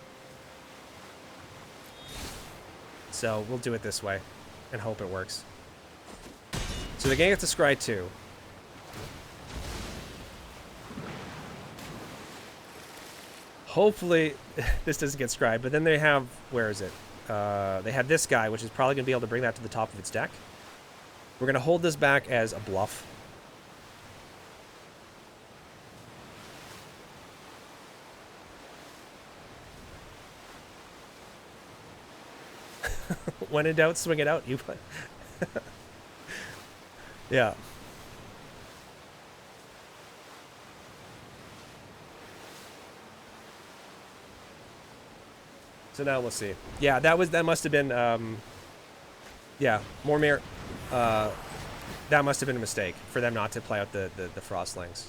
So we'll do it this way and hope it works. So they're going to get to scry 2. Hopefully this doesn't get scried, but then they have... Where is it? They have this guy, which is probably going to be able to bring that to the top of its deck. We're going to hold this back as a bluff. When in doubt, swing it out. You play. Yeah. So now we'll see. Yeah, that must have been yeah, Mormir. That must have been a mistake for them not to play out the Frostlings.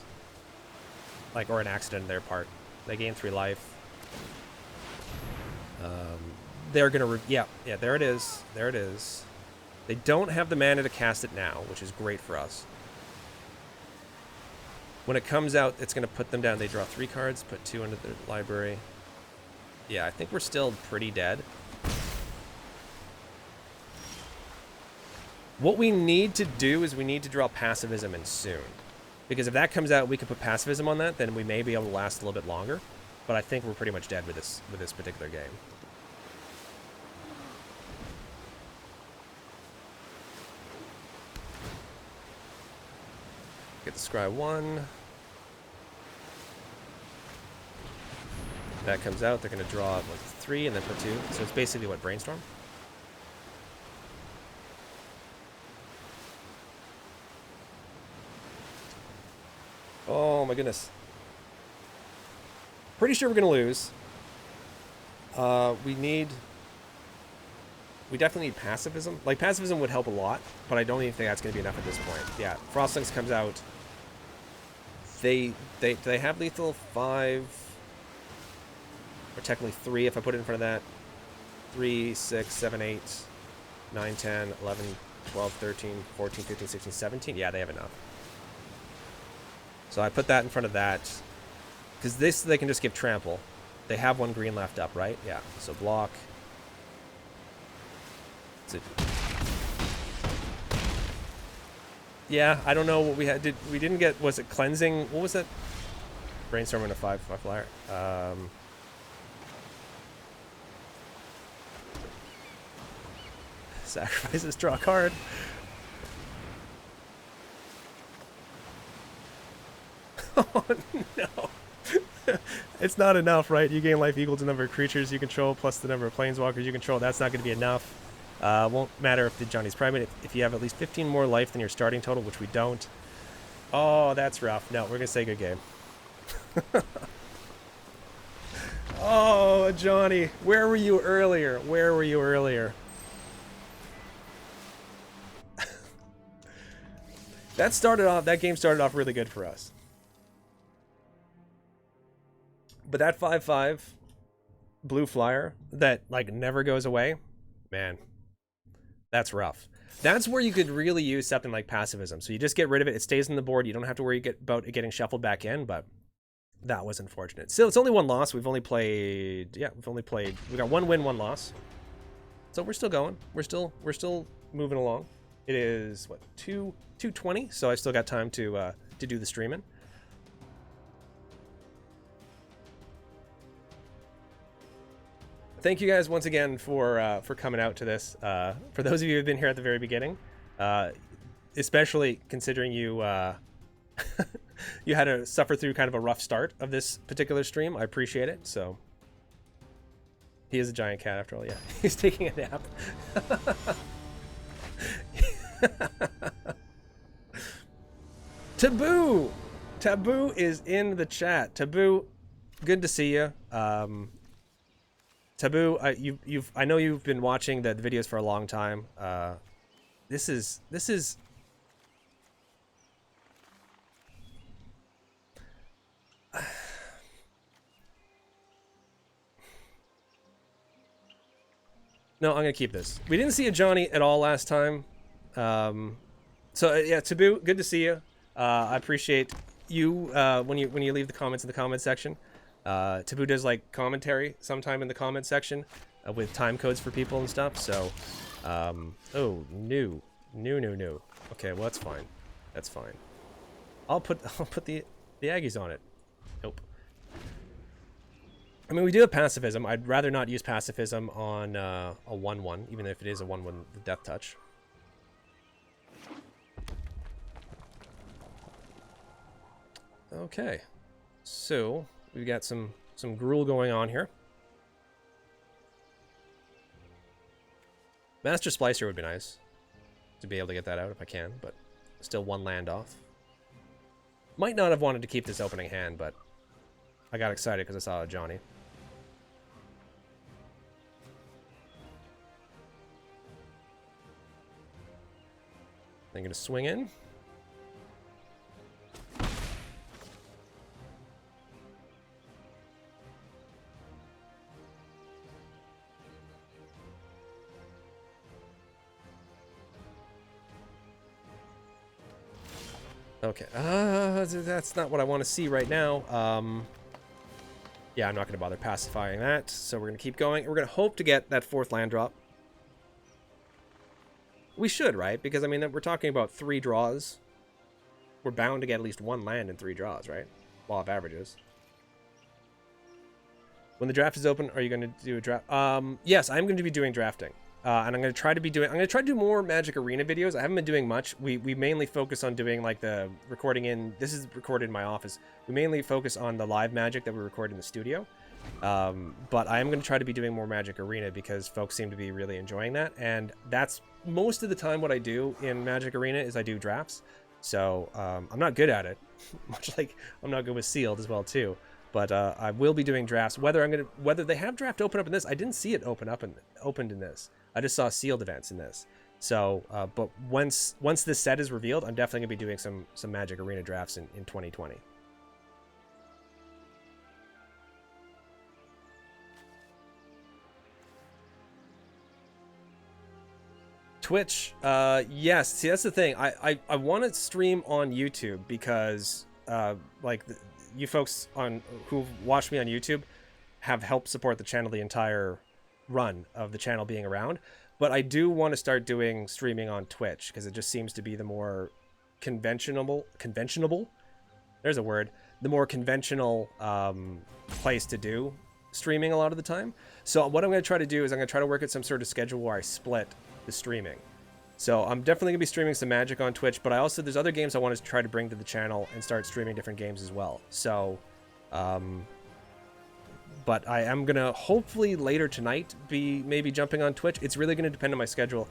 Like, or an accident on their part. They gain 3 life. They're gonna... Yeah, there it is. There it is. They don't have the mana to cast it now, which is great for us. When it comes out, it's gonna put them down. They draw 3 cards, put 2 into their library. Yeah, I think we're still pretty dead. What we need to do is we need to draw Passivism in soon. Because if that comes out, we can put Passivism on that, then we may be able to last a little bit longer. But I think we're pretty much dead with this particular game. Get the Scry 1. That comes out, they're going to draw 3 and then put 2. So it's basically what, Brainstorm? Oh my goodness. Pretty sure we're going to lose. We definitely need Passivism. Like, Passivism would help a lot, but I don't even think that's going to be enough at this point. Yeah, Frostlings comes out. They have lethal 5. or technically 3 if I put it in front of that. 3, 6, 7, 8, 9, 10, 11, 12, 13, 14, 15, 16, 17. Yeah, they have enough. So I put that in front of that. Because this, they can just give trample. They have 1 green left up, right? Yeah. So block. Yeah, I don't know what we had. We didn't get, was it cleansing? What was that? Brainstorm in a 5 flyer. Sacrifices, draw a card. Oh no. It's not enough, right? You gain life equal to the number of creatures you control plus the number of planeswalkers you control. That's not going to be enough. Won't matter if the Johnny's primate. If you have at least 15 more life than your starting total, which we don't. Oh, that's rough. No, we're going to say good game. Oh, Johnny. Where were you earlier? Where were you earlier? That game started off really good for us. But that 5/5 blue flyer that like never goes away, man, that's rough. That's where you could really use something like passivism. So you just get rid of it. It stays on the board. You don't have to worry about it getting shuffled back in, but that was unfortunate. Still, it's only 1 loss. We got 1 win, 1 loss. So we're still going. We're still moving along. It is what, 2:20, so I still got time to do the streaming. Thank you guys once again for coming out to this. For those of you who have been here at the very beginning, especially considering you you had to suffer through kind of a rough start of this particular stream, I appreciate it. So he is a giant cat after all. Yeah, he's taking a nap. Taboo is in the chat. Taboo, good to see you. Taboo, I know you've been watching the videos for a long time. This is no, I'm gonna keep this. We didn't see a Johnny at all last time. So yeah, Taboo, good to see you. I appreciate you when you leave the comments in the comment section. Taboo does like commentary sometime in the comment section with time codes for people and stuff. So, oh, new. Okay, well that's fine. That's fine. I'll put the Aggies on it. Nope. I mean, we do have pacifism. I'd rather not use pacifism on a 1/1, even if it is a 1/1 with Death Touch. Okay, so we've got some gruel going on here. Master Splicer would be nice to be able to get that out if I can, but still 1 land off. Might not have wanted to keep this opening hand, but I got excited because I saw a Johnny. I'm gonna swing in. Okay, that's not what I want to see right now. Yeah, I'm not going to bother pacifying that, so we're going to keep going. We're going to hope to get that 4th land drop. We should, right? Because, I mean, we're talking about 3 draws. We're bound to get at least 1 land in 3 draws, right? Law of averages. When the draft is open, are you going to do a draft? Yes, I'm going to be doing drafting. And I'm going to try to do more Magic Arena videos. I haven't been doing much. We mainly focus on doing like the recording this is recorded in my office. We mainly focus on the live Magic that we record in the studio. But I am going to try to be doing more Magic Arena because folks seem to be really enjoying that. And that's most of the time what I do in Magic Arena is I do drafts. So I'm not good at it, much like I'm not good with Sealed as well too. But I will be doing drafts. Whether they have draft open up in this, I didn't see it opened in this. I just saw sealed events in this. So, but once this set is revealed, I'm definitely gonna be doing some Magic Arena drafts in 2020. Twitch, yes. See, that's the thing. I want to stream on YouTube because, like, you folks who've watched me on YouTube have helped support the channel the entire run of the channel being around. But I do want to start doing streaming on Twitch because it just seems to be the more conventional. There's a word. The more conventional place to do streaming a lot of the time. So what I'm going to try to do is I'm going to try to work at some sort of schedule where I split the streaming. So I'm definitely going to be streaming some Magic on Twitch, but there's other games I want to try to bring to the channel and start streaming different games as well. So, but I am going to hopefully later tonight be maybe jumping on Twitch. It's really going to depend on my schedule.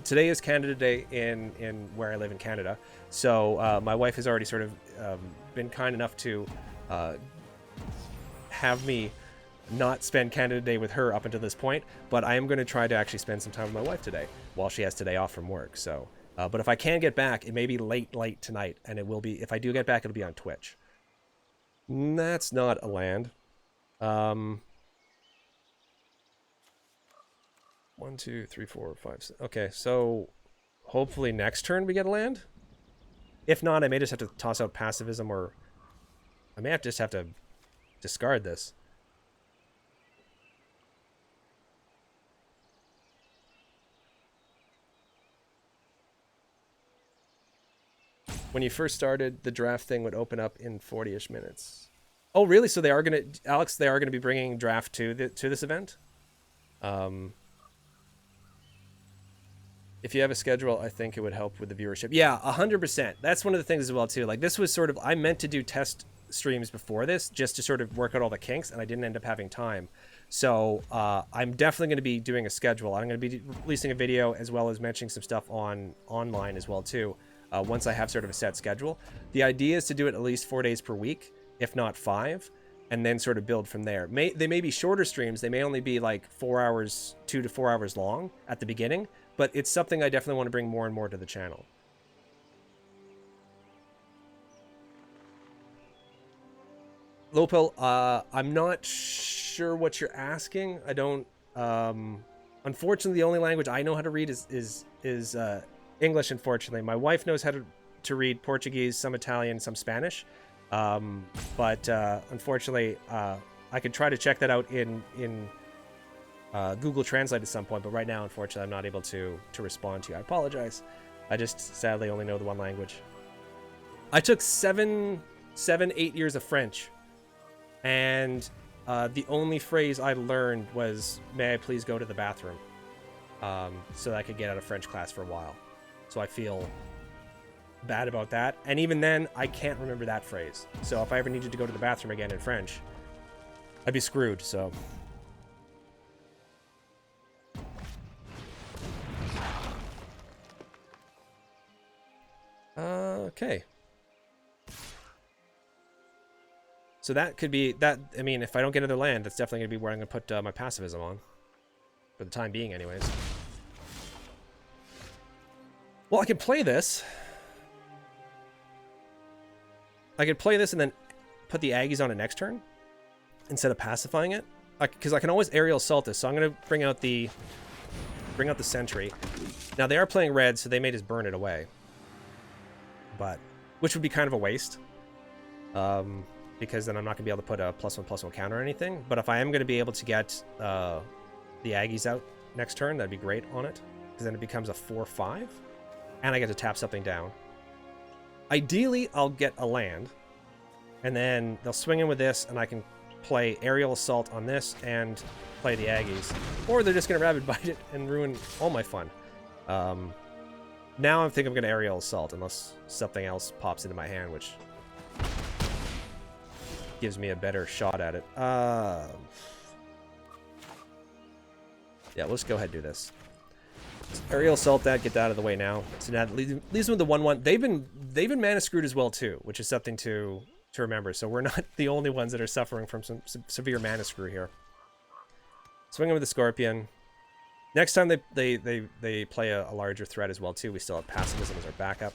Today is Canada Day in where I live in Canada. So my wife has already sort of been kind enough to have me not spend Canada Day with her up until this point, but I am going to try to actually spend some time with my wife today while she has today off from work. So, but if I can get back, it may be late tonight, and it will be, if I do get back, it'll be on Twitch. That's not a land. 1, 2, 3, 4, 5, 6. Okay, so hopefully next turn we get a land. If not, I may just have to toss out passivism, or I may just have to discard this. When you first started, the draft thing would open up in 40-ish minutes. Oh, really? So they are gonna, Alex, they are gonna be bringing draft to this event. If you have a schedule, I think it would help with the viewership. Yeah, 100%. That's one of the things as well too. Like, this was sort of, I meant to do test streams before this just to sort of work out all the kinks, and I didn't end up having time. So I'm definitely going to be doing a schedule. I'm going to be releasing a video as well as mentioning some stuff online as well too. Once I have sort of a set schedule. The idea is to do it at least 4 days per week, if not 5, and then sort of build from there. They may be shorter streams. They may only be like 4 hours, 2 to 4 hours long at the beginning, but it's something I definitely want to bring more and more to the channel. Lopel, I'm not sure what you're asking. I don't, unfortunately, the only language I know how to read is English, unfortunately. My wife knows how to read Portuguese, some Italian, some Spanish. But unfortunately, I could try to check that out in Google Translate at some point, but right now, unfortunately, I'm not able to respond to you. I apologize. I just sadly only know the one language. I took 8 years of French, and the only phrase I learned was, "May I please go to the bathroom?" So that I could get out of French class for a while. So I feel bad about that. And even then, I can't remember that phrase. So if I ever needed to go to the bathroom again in French, I'd be screwed, so. Okay. So that could be, I mean, if I don't get another land, that's definitely going to be where I'm going to put my passivism on. For the time being, anyways. Well, I could play this. I could play this and then put the Aggies on it next turn instead of pacifying it. Because I can always aerial assault this, so I'm going to bring out the Sentry. Now, they are playing red, so they may just burn it away. But, which would be kind of a waste. Because then I'm not going to be able to put a +1/+1 counter or anything. But if I am going to be able to get the Aggies out next turn, that'd be great on it. Because then it becomes a 4/5. And I get to tap something down. Ideally, I'll get a land. And then they'll swing in with this, and I can play Aerial Assault on this and play the Aggies. Or they're just going to Rabid Bite it and ruin all my fun. Now I think I'm going to Aerial Assault, unless something else pops into my hand, which gives me a better shot at it. Yeah, let's go ahead and do this. Aerial Assault that, get that out of the way now. So now leaves them with the 1/1. They've been mana screwed as well too, which is something to remember. So we're not the only ones that are suffering from some severe mana screw here. Swinging with the Scorpion. Next time they play a larger threat as well too, we still have Pacifism as our backup.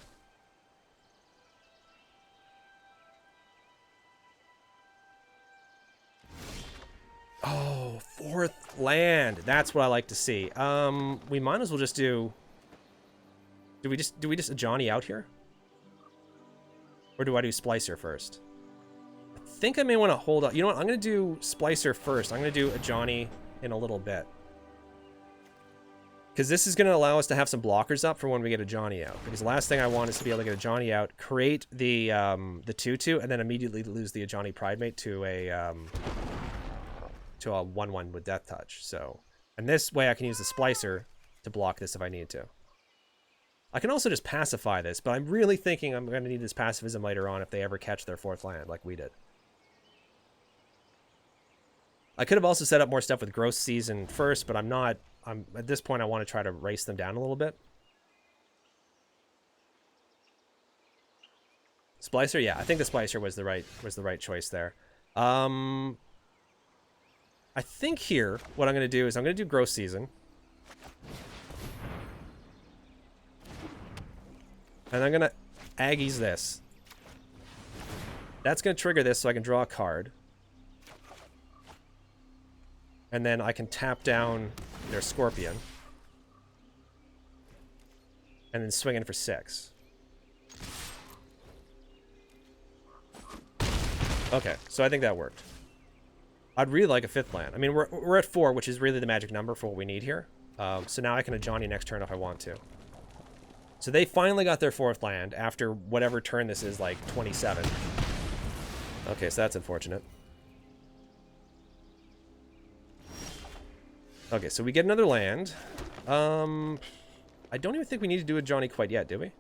Oh, 4th land. That's what I like to see. We might as well just do Do we just Ajani out here? Or do I do Splicer first? I think I may want to hold up. You know what? I'm going to do Splicer first. I'm going to do Ajani in a little bit. Because this is going to allow us to have some blockers up for when we get Ajani out. Because the last thing I want is to be able to get Ajani out, create the 2/2, and then immediately lose the Ajani Pridemate to a 1/1 with Death Touch. So, and this way I can use the Splicer to block this if I need to. I can also just pacify this, but I'm really thinking I'm going to need this pacifism later on if they ever catch their 4th land like we did. I could have also set up more stuff with Gross Season first, but I'm not. At this point, I want to try to race them down a little bit. Splicer, yeah, I think the Splicer was the right choice there. I think here what I'm going to do is I'm going to do Gross Season. And I'm going to Aggies this. That's going to trigger this so I can draw a card. And then I can tap down their Scorpion. And then swing in for 6. Okay, so I think that worked. I'd really like a 5th land. I mean, we're at 4, which is really the magic number for what we need here. So now I can Ajani next turn if I want to. So they finally got their 4th land after whatever turn this is, like 27. Okay, so that's unfortunate. Okay, so we get another land. I don't even think we need to do Ajani quite yet, do we?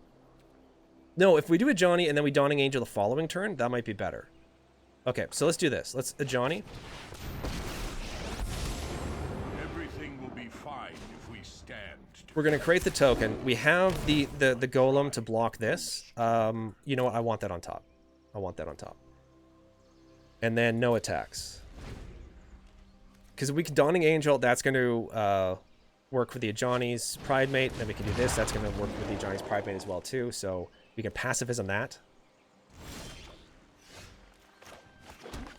No, if we do Ajani and then we Dawning Angel the following turn, that might be better. Okay, so let's do this. Let's Ajani. Everything will be fine if we stand. We're going to create the token. We have the golem to block this. You know what? I want that on top. I want that on top. And then no attacks. Because we can Dawning Angel, that's going to work with the Ajani's Pridemate. Then we can do this. That's going to work with the Ajani's Pridemate as well, too. So we can pacifism that.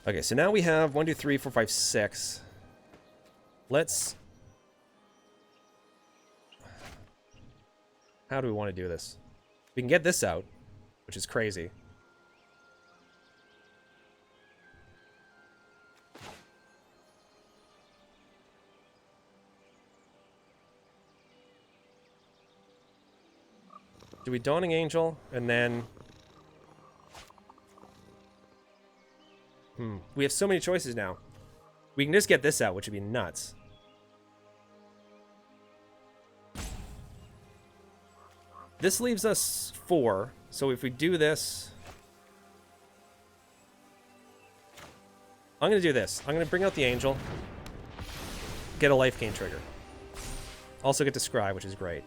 Okay, so now we have 1, 2, 3, 4, 5, 6. Let's... How do we want to do this? We can get this out, which is crazy. Do we Dawning Angel and then... We have so many choices now. We can just get this out, which would be nuts. This leaves us 4. So if we do this... I'm going to do this. I'm going to bring out the Angel. Get a life gain trigger. Also get to Scry, which is great.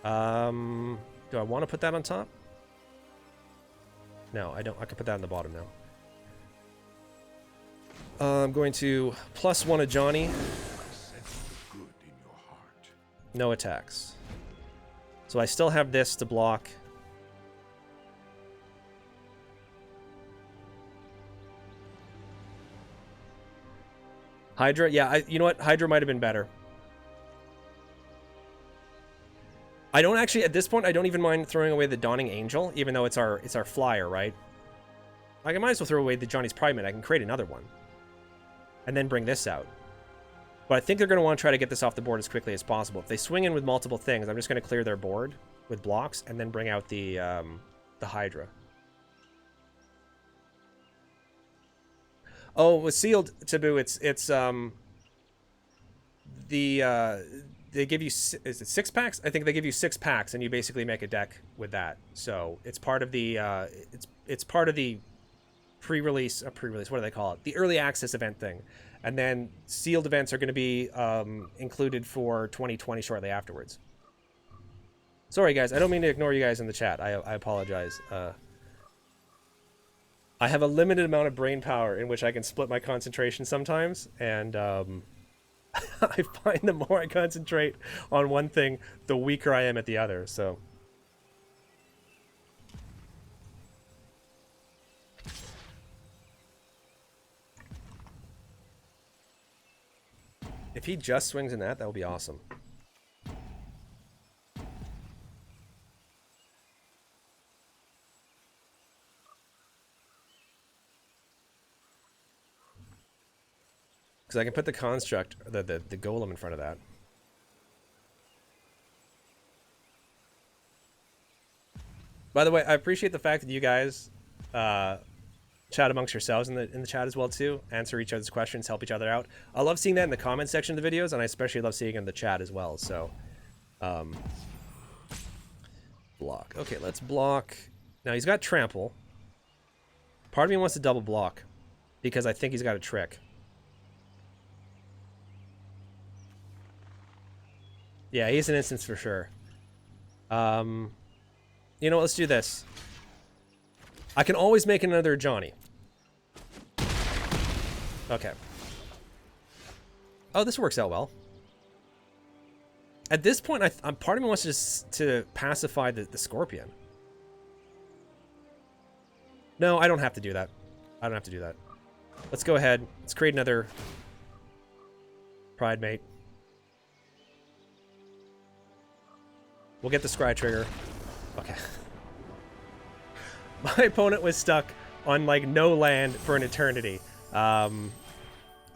Do I want to put that on top? No, I don't. I can put that on the bottom now. I'm going to +1 Ajani. No attacks. So I still have this to block. Hydra? Yeah, you know what? Hydra might have been better. I don't actually, at this point, I don't even mind throwing away the Dawning Angel, even though it's our flyer, right? Like, I might as well throw away the Johnny's Pridemate. I can create another one. And then bring this out. But I think they're going to want to try to get this off the board as quickly as possible. If they swing in with multiple things, I'm just going to clear their board with blocks and then bring out the Hydra. Oh, with Sealed Taboo, they give you, is it 6 packs? I think they give you 6 packs and you basically make a deck with that. So it's part of the it's part of the pre-release, what do they call it? The early access event thing. And then sealed events are going to be included for 2020 shortly afterwards. Sorry, guys. I don't mean to ignore you guys in the chat. I apologize. I have a limited amount of brain power in which I can split my concentration sometimes. And I find the more I concentrate on one thing, the weaker I am at the other. So... if he just swings in that would be awesome. Because I can put the construct, the golem in front of that. By the way, I appreciate the fact that you guys chat amongst yourselves in the chat as well too. Answer each other's questions, help each other out. I love seeing that in the comment section of the videos, and I especially love seeing it in the chat as well. So, block. Okay, let's block. Now he's got trample. Part of me wants to double block because I think he's got a trick. Yeah, he's an instance for sure. You know what, let's do this. I can always make another Johnny. Okay. Oh, this works out well. At this point, part of me wants to just to pacify the Scorpion. No, I don't have to do that. I don't have to do that. Let's go ahead. Let's create another Pride Mate. We'll get the Scry trigger. Okay. My opponent was stuck on, like, no land for an eternity. I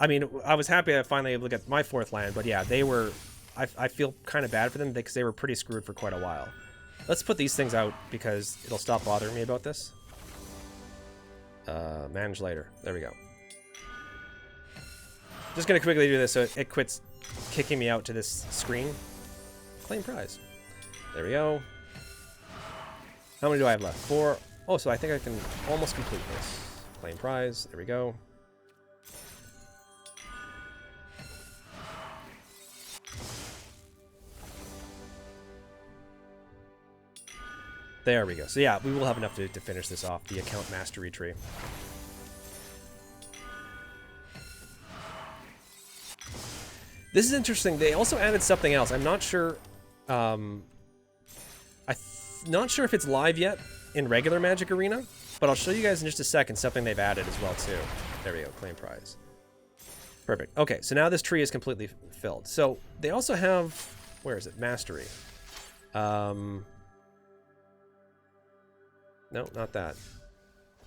mean, I was happy I finally able to get my 4th land, but yeah, they were... I feel kind of bad for them because they were pretty screwed for quite a while. Let's put these things out because it'll stop bothering me about this. Manage later. There we go. Just gonna quickly do this so it quits kicking me out to this screen. Claim prize. There we go. How many do I have left? 4. Oh, so I think I can almost complete this. Claim prize. There we go. There we go. So yeah, we will have enough to finish this off, the account mastery tree. This is interesting. They also added something else. I'm not sure... not sure if it's live yet in regular Magic Arena, but I'll show you guys in just a second something they've added as well too. There we go, claim prize. Perfect. Okay, so now this tree is completely filled. So they also have, where is it? Mastery. No, not that.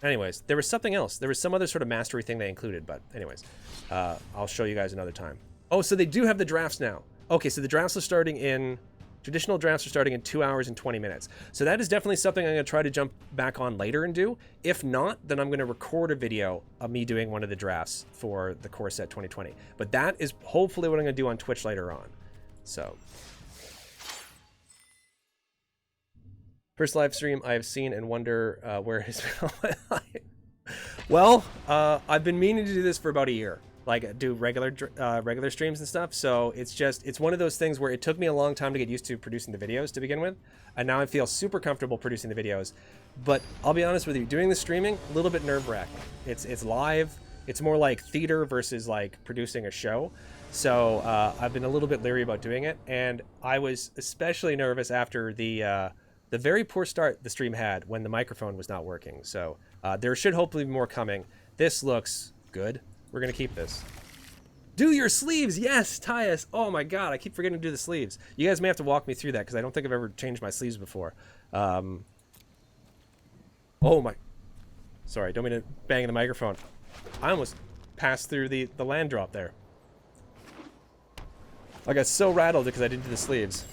Anyways, there was something else. There was some other sort of mastery thing they included, but anyways, I'll show you guys another time. Oh, so they do have the drafts now. Okay, so the drafts are starting in... Traditional drafts are starting in 2 hours and 20 minutes. So that is definitely something I'm going to try to jump back on later and do. If not, then I'm going to record a video of me doing one of the drafts for the Core Set 2020. But that is hopefully what I'm going to do on Twitch later on. So. First live stream I've seen and wonder where it is. Well, I've been meaning to do this for about a year. Like, do regular streams and stuff. So it's one of those things where it took me a long time to get used to producing the videos to begin with, and now I feel super comfortable producing the videos. But I'll be honest with you, doing the streaming, a little bit nerve-wracking. It's live. It's more like theater versus like producing a show. So I've been a little bit leery about doing it, and I was especially nervous after the very poor start the stream had when the microphone was not working. So there should hopefully be more coming. This looks good. We're going to keep this. Do your sleeves! Yes, Tyus! Oh my god, I keep forgetting to do the sleeves. You guys may have to walk me through that, because I don't think I've ever changed my sleeves before. Oh my... Sorry, don't mean to bang the microphone. I almost passed through the land drop there. I got so rattled because I didn't do the sleeves.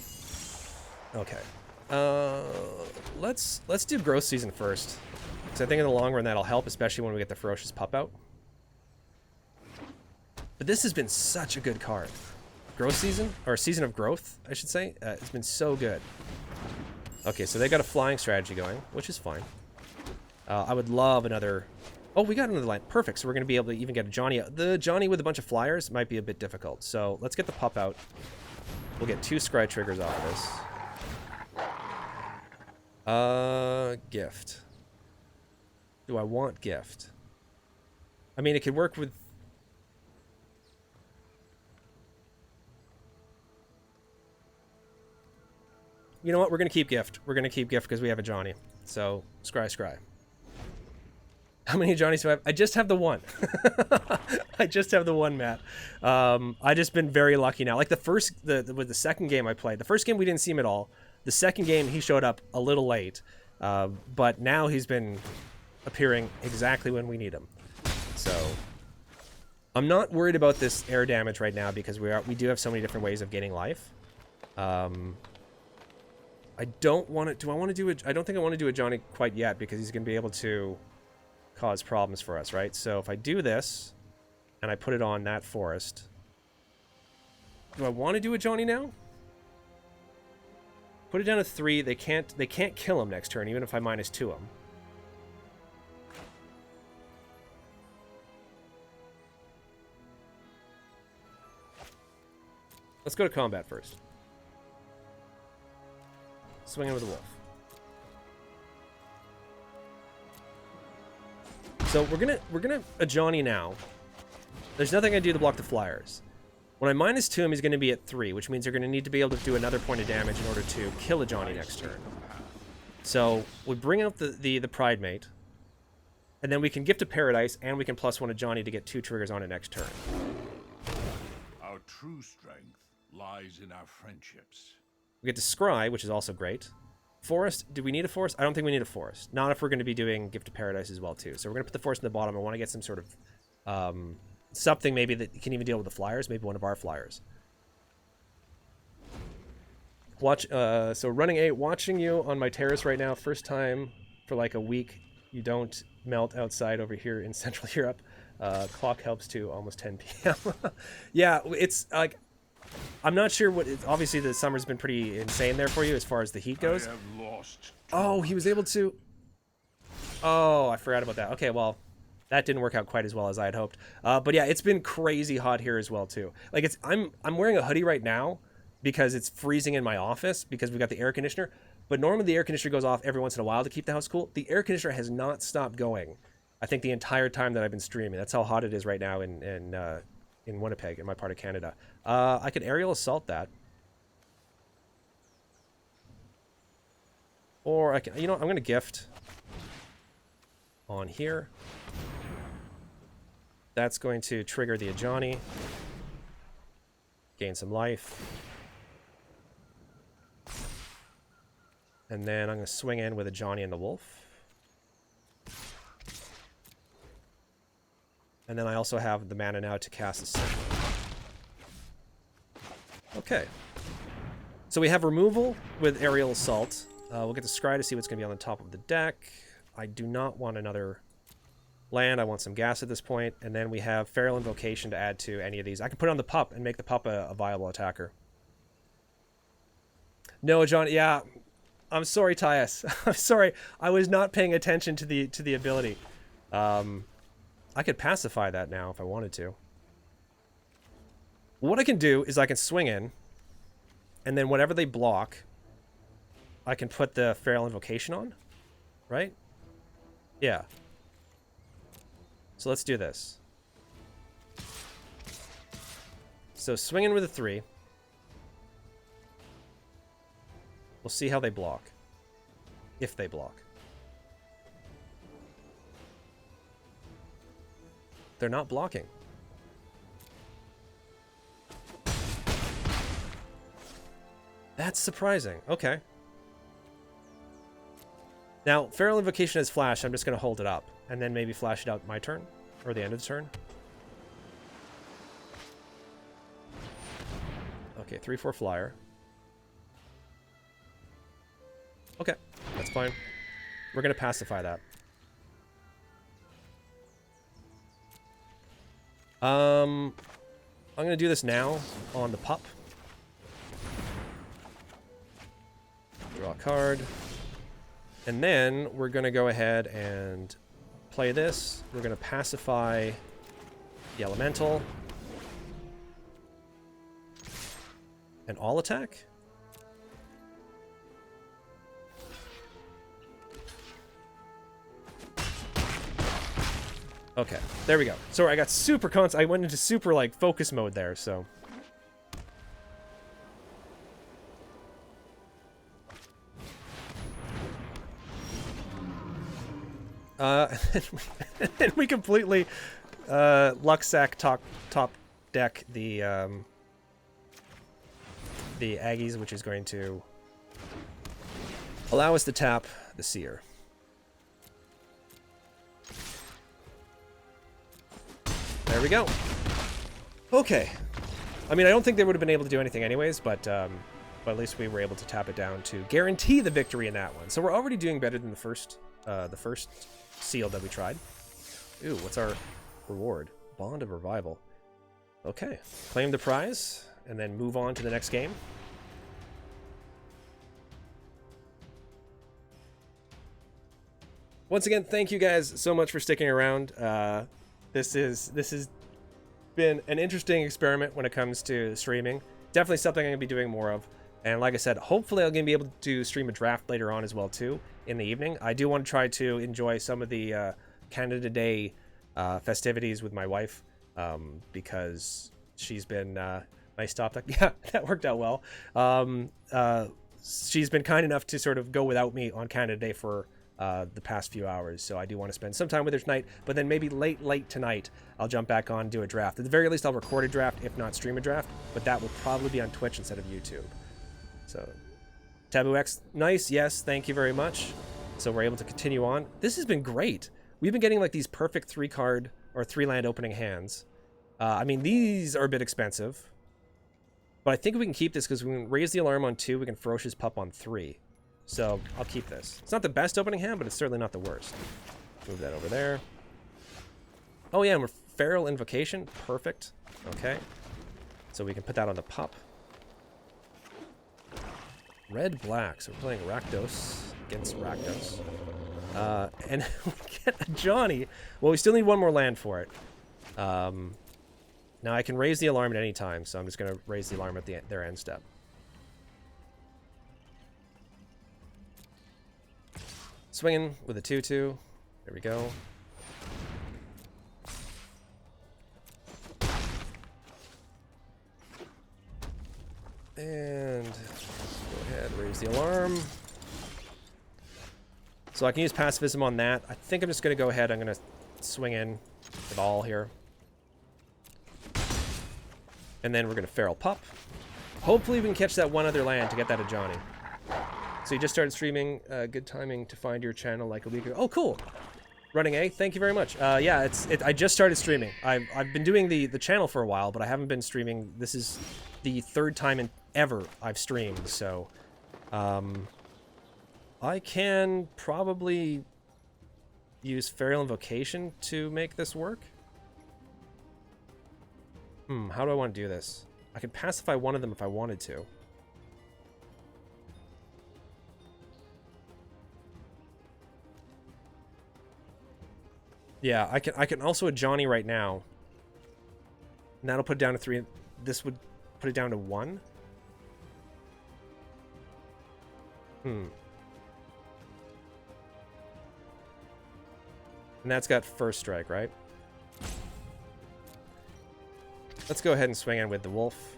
Okay. Let's do growth season first. Because I think in the long run that'll help, especially when we get the Ferocious Pup out. But this has been such a good card. Growth season, or season of growth, I should say. It's been so good. Okay, so they got a flying strategy going, which is fine. I would love another... Oh, we got another line. Perfect, so we're going to be able to even get a Johnny. The Johnny with a bunch of flyers might be a bit difficult. So let's get the pup out. We'll get 2 scry triggers off of this. Gift. Do I want gift? I mean, it could work with... You know what? We're going to keep gift. We're going to keep gift because we have a Johnny. So, scry. How many Johnnies do I have? I just have the one. I just have the one, Matt. I just been very lucky now. Like with the second game I played. The first game we didn't see him at all. The second game he showed up a little late. But now he's been appearing exactly when we need him. So, I'm not worried about this air damage right now because we do have so many different ways of gaining life. I don't want to... Do I want to do a... I don't think I want to do a Johnny quite yet because he's going to be able to cause problems for us, right? So if I do this and I put it on that forest... Do I want to do a Johnny now? Put it down to 3. They can't kill him next turn, even if I -2 him. Let's go to combat first. Swinging with a wolf. So we're gonna a Johnny now. There's nothing I do to block the flyers. When I -2 him, he's going to be at 3, which means you're going to need to be able to do another point of damage in order to kill a Johnny next turn. So we bring up the Pride Mate, and then we can Gift of Paradise, and we can +1 a Johnny to get 2 triggers on it next turn. Our true strength lies in our friendships. We get to Scry, which is also great. Forest, do we need a forest? I don't think we need a forest. Not if we're going to be doing Gift of Paradise as well, too. So we're going to put the forest in the bottom. I want to get some sort of... something maybe that can even deal with the flyers, maybe one of our flyers. Watch, so running 8, watching you on my terrace right now, first time for like a week. You don't melt outside over here in Central Europe. Clock helps too, almost 10 p.m. Yeah, it's like, I'm not sure what, obviously the summer's been pretty insane there for you as far as the heat goes. I have lost. Oh, he was able to, oh, I forgot about that. Okay, well, that didn't work out quite as well as I had hoped. But yeah, it's been crazy hot here as well too. Like I'm wearing a hoodie right now because it's freezing in my office because we've got the air conditioner. But normally the air conditioner goes off every once in a while to keep the house cool. The air conditioner has not stopped going, I think, the entire time that I've been streaming. That's how hot it is right now in Winnipeg, in my part of Canada. I could aerial assault that. Or I can, you know, I'm gonna gift on here. That's going to trigger the Ajani. Gain some life. And then I'm going to swing in with a Johnny and the Wolf. And then I also have the mana now to cast a Symphony. Okay. So we have removal with Aerial Assault. We'll get to Scry to see what's going to be on the top of the deck. I do not want another land. I want some gas at this point. And then we have Feral Invocation to add to any of these. I can put it on the pup and make the pup a viable attacker. No, John. Yeah. I'm sorry, Tyus. I'm sorry. I was not paying attention to the ability. I could pacify that now if I wanted to. What I can do is I can swing in, and then whatever they block, I can put the Feral Invocation on, right? Yeah. So let's do this. So swing in with a 3. We'll see how they block. If they block. They're not blocking. That's surprising. Okay. Now, Feral Invocation has flash. I'm just going to hold it up. And then maybe flash it out my turn. Or the end of the turn. Okay, 3/4 flyer. Okay, that's fine. We're going to pacify that. I'm going to do this now on the pup. Draw a card. And then we're going to go ahead and play this. We're going to pacify the elemental. And all attack? Okay, there we go. Sorry, I got super I went into super, like, focus mode there, so. And we completely Luxac top deck the Aggies, which is going to allow us to tap the Seer. There we go. Okay. I mean, I don't think they would have been able to do anything anyways, but at least we were able to tap it down to guarantee the victory in that one. So we're already doing better than the first seal that we tried. Ooh, what's our reward? Bond of Revival. Okay. Claim the prize, and then move on to the next game. Once again, thank you guys so much for sticking around. This has been an interesting experiment when it comes to streaming. Definitely something I'm going to be doing more of. And like I said, hopefully I'm going to be able to stream a draft later on as well, too, in the evening. I do want to try to enjoy some of the Canada Day festivities with my wife, because she's been... nice stop. Yeah, that worked out well. She's been kind enough to sort of go without me on Canada Day for the past few hours, so I do want to spend some time with her tonight, but then maybe late tonight I'll jump back on and do a draft. At the very least I'll record a draft, if not stream a draft, but that will probably be on Twitch instead of YouTube. So Taboo X, nice, yes, thank you very much. So we're able to continue on. This has been great. We've been getting like these perfect 3-card or 3-land opening hands. I mean, these are a bit expensive, but I think we can keep this because we can raise the alarm on 2, we can Ferocious Pup on 3. So I'll keep this. It's not the best opening hand, but it's certainly not the worst. Move that over there. Oh yeah, and we're Feral Invocation. Perfect. Okay. So we can put that on the pup. Red-black. So we're playing Rakdos against Rakdos. And we get a Johnny. Well, we still need one more land for it. Now I can raise the alarm at any time, so I'm just going to raise the alarm at their end step. Swinging with a 2/2. There we go. And go ahead, raise the alarm. So I can use pacifism on that. I think I'm just going to go ahead. I'm going to swing in with all here. And then we're going to Feral Pup. Hopefully we can catch that one other land to get that a Johnny. So you just started streaming. Good timing to find your channel like a week ago. Oh, cool. Running A, thank you very much. Yeah, I just started streaming. I've been doing the channel for a while, but I haven't been streaming. This is the 3rd time ever I've streamed, so I can probably use Feral Invocation to make this work. How do I want to do this? I could pacify one of them if I wanted to. Yeah, I can also a Johnny right now. And that'll put it down to 3. This would put it down to 1. And that's got first strike, right? Let's go ahead and swing in with the wolf.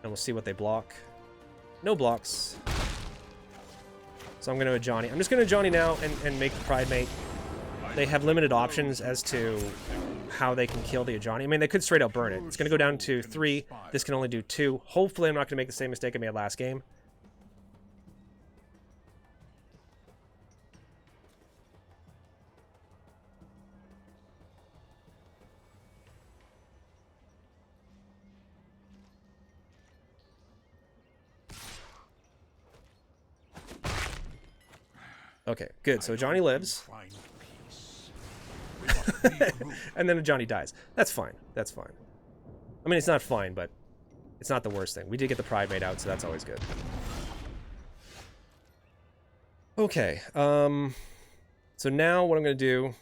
And we'll see what they block. No blocks. So I'm going to a Johnny. I'm just going to Johnny now and make the Pride Mate. They have limited options as to how they can kill the Johnny. I mean, they could straight up burn it. It's going to go down to 3. This can only do 2. Hopefully I'm not going to make the same mistake I made last game. Okay, good. So Johnny lives. And then Johnny dies. That's fine. That's fine. I mean, it's not fine, but it's not the worst thing. We did get the Pride Mate out, so that's always good. Okay. So now what I'm going to do...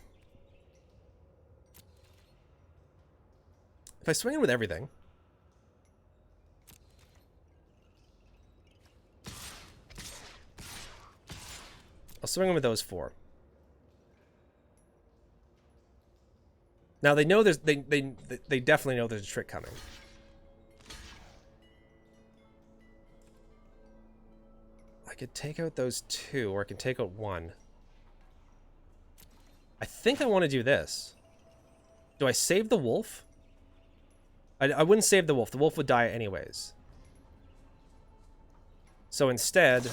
If I swing in with everything... I'll swing in with those 4. Now they know there's they definitely know there's a trick coming. I could take out those 2, or I can take out 1. I think I want to do this. Do I save the wolf? I wouldn't save the wolf. The wolf would die anyways. So instead,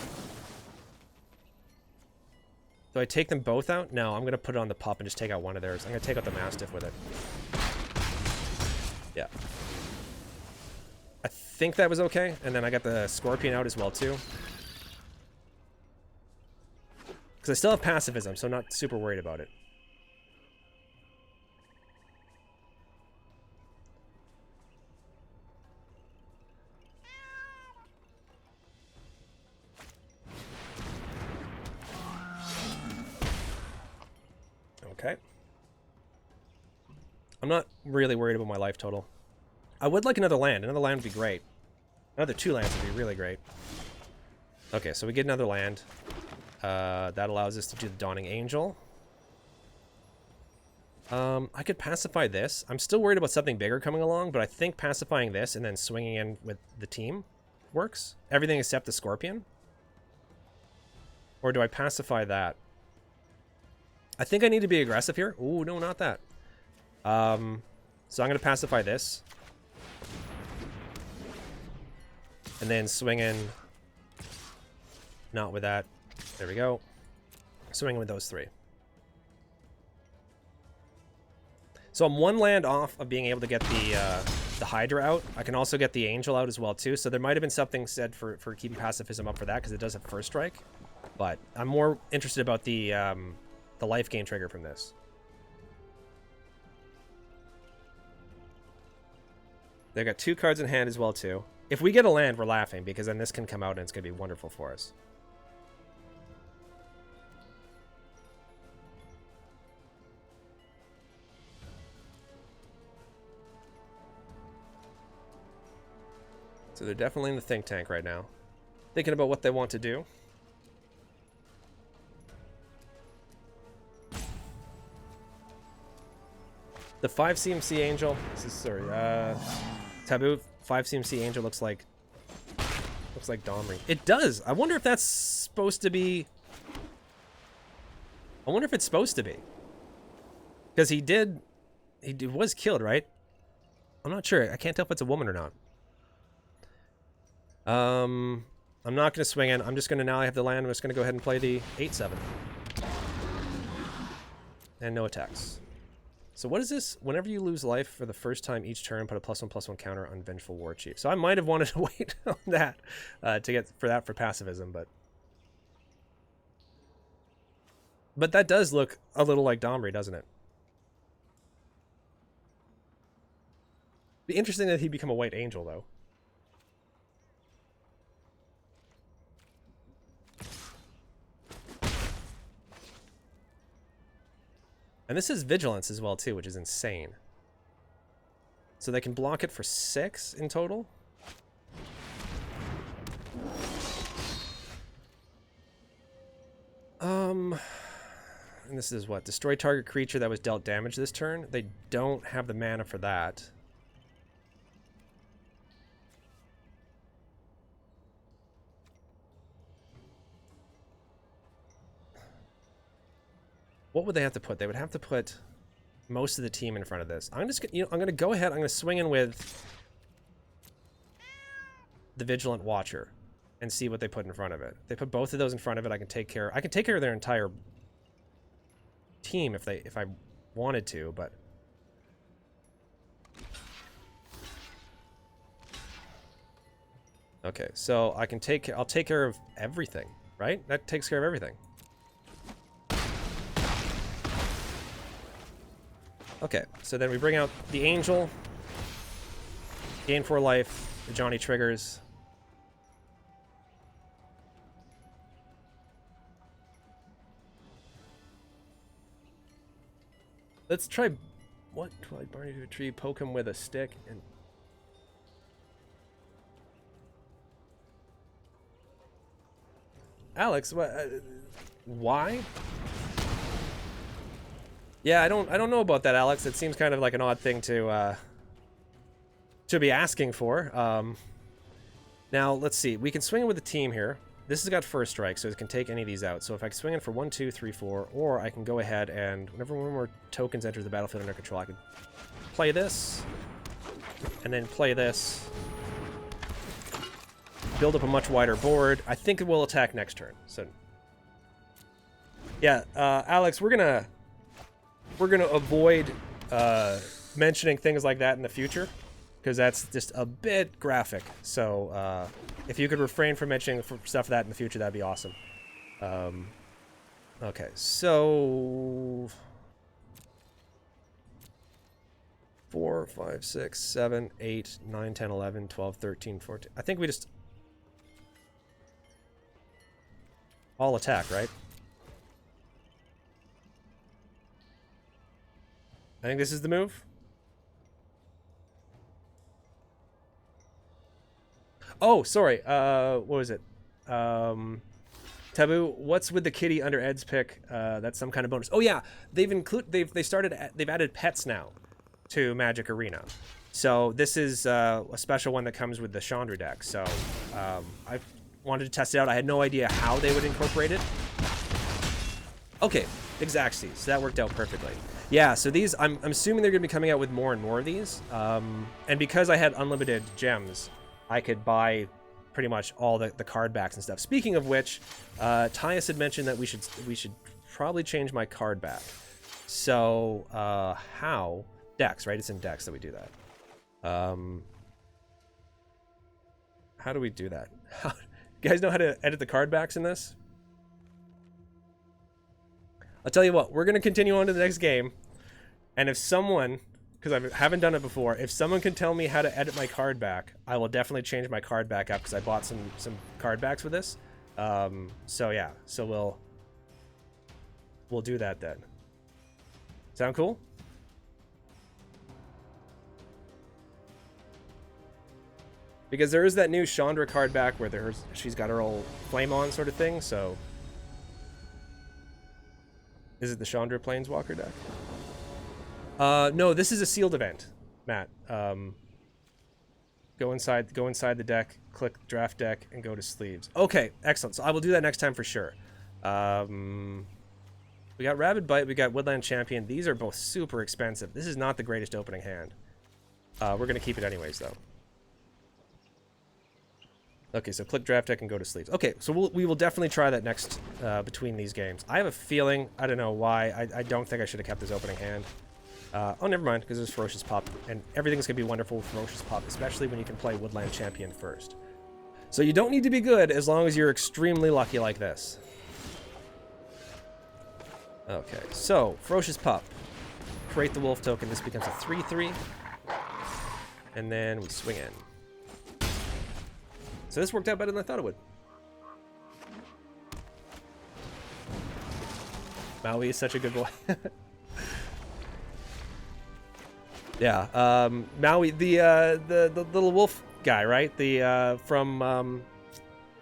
Do I take them both out? No, I'm going to put it on the pup and just take out one of theirs. I'm going to take out the Mastiff with it. Yeah. I think that was okay. And then I got the Scorpion out as well, too. Because I still have pacifism, so I'm not super worried about it. Okay. I'm not really worried about my life total. I would like another land. Another land would be great. Another 2 lands would be really great. Okay, so we get another land. That allows us to do the Dawning Angel. I could pacify this. I'm still worried about something bigger coming along, but I think pacifying this and then swinging in with the team works. Everything except the Scorpion. Or do I pacify that? I think I need to be aggressive here. Ooh, no, not that. So I'm going to pacify this. And then swing in. Not with that. There we go. Swing with those 3. So I'm 1 land off of being able to get the Hydra out. I can also get the Angel out as well, too. So there might have been something said for keeping pacifism up for that, because it does have first strike. But I'm more interested about the life gain trigger from this. They've got 2 cards in hand as well, too. If we get a land, we're laughing, because then this can come out and it's going to be wonderful for us. So they're definitely in the think tank right now. Thinking about what they want to do. The 5 CMC Angel. This is, sorry, Taboo 5 CMC Angel looks like Domri. It does. I wonder if that's supposed to be. I wonder if it's supposed to be. Because he was killed, right? I'm not sure. I can't tell if it's a woman or not. I'm not going to swing in. I'm just going to, now I have the land, I'm just going to go ahead and play the 8/7. And no attacks. So what is this? Whenever you lose life for the first time each turn, put a +1/+1 counter on Vengeful War Chief. So I might have wanted to wait on that to get for pacifism, but that does look a little like Domri, doesn't it? Be interesting that he'd become a white angel, though. And this is Vigilance as well, too, which is insane. So they can block it for 6 in total. And this is what? Destroy target creature that was dealt damage this turn. They don't have the mana for that. What would they have to put? They would have to put most of the team in front of this. I'm just gonna, I'm going to go ahead. I'm going to swing in with the Vigilant Watcher and see what they put in front of it. If they put both of those in front of it, I can take care. I can take care of their entire team if I wanted to, but okay. So I can I'll take care of everything, right? That takes care of everything. Okay, so then we bring out the Angel, gain 4 life, the Johnny triggers. Let's try, what? Twilight Barney to a tree, poke him with a stick, and... Alex, what, why? Yeah, I don't know about that, Alex. It seems kind of like an odd thing to be asking for. Now, let's see. We can swing in with the team here. This has got first strike, so it can take any of these out. So if I can swing in for 1, 2, 3, 4, or I can go ahead and whenever one more tokens enters the battlefield under control, I can play this, and then play this. Build up a much wider board. I think it will attack next turn. So Yeah, Alex, we're gonna avoid mentioning things like that in the future, because that's just a bit graphic. So if you could refrain from mentioning stuff like that in the future, that'd be awesome. Okay, so 4, 5, 6, 7, 8, 9, 10, 11, 12, 13, 14. I think we just all attack, right? I think this is the move. Oh, sorry. What was it? Taboo. What's with the kitty under Ed's pick? That's some kind of bonus. Oh yeah, they've added pets now to Magic Arena. So this is a special one that comes with the Chandra deck. So I wanted to test it out. I had no idea how they would incorporate it. Okay, exactly. So that worked out perfectly. Yeah, so these, I'm assuming they're going to be coming out with more and more of these. And because I had unlimited gems, I could buy pretty much all the card backs and stuff. Speaking of which, Tyus had mentioned that we should probably change my card back. So how? Decks, right? It's in Decks that we do that. How do we do that? You guys know how to edit the card backs in this? I'll tell you what, we're going to continue on to the next game. And if someone, because I haven't done it before, if someone can tell me how to edit my card back, I will definitely change my card back up, because I bought some card backs with this. So yeah, so we'll do that then. Sound cool? Because there is that new Chandra card back where she's got her old flame on sort of thing, so... Is it the Chandra Planeswalker deck? No, this is a sealed event, Matt. Go inside the deck, click draft deck, and go to sleeves. Okay, excellent. So I will do that next time for sure. We got Rabid Bite, we got Woodland Champion. These are both super expensive. This is not the greatest opening hand. We're going to keep it anyways, though. Okay, so click draft deck and go to sleeves. Okay, so we will definitely try that next between these games. I have a feeling, I don't know why, I don't think I should have kept this opening hand. Oh, never mind, because there's Ferocious Pop, and everything's going to be wonderful with Ferocious Pop, especially when you can play Woodland Champion first. So you don't need to be good as long as you're extremely lucky like this. Okay, so Ferocious Pop. Create the Wolf token. This becomes a 3/3. And then we swing in. So this worked out better than I thought it would. Maui is such a good boy. Yeah, Maui, the little wolf guy, right? The from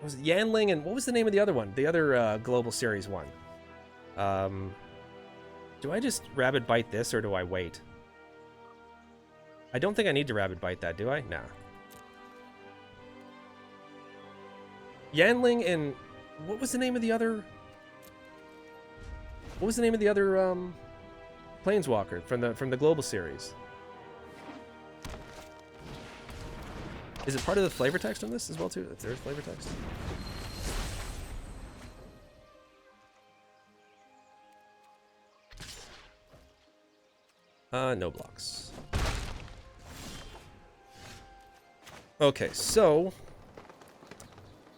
was it Yanling, and what was the name of the other one? The other Global Series one. Do I just Rabid Bite this, or do I wait? I don't think I need to Rabid Bite that, do I? Nah. Yanling and what was the name of the other? What was the name of the other Planeswalker from the Global Series? Is it part of the flavor text on this as well too? If there's flavor text. No blocks. Okay, so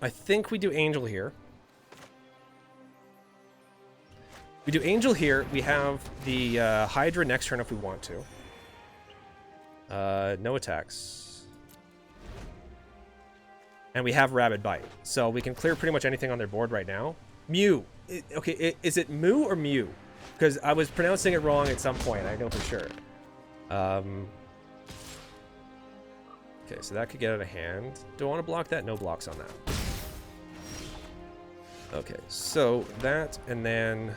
I think we do Angel here. We do Angel here. We have the Hydra next turn if we want to. No attacks. And we have Rabid Bite. So we can clear pretty much anything on their board right now. Mew. Okay, is it Moo or Mew? Because I was pronouncing it wrong at some point, I know for sure. Okay, so that could get out of hand. Do I want to block that? No blocks on that. Okay, so that, and then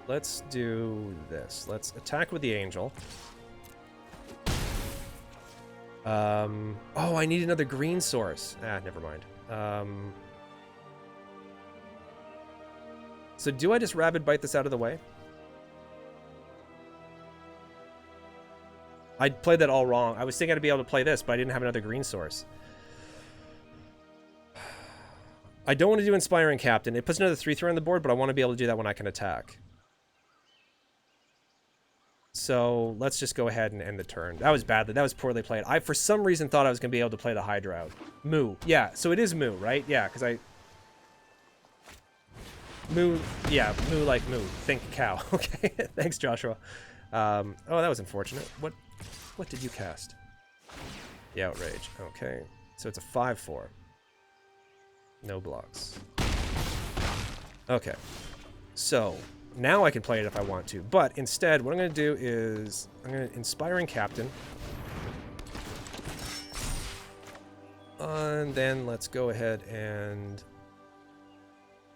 let's do this. Let's attack with the Angel. Oh, I need another green source. Ah, never mind. So do I just Rabid Bite this out of the way? I played that all wrong. I was thinking I'd be able to play this, but I didn't have another green source. I don't want to do Inspiring Captain. It puts another 3/3 on the board, but I want to be able to do that when I can attack. So let's just go ahead and end the turn. That was badly. That was poorly played. I, for some reason, thought I was going to be able to play the Hydra out. Moo. Yeah, so it is Moo, right? Yeah, because I... Moo. Yeah, Moo like Moo. Think cow. Okay, thanks, Joshua. Oh, that was unfortunate. What did you cast? The Outrage. Okay, so it's a 5/4. No blocks. Okay, so... Now I can play it if I want to, but instead, what I'm going to do is I'm going to Inspiring Captain. And then let's go ahead and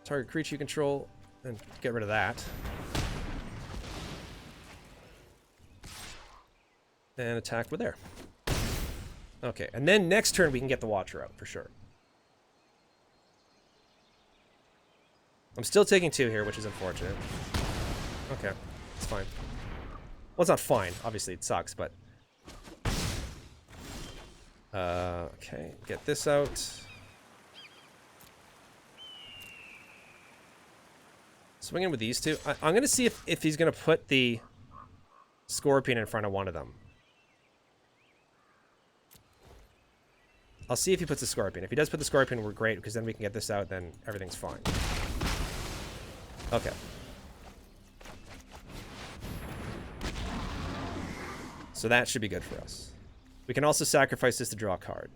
target creature you control and get rid of that. And attack with there. Okay, and then next turn we can get the Watcher out for sure. I'm still taking 2 here, which is unfortunate. Okay, it's fine. Well, it's not fine. Obviously, it sucks, but... okay, get this out. Swing in with these two. I'm going to see if he's going to put the Scorpion in front of one of them. I'll see if he puts the Scorpion. If he does put the Scorpion, we're great, because then we can get this out, then everything's fine. Okay. So that should be good for us. We can also sacrifice this to draw a card.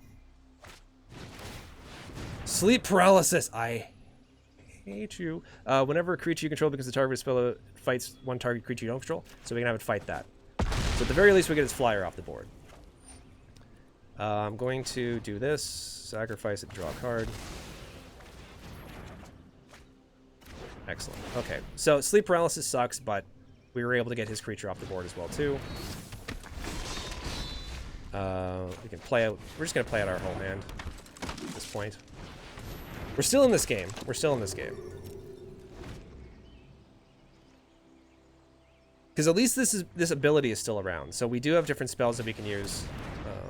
Sleep Paralysis! I hate you. Whenever a creature you control becomes the target of a spell, fights one target creature you don't control, so we can have it fight that. So at the very least, we get his flyer off the board. I'm going to do this, sacrifice it, draw a card. Excellent. Okay, so Sleep Paralysis sucks, but we were able to get his creature off the board as well, too. We can play out... We're just going to play out our whole hand at this point. We're still in this game. We're still in this game. Because at least this ability is still around. So we do have different spells that we can use.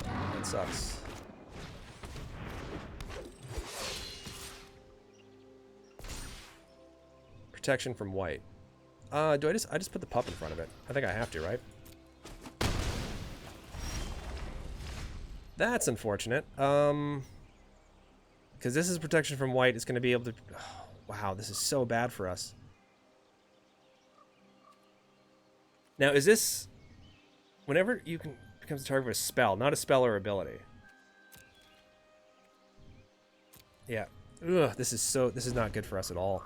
That sucks. Protection from white. I just put the pup in front of it. I think I have to, right? That's unfortunate. Because this is protection from white. It's going to be able to... Oh, wow, this is so bad for us. Now, is this... Whenever you can becomes the target of a spell, not a spell or ability. Yeah. Ugh, this is not good for us at all.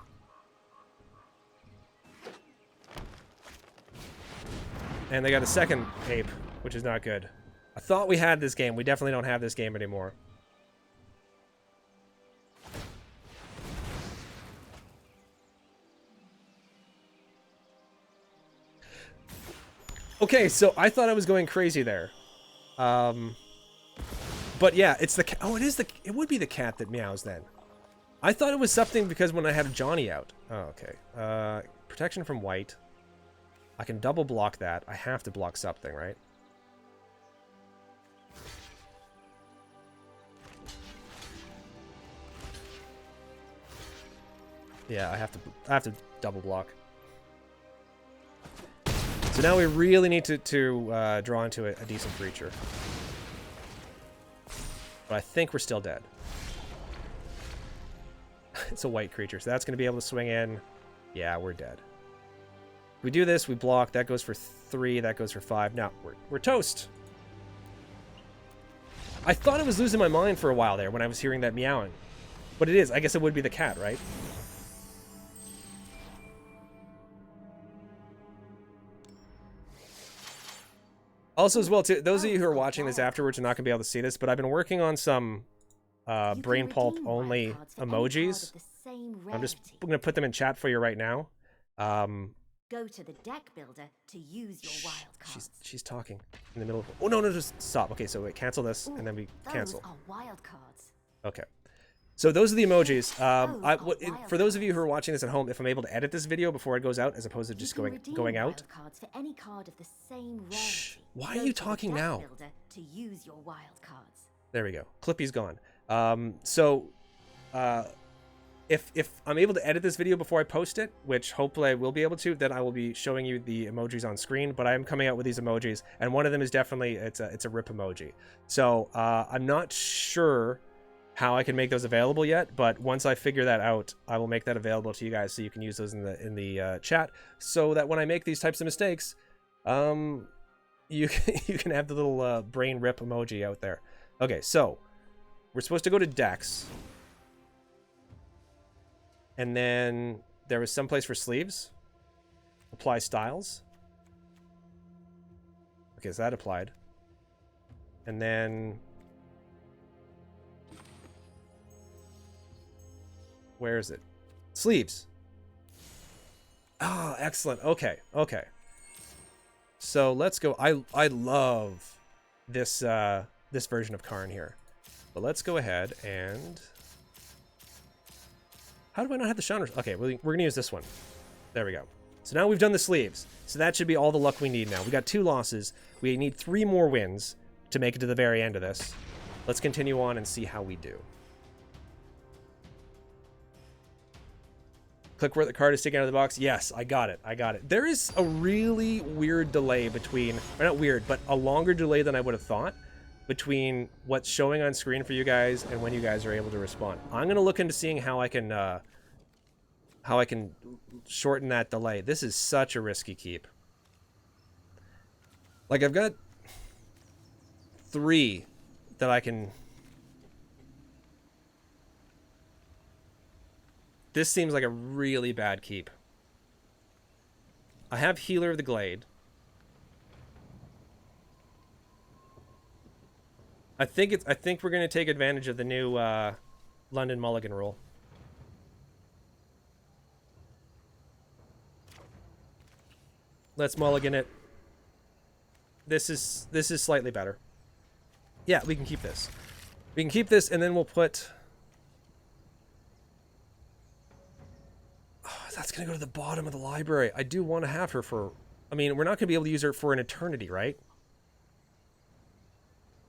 And they got a second ape, which is not good. I thought we had this game. We definitely don't have this game anymore. Okay, so I thought I was going crazy there. But yeah, it's the cat. Oh, it would be the cat that meows then. I thought it was something because when I had Johnny out. Oh, okay. Protection from white. I can double block that. I have to block something, right? Yeah, I have to double block. So now we really need to draw into a decent creature. But I think we're still dead. It's a white creature, so that's going to be able to swing in. Yeah, we're dead. We do this, we block. That goes for 3, that goes for 5. Now, we're toast. I thought I was losing my mind for a while there when I was hearing that meowing. But it is. I guess it would be the cat, right? Also, as well, too, those of you who are watching this afterwards are not going to be able to see this, but I've been working on some Brain Pulp only emojis. I'm just going to put them in chat for you right now. Go to the deck builder to use your wild cards. She's talking in the middle of... Oh, no, just stop. Okay, so wait, cancel this, and then we cancel. Those are wild cards. Okay. So those are the emojis. For those of you who are watching this at home, if I'm able to edit this video before it goes out, as opposed to just going out... Cards for any card of the same rarity. Shh. Why are you talking now? To use your wild cards. There we go. Clippy's gone. if I'm able to edit this video before I post it, which hopefully I will be able to, then I will be showing you the emojis on screen. But I am coming out with these emojis, and one of them is definitely it's a rip emoji. So I'm not sure how I can make those available yet, but once I figure that out, I will make that available to you guys so you can use those in the chat, so that when I make these types of mistakes, you can have the little brain rip emoji out there. Okay, so we're supposed to go to decks, and then there was some place for sleeves. Apply styles. Okay, so that applied, and then where is it? Sleeves. Oh, excellent. Okay, okay. So let's go. I love this this version of Karn here. But let's go ahead and... How do I not have the Chandra? Okay, we're going to use this one. There we go. So now we've done the sleeves. So that should be all the luck we need now. We got 2 losses. We need 3 more wins to make it to the very end of this. Let's continue on and see how we do. Click where the card is sticking out of the box. Yes, I got it. I got it. There is a really weird delay between, or not weird, but a longer delay than I would have thought between what's showing on screen for you guys and when you guys are able to respond. I'm going to look into seeing how I can shorten that delay. This is such a risky keep. Like, I've got 3 that I can... This seems like a really bad keep. I have Healer of the Glade. I think we're gonna take advantage of the new London Mulligan rule. Let's mulligan it. This is slightly better. Yeah, we can keep this. We can keep this, and then we'll put... Oh, that's going to go to the bottom of the library. I do want to have her for... I mean, we're not going to be able to use her for an eternity, right?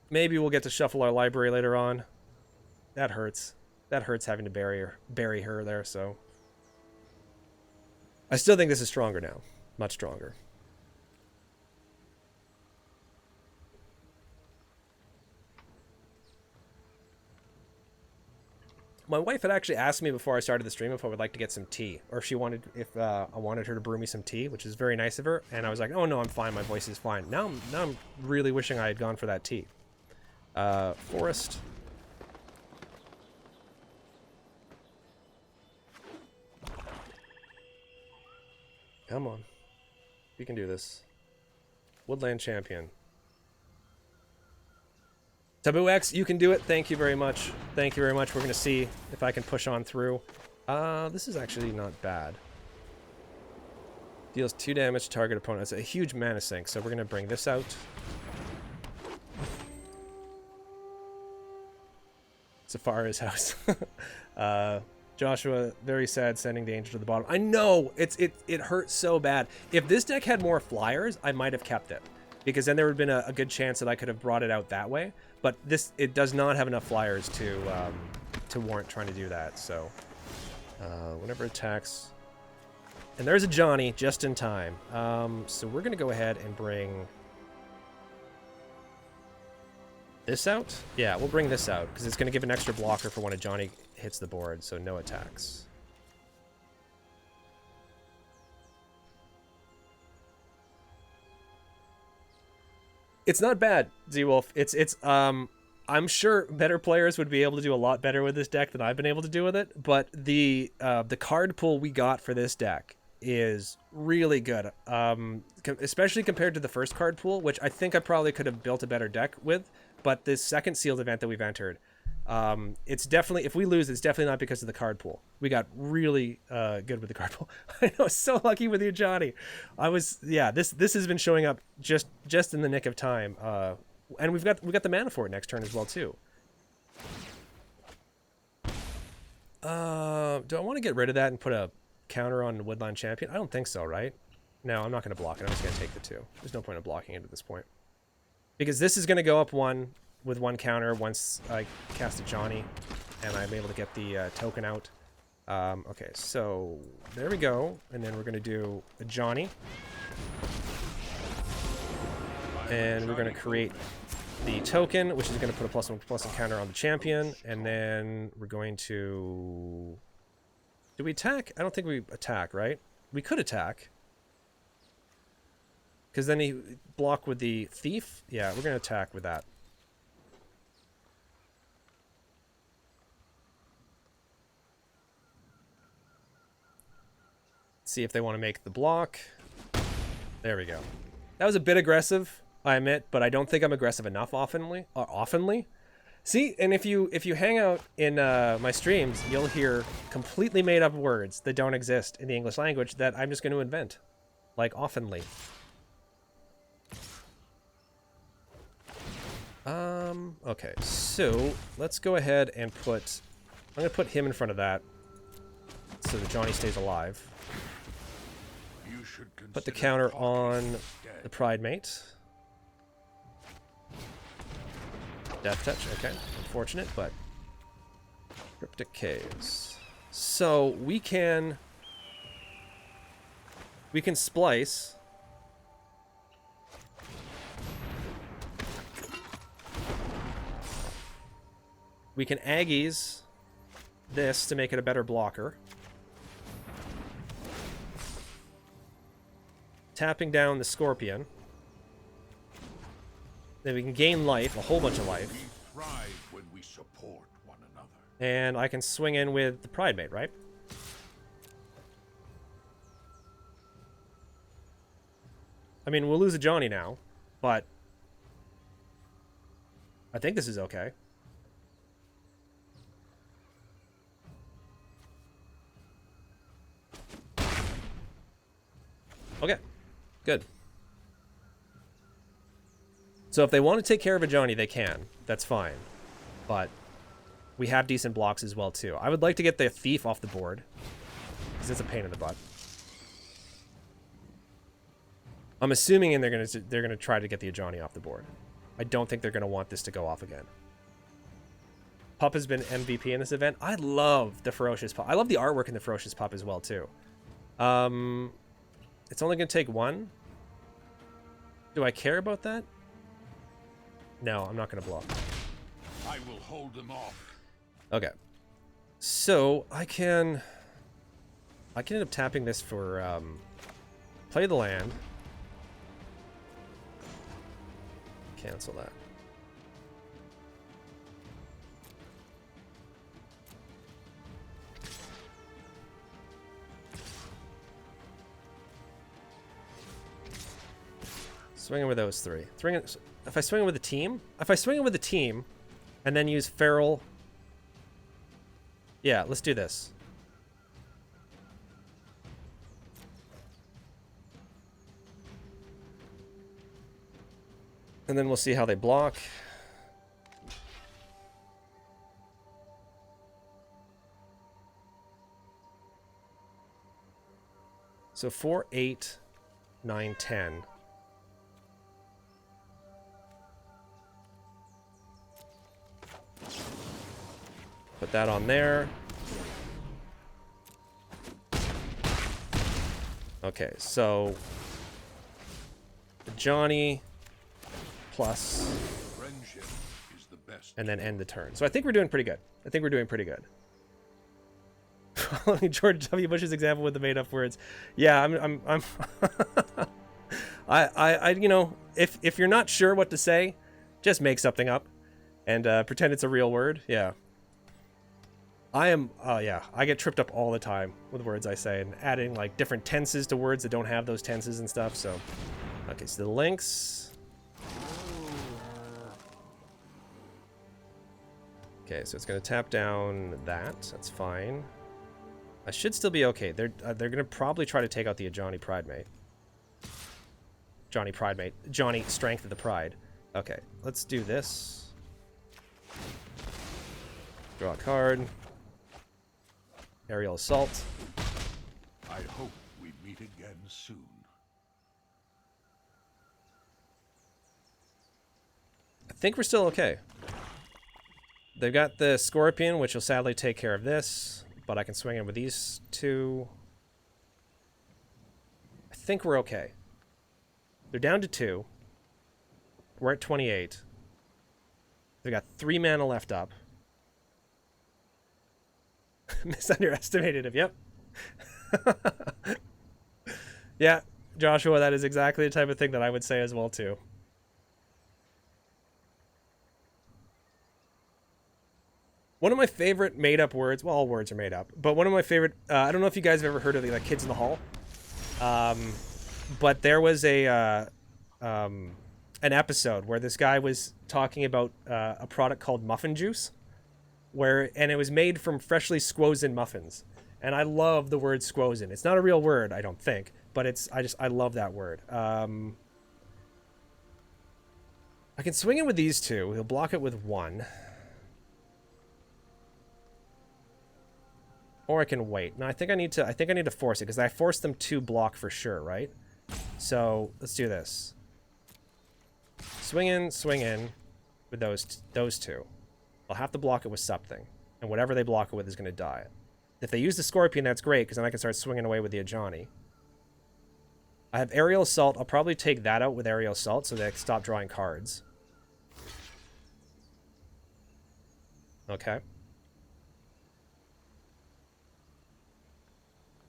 Maybe we'll get to shuffle our library later on. That hurts. That hurts having to bury her there, so... I still think this is stronger now. Much stronger. My wife had actually asked me before I started the stream if I would like to get some tea, or if she wanted, I wanted her to brew me some tea, which is very nice of her. And I was like, oh no, I'm fine. My voice is fine. Now I'm really wishing I had gone for that tea. Forest. Come on. You can do this. Woodland Champion. Taboo X, you can do it. Thank you very much. Thank you very much. We're going to see if I can push on through. This is actually not bad. Deals 2 damage to target opponent. It's a huge mana sink, so we're going to bring this out. Safari's house. Joshua, very sad sending the angel to the bottom. I know! It hurts so bad. If this deck had more flyers, I might have kept it, because then there would have been a good chance that I could have brought it out that way. But it does not have enough flyers to warrant trying to do that. So whenever it attacks, and there's a Johnny just in time. So we're gonna go ahead and bring this out. Yeah, we'll bring this out because it's gonna give an extra blocker for when a Johnny hits the board. So no attacks. It's not bad, Z-Wolf. I'm sure better players would be able to do a lot better with this deck than I've been able to do with it, but the card pool we got for this deck is really good, especially compared to the first card pool, which I think I probably could have built a better deck with, but this second sealed event that we've entered, it's definitely, if we lose, it's definitely not because of the card pool. We got really good with the card pool. I know, so lucky with you, Johnny. Yeah, this has been showing up just in the nick of time. And we've got the mana for it next turn as well too. Do I want to get rid of that and put a counter on Woodland Champion? I don't think so, right? No, I'm not going to block it. I'm just going to take the 2. There's no point in blocking it at this point, because this is going to go up 1 with 1 counter once I cast a Johnny and I'm able to get the token out. Okay, so there we go. And then we're going to do a Johnny. And we're going to create the token, which is going to put a +1/+1 counter on the champion. And then we're going to... Do we attack? I don't think we attack, right? We could attack. Because then he block with the thief? Yeah, we're going to attack with that. See if they want to make the block. There we go. That was a bit aggressive, I admit, but I don't think I'm aggressive enough oftenly. See, and if you hang out in my streams, you'll hear completely made up words that don't exist in the English language that I'm just going to invent. Like, oftenly. Okay, so let's go ahead and put... I'm going to put him in front of that so that Johnny stays alive. Put the counter on the Pride Mate. Death Touch, okay. Unfortunate, but... Cryptic Caves. So, we can splice... We can Aggies this to make it a better blocker. Tapping down the Scorpion. Then we can gain life, a whole bunch of life. We thrive when we support one another. And I can swing in with the Pride Mate, right? I mean, we'll lose a Johnny now, but I think this is okay. Okay, good. So if they want to take care of a Johnny, they can. That's fine. But we have decent blocks as well, too. I would like to get the Thief off the board, because it's a pain in the butt. I'm assuming and they're gonna try to get the Johnny off the board. I don't think they're gonna want this to go off again. Pup has been MVP in this event. I love the Ferocious Pup. I love the artwork in the Ferocious Pup as well, too. It's only going to take one. Do I care about that? No, I'm not going to block. I will hold them off. Okay. So, I can end up tapping this for, play the land. Cancel that. Swinging with those three. If I swing it with a team? If I swing it with a team and then use Feral... Yeah, let's do this. And then we'll see how they block. So 4, 8, 9, 10. Put that on there. Okay, so Johnny plus, Friendship is the best. and then end the turn. So I think we're doing pretty good. I think we're doing pretty good. Following George W. Bush's example with the made-up words. Yeah, I'm I you know, if you're not sure what to say, just make something up and pretend it's a real word. Yeah. Yeah, I get tripped up all the time with words I say and adding like different tenses to words that don't have those tenses and stuff. So, okay, so the links. Okay, so it's going to tap down that. That's fine. I should still be okay. They're going to probably try to take out the Johnny Pride Mate. Johnny Pride Mate. Johnny Strength of the Pride. Okay, let's do this. Draw a card. Aerial Assault. I hope we meet again soon. I think we're still okay. They've got the Scorpion, which will sadly take care of this. but I can swing in with these two. I think we're okay. They're down to 2. We're at 28. They got 3 mana left up. Misunderestimated him. Yep. Yeah, Joshua, that is exactly the type of thing that I would say as well too. One of my favorite made-up words, well, all words are made up, but one of my favorite, I don't know if you guys have ever heard of the like Kids in the Hall, but there was an episode where this guy was talking about a product called muffin juice, and it was made from freshly squozen muffins, and I love the word squozen. It's not a real word, I don't think, but I love that word. I can swing it with these two. He'll block it with 1. Or I can wait. No, I think I need to force it, because I forced them to block for sure, right? So let's do this. Swing in with those two. I'll have to block it with something, and whatever they block it with is going to die. If they use the Scorpion, that's great, because then I can start swinging away with the Ajani. I have Aerial Assault. I'll probably take that out with Aerial Assault so that I can stop drawing cards. Okay.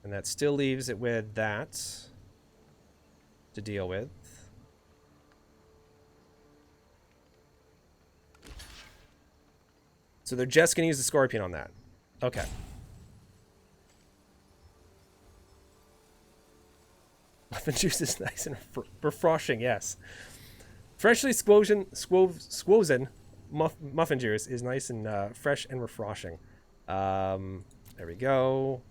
And that still leaves it with that to deal with. So they're just going to use the Scorpion on that. Okay. Muffin juice is nice and refreshing, yes. Freshly squozen muffin juice is nice and fresh and refreshing. There we go.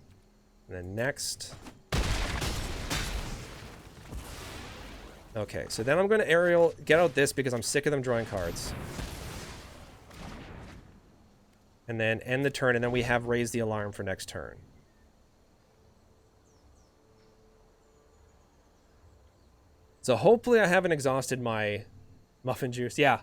And then next. Okay, so then I'm going to aerial get out this because I'm sick of them drawing cards. And then end the turn, and then we have raise the alarm for next turn. So hopefully I haven't exhausted my muffin juice. Yeah.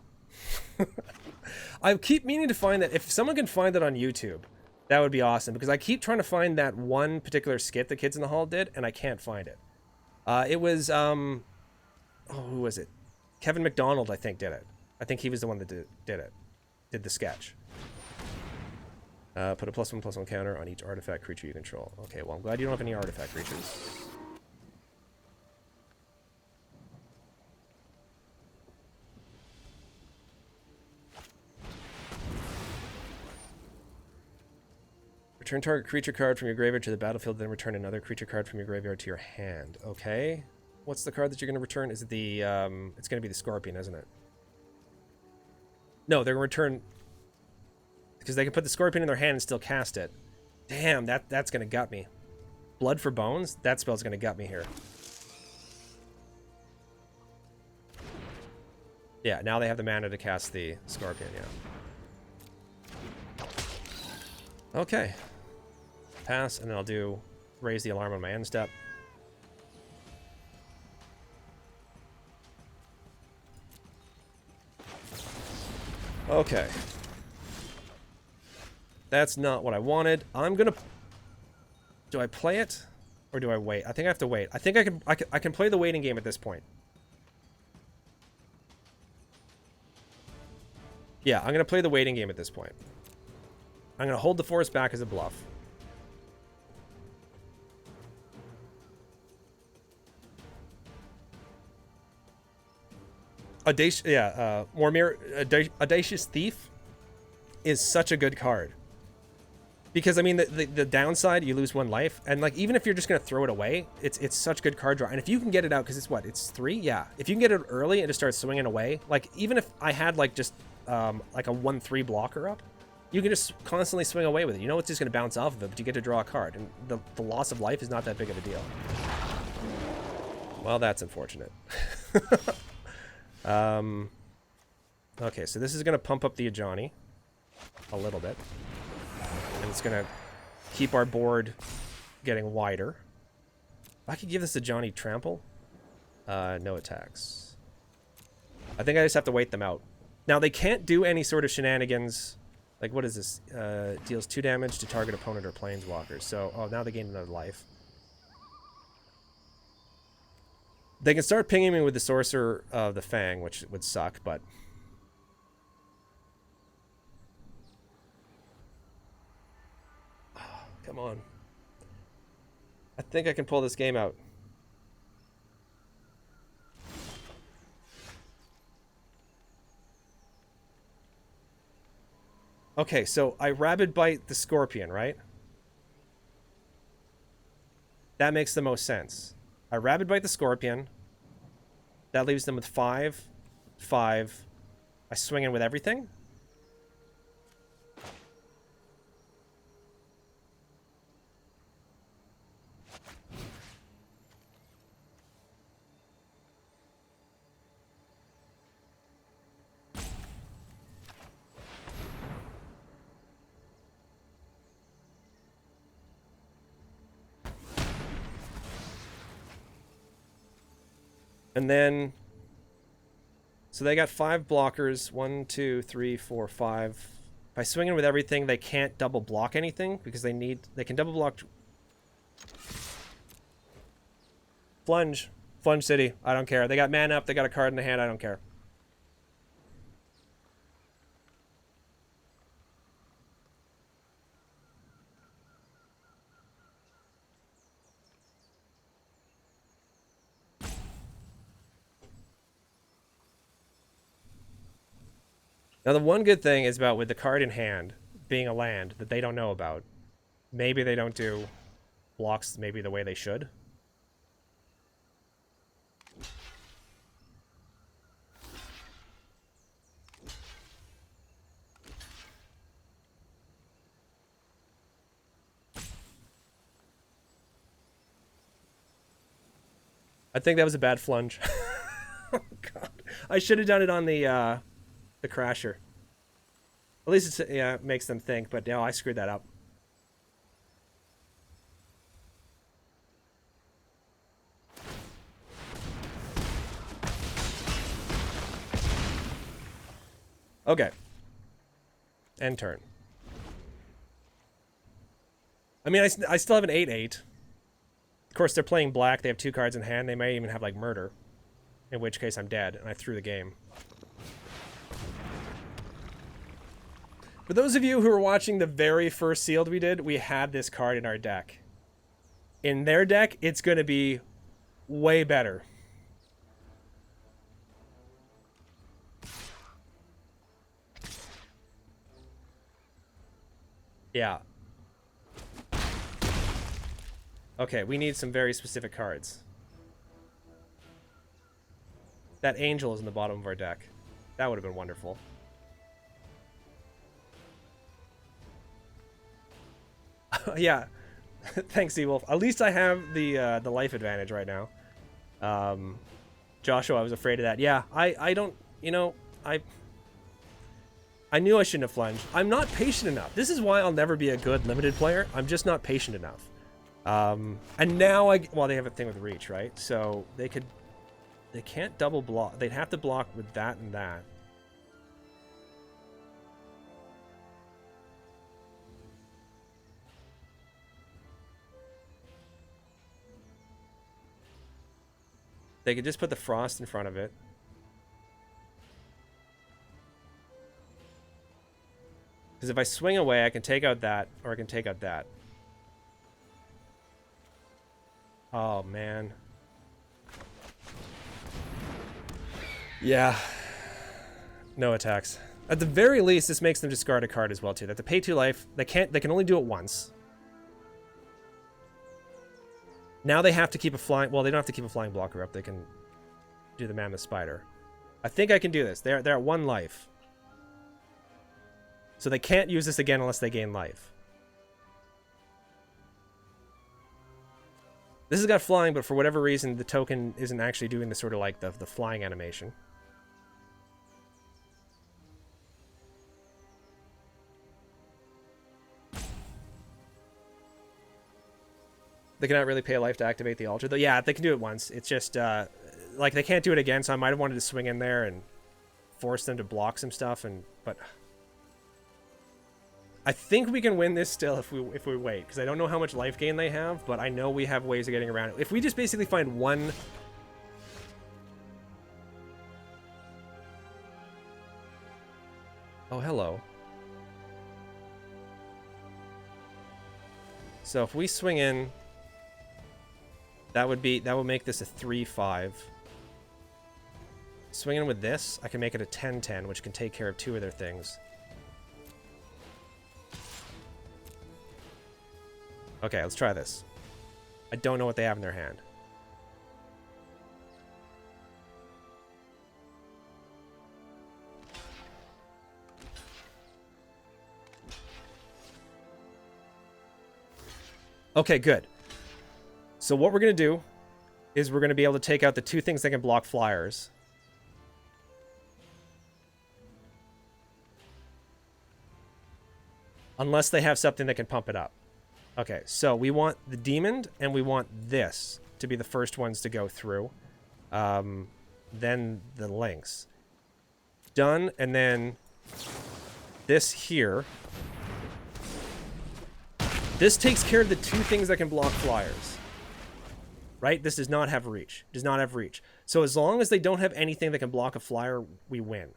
I keep meaning to find that. If someone can find it on YouTube, that would be awesome, because I keep trying to find that one particular skit the Kids in the Hall did, and I can't find it. It was, oh, who was it? Kevin McDonald, I think, did it. I think he was the one that did the sketch. Put a +1/+1 counter on each artifact creature you control. Okay, well, I'm glad you don't have any artifact creatures. Return target creature card from your graveyard to the battlefield, then return another creature card from your graveyard to your hand. Okay. What's the card that you're going to return? Is it the, it's going to be the Scorpion, isn't it? No, they're going to return, because they can put the Scorpion in their hand and still cast it. Damn, that's going to gut me. Blood for Bones? That spell's going to gut me here. Yeah, now they have the mana to cast the Scorpion, yeah. Okay. Pass, and then I'll do raise the alarm on my end step. Okay. That's not what I wanted. I'm gonna... Do I play it? Or do I wait? I think I have to wait. I think I can play the waiting game at this point. Yeah, I'm gonna play the waiting game at this point. I'm gonna hold the forest back as a bluff. Audacious Thief is such a good card. Because, I mean, the downside, you lose 1 life. And, like, even if you're just going to throw it away, it's such good card draw. And if you can get it out, because it's what? It's 3? Yeah. If you can get it early and just start swinging away, like, even if I had, like, just, like, a 1/3 blocker up, you can just constantly swing away with it. You know it's just going to bounce off of it, but you get to draw a card. And the loss of life is not that big of a deal. Well, that's unfortunate. Okay, so this is going to pump up the Ajani a little bit. And it's going to keep our board getting wider. If I could give this Ajani trample. No attacks. I think I just have to wait them out. Now, they can't do any sort of shenanigans Like, what is this? Deals 2 damage to target opponent or planeswalkers. So, oh, now they gain another life. They can start pinging me with the Sorcerer of the Fang, which would suck, but... Come on. I think I can pull this game out. Okay, so I Rabid Bite the Scorpion, right? That makes the most sense. I Rabid Bite the Scorpion. That leaves them with 5. I swing in with everything. And then, so they got 5 blockers. 1, 2, 3, 4, 5. If I swing in with everything, they can't double block anything because they can double block. Flunge City. I don't care. They got mana up. They got a card in the hand. I don't care. Now, the one good thing is about with the card in hand being a land that they don't know about. Maybe they don't do blocks maybe the way they should. I think that was a bad flunge. Oh, God. I should have done it on the Crasher. At least it's, yeah, it makes them think, but no, I screwed that up. Okay. End turn. I mean, I still have an 8/8. Of course, they're playing black. They have 2 cards in hand. They may even have, like, Murder. In which case, I'm dead, and I threw the game. For those of you who are watching the very first sealed we did, we had this card in our deck. In their deck, it's going to be way better. Yeah. Okay, we need some very specific cards. That Angel is in the bottom of our deck. That would have been wonderful. Yeah. Thanks, Ewolf. At least I have the life advantage right now. Joshua, I was afraid of that. Yeah, I don't, you know, I knew I shouldn't have flunged. I'm not patient enough. This is why I'll never be a good limited player. I'm just not patient enough. And now well, they have a thing with reach, right? So they can't double block. They'd have to block with that and that. They could just put the Frost in front of it. Because if I swing away, I can take out that, or I can take out that. Oh, man. Yeah. No attacks. At the very least, this makes them discard a card as well, too. That to pay 2 life, they can only do it once. Now they have to keep a flying... Well, they don't have to keep a flying blocker up. They can do the Mammoth Spider. I think I can do this. They're at 1 life. So they can't use this again unless they gain life. This has got flying, but for whatever reason, the token isn't actually doing the sort of like the flying animation. They cannot really pay a life to activate the altar, though. Yeah, they can do it once. It's just, like, they can't do it again, so I might have wanted to swing in there and force them to block some stuff, but... I think we can win this still if we wait, because I don't know how much life gain they have, but I know we have ways of getting around it. If we just basically find one... Oh, hello. So if we swing in, that would make this a 3-5. Swing in with this, I can make it a 10-10, which can take care of 2 of their things. Okay, let's try this. I don't know what they have in their hand. Okay, good. So what we're going to do is we're going to be able to take out the 2 things that can block flyers. Unless they have something that can pump it up. Okay, so we want the demon and we want this to be the first ones to go through. Then the links. Done, and then this here. This takes care of the 2 things that can block flyers. Right? This does not have reach. Does not have reach. So as long as they don't have anything that can block a flyer, we win.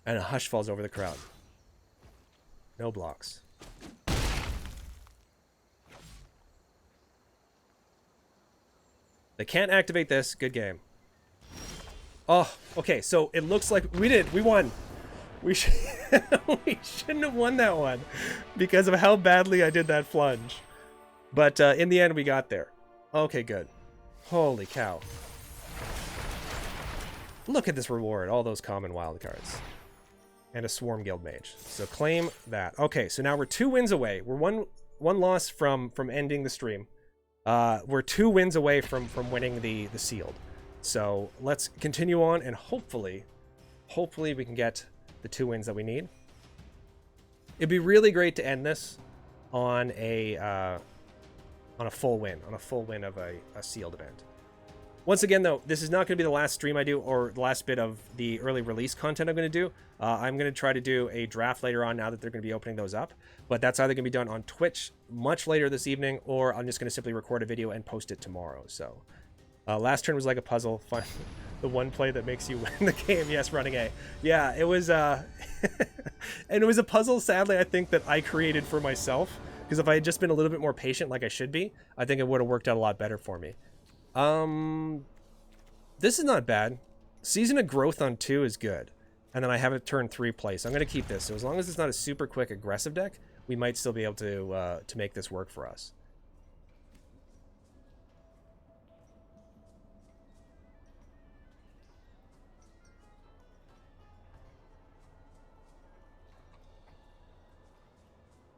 And a hush falls over the crowd. No blocks. They can't activate this. Good game. Oh, okay. So it looks like we won. We shouldn't have won that one because of how badly I did that flunge. But in the end, we got there. Okay, good. Holy cow. Look at this reward. All those common wild cards. And a Swarm Guild Mage. So claim that. Okay, so now we're 2 wins away. We're one loss from ending the stream. We're 2 wins away from winning the sealed. So let's continue on, and hopefully we can get the 2 wins that we need. It'd be really great to end this on a full win, of a sealed event. Once again, though, this is not going to be the last stream I do or the last bit of the early release content I'm going to do. I'm going to try to do a draft later on now that they're going to be opening those up. But that's either going to be done on Twitch much later this evening, or I'm just going to simply record a video and post it tomorrow. So last turn was like a puzzle. Find the one play that makes you win the game. Yes, running A. Yeah, it was... and it was a puzzle, sadly, I think, that I created for myself. Because if I had just been a little bit more patient like I should be, I think it would have worked out a lot better for me. This is not bad. Season of Growth on 2 is good. And then I have it turn 3 place. I'm going to keep this. So as long as it's not a super quick aggressive deck, we might still be able to make this work for us.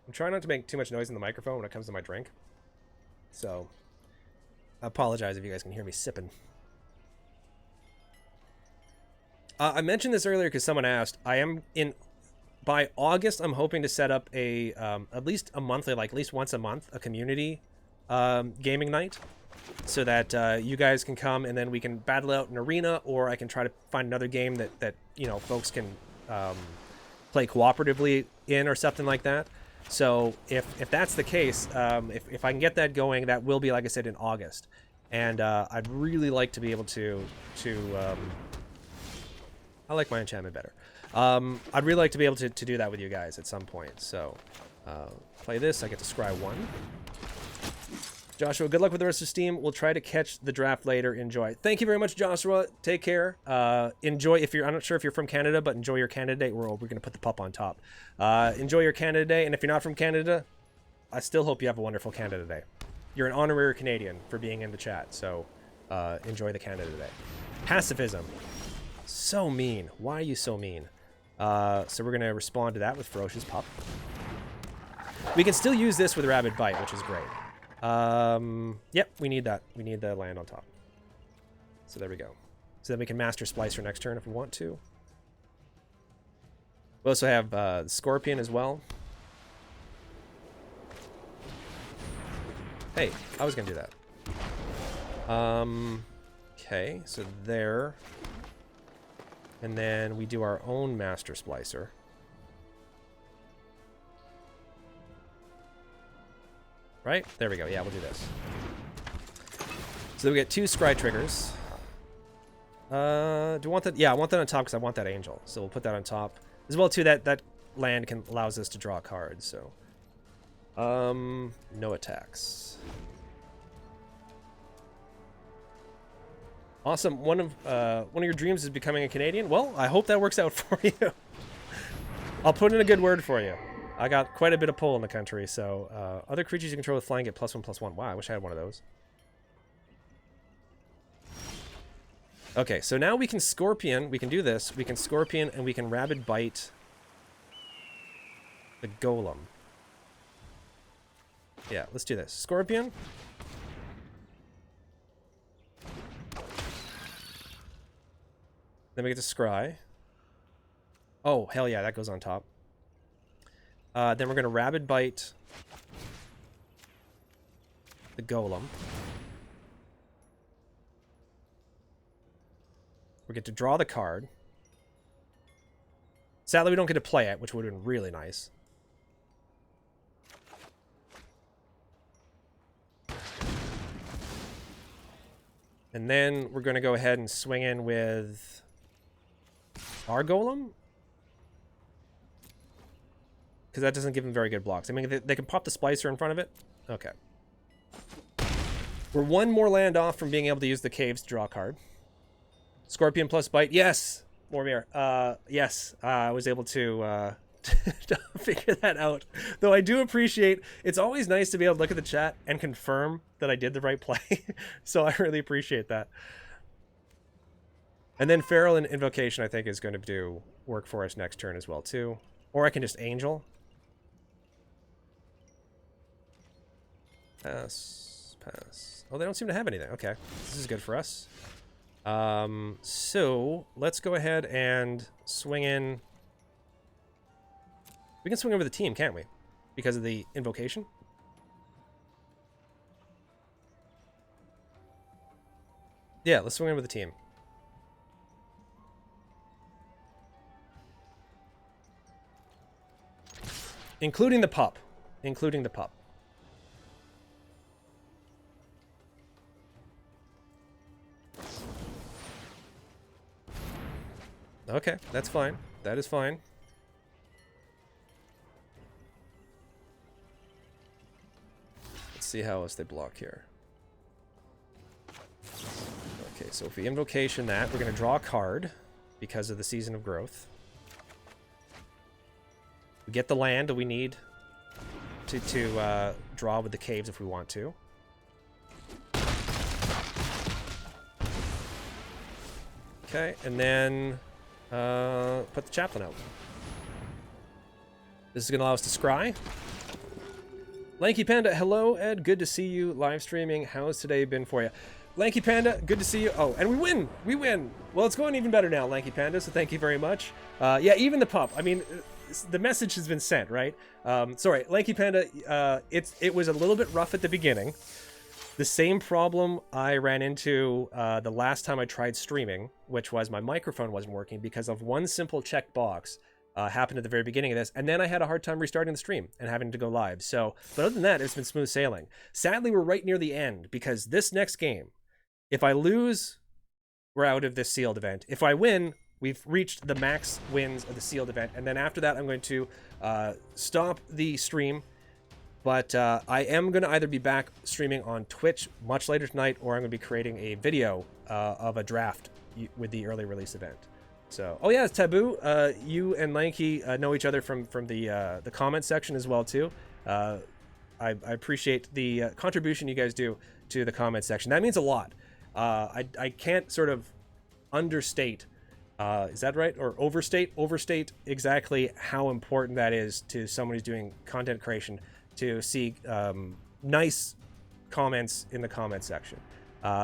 I'm trying not to make too much noise in the microphone when it comes to my drink. So I apologize if you guys can hear me sipping. I mentioned this earlier because someone asked. By August, I'm hoping to set up a at least a monthly, like at least once a month, a community gaming night, so that you guys can come and then we can battle out an arena, or I can try to find another game that you know folks can play cooperatively in or something like that. So if that's the case, if I can get that going, that will be, like I said, in August, and I'd really like to be able to I like my enchantment better. I'd really like to be able to do that with you guys at some point. So play this. I get to scry 1. Joshua, good luck with the rest of Steam. We'll try to catch the draft later. Enjoy. Thank you very much, Joshua. Take care. Enjoy. I'm not sure if you're from Canada, but enjoy your Canada Day. We're going to put the pup on top. Enjoy your Canada Day. And if you're not from Canada, I still hope you have a wonderful Canada Day. You're an honorary Canadian for being in the chat. So enjoy the Canada Day. Pacifism. So mean. Why are you so mean? So we're going to respond to that with Ferocious Pup. We can still use this with Rabid Bite, which is great. Yep, we need that. We need the land on top. So there we go. So then we can Master Splicer next turn if we want to. We also have Scorpion as well. Hey, I was going to do that. Okay, so there. And then we do our own master splicer. Right? There we go. Yeah, we'll do this. So we get 2 scry triggers. Do I want that? Yeah, I want that on top because I want that angel. So we'll put that on top. As well, too, that land allows us to draw cards, so. No attacks. Awesome. One of your dreams is becoming a Canadian. Well, I hope that works out for you. I'll put in a good word for you. I got quite a bit of pull in the country, so other creatures you control with flying get +1/+1. Wow, I wish I had one of those. Okay, so now we can Scorpion. We can do this. We can Scorpion and we can Rabid Bite the Golem. Yeah, let's do this. Scorpion. Then we get to Scry. Oh, hell yeah, that goes on top. Then we're going to Rabid Bite the Golem. We get to draw the card. Sadly, we don't get to play it, which would have been really nice. And then we're going to go ahead and swing in with our Golem. Because that doesn't give them very good blocks. I mean, they can pop the Splicer in front of it. Okay. We're 1 more land off from being able to use the caves to draw a card. Scorpion plus Bite. Yes! Mormir. Yes. I was able to figure that out. Though I do appreciate... It's always nice to be able to look at the chat and confirm that I did the right play. So I really appreciate that. And then Feral and Invocation, I think, is going to do work for us next turn as well, too. Or I can just Angel. Pass. Pass. Oh, they don't seem to have anything. Okay. This is good for us. So let's go ahead and swing in. We can swing over the team, can't we? Because of the Invocation? Yeah, let's swing in with the team. Including the pup. Including the pup. Okay, that's fine. That is fine. Let's see how else they block here. Okay, so if we Invocation that, we're going to draw a card because of the Season of Growth. We get the land that we need to draw with the caves if we want to. Okay, and then put the Chaplain out. This is going to allow us to scry. Lanky Panda, hello, Ed. Good to see you live streaming. How's today been for you? Lanky Panda, good to see you. Oh, and we win! We win! Well, it's going even better now, Lanky Panda, so thank you very much. Yeah, even the pup. I mean, the message has been sent, right? Sorry, Lanky Panda, it was a little bit rough at the beginning. The same problem I ran into the last time I tried streaming, which was my microphone wasn't working because of one simple check box happened at the very beginning of this, and then I had a hard time restarting the stream and having to go live. So, but other than that, it's been smooth sailing. Sadly, we're right near the end because this next game, if I lose, we're out of this sealed event. If I win, we've reached the max wins of the sealed event, and then after that, I'm going to stop the stream. But I am going to either be back streaming on Twitch much later tonight, or I'm going to be creating a video of a draft with the early release event. So, oh yeah, it's Taboo. You and Lanky know each other from the comment section as well too. I appreciate the contribution you guys do to the comment section. That means a lot. I can't sort of understate. Is that right? Or overstate exactly how important that is to someone who's doing content creation, to see nice comments in the comment section.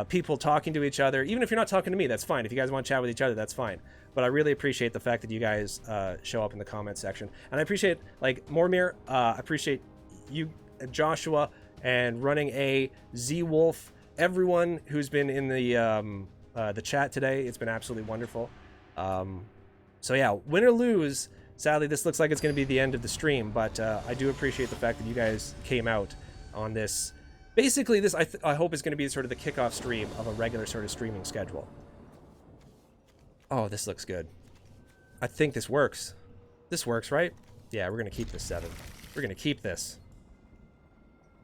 People talking to each other. Even if you're not talking to me, that's fine. If you guys want to chat with each other, that's fine. But I really appreciate the fact that you guys show up in the comment section. And I appreciate, like, Mormir, I appreciate you, Joshua, and Running A, Z-Wolf, everyone who's been in the the chat today. It's been absolutely wonderful. So yeah, win or lose, sadly, this looks like it's going to be the end of the stream, but I do appreciate the fact that you guys came out on this. Basically, this I hope is going to be sort of the kickoff stream of a regular sort of streaming schedule. Oh, this looks good. I think this works. This works, right? Yeah, we're going to keep this 7. We're going to keep this.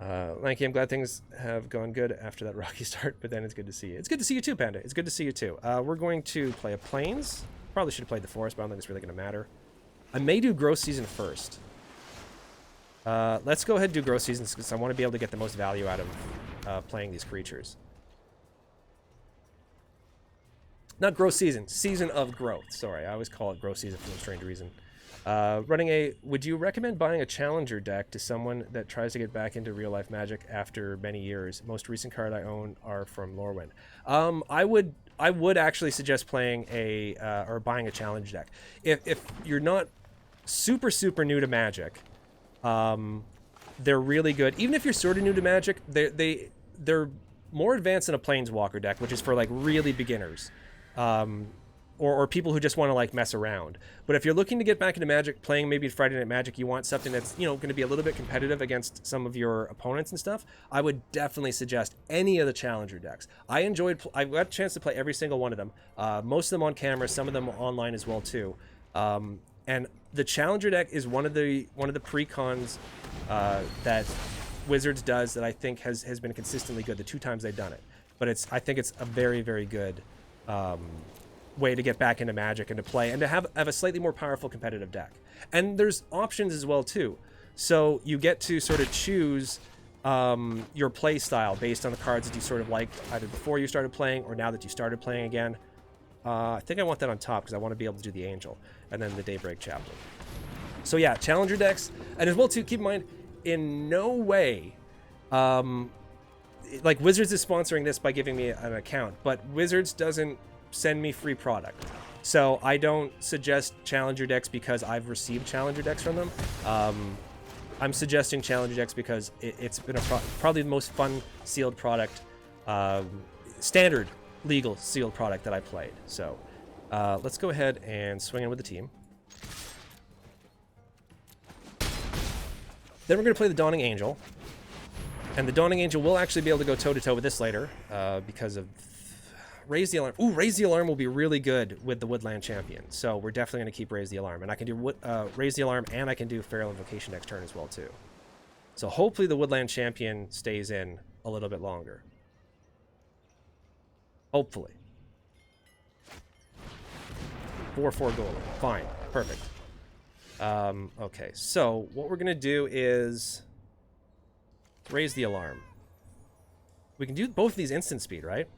Lanky, I'm glad things have gone good after that rocky start, but then it's good to see you. It's good to see you too, Panda. It's good to see you too. We're going to play a Plains. Probably should have played the Forest, but I don't think it's really going to matter. I may do Growth Season first. Let's go ahead and do Growth Seasons because I want to be able to get the most value out of playing these creatures. Not Growth Season, Season of Growth. Sorry, I always call it Growth Season for some strange reason. Would you recommend buying a Challenger deck to someone that tries to get back into real-life Magic after many years? Most recent card I own are from Lorwyn. I would actually suggest playing or buying a Challenge deck. If you're not super new to Magic, they're really good. Even if you're sort of new to Magic, they're more advanced than a Planeswalker deck, which is for like really beginners. Or people who just want to like mess around. But if you're looking to get back into Magic, playing maybe Friday Night Magic, you want something that's, you know, going to be a little bit competitive against some of your opponents and stuff, I would definitely suggest any of the Challenger decks. I got a chance to play every single one of them. Most of them on camera, some of them online as well too. And the Challenger deck is one of the pre-cons that Wizards does that I think has been consistently good the 2 times they've done it. But I think it's a very, very good way to get back into Magic and to play and to have a slightly more powerful competitive deck. And there's options as well too. So you get to sort of choose your play style based on the cards that you sort of liked either before you started playing or now that you started playing again. I think I want that on top because I want to be able to do the Angel and then the Daybreak Chaplain. So yeah, Challenger decks. And as well too, keep in mind, in no way like Wizards is sponsoring this by giving me an account, but Wizards doesn't send me free product. So I don't suggest Challenger decks because I've received Challenger decks from them. I'm suggesting Challenger decks because it's been probably the most fun sealed product, standard legal sealed product that I played. So let's go ahead and swing in with the team. Then we're going to play the Dawning Angel. And the Dawning Angel will actually be able to go toe-to-toe with this later because of Raise the Alarm. Ooh, Raise the Alarm will be really good with the Woodland Champion. So we're definitely going to keep Raise the Alarm. And I can do Raise the Alarm and I can do Feral Invocation next turn as well too. So hopefully the Woodland Champion stays in a little bit longer. Hopefully. 4/4 Golem. Fine. Perfect. Okay, so what we're going to do is Raise the Alarm. We can do both of these instant speed, right?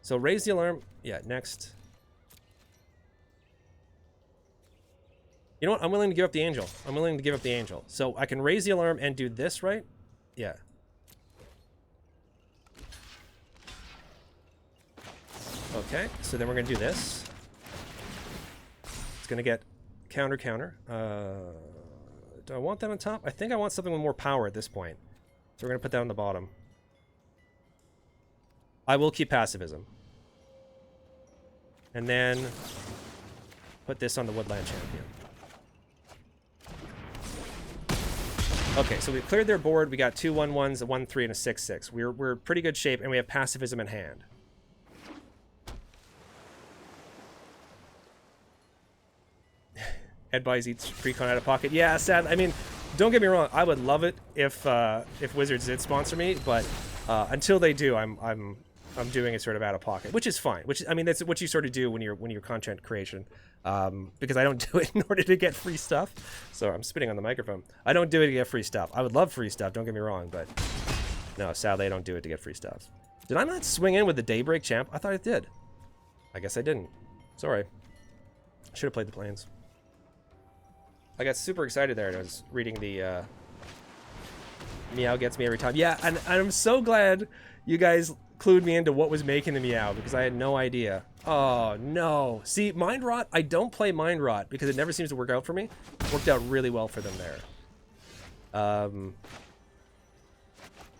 So Raise the Alarm. Yeah, next. You know what? I'm willing to give up the Angel. I'm willing to give up the Angel. So I can Raise the Alarm and do this, right? Yeah. Okay, so then we're going to do this. It's going to get counter. Do I want that on top? I think I want something with more power at this point. So we're going to put that on the bottom. I will keep Pacifism. And then put this on the Woodland Champion. Okay, so we've cleared their board. We got 2 1/1s, a 1/3, and a 6/6. We're pretty good shape, and we have Pacifism in hand. Ed buys each pre-con out of pocket. Yeah, sad. I mean, don't get me wrong. I would love it if Wizards did sponsor me, but until they do, I'm doing it sort of out of pocket, which is fine. I mean, that's what you sort of do when you're content creation. Because I don't do it in order to get free stuff. So I'm spitting on the microphone. I don't do it to get free stuff. I would love free stuff. Don't get me wrong, but no, sadly, I don't do it to get free stuff. Did I not swing in with the Daybreak Champ? I thought I did. I guess I didn't. Sorry. I should have played the Plains. I got super excited there and I was reading the Meow gets me every time. Yeah, and I'm so glad you guys clued me into what was making the Meow because I had no idea. Oh, no. See, Mind Rot, I don't play Mind Rot because it never seems to work out for me. It worked out really well for them there.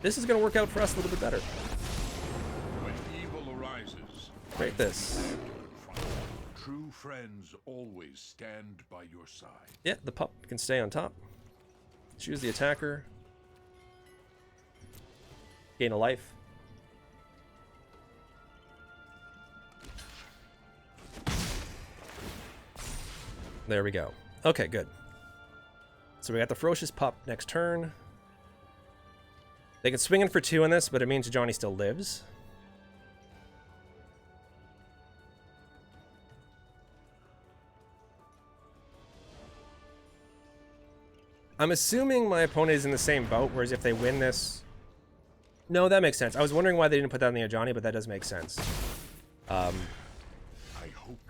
This is going to work out for us a little bit better. When evil arises, Break this. True friends always stand by your side. Yeah, the pup can stay on top. Choose the attacker. Gain a life. There we go. Okay, good. So we got the Ferocious Pup next turn. They can swing in for 2 in this, but it means Johnny still lives. I'm assuming my opponent is in the same boat, whereas if they win this... No, that makes sense. I was wondering why they didn't put that on the Ajani, but that does make sense.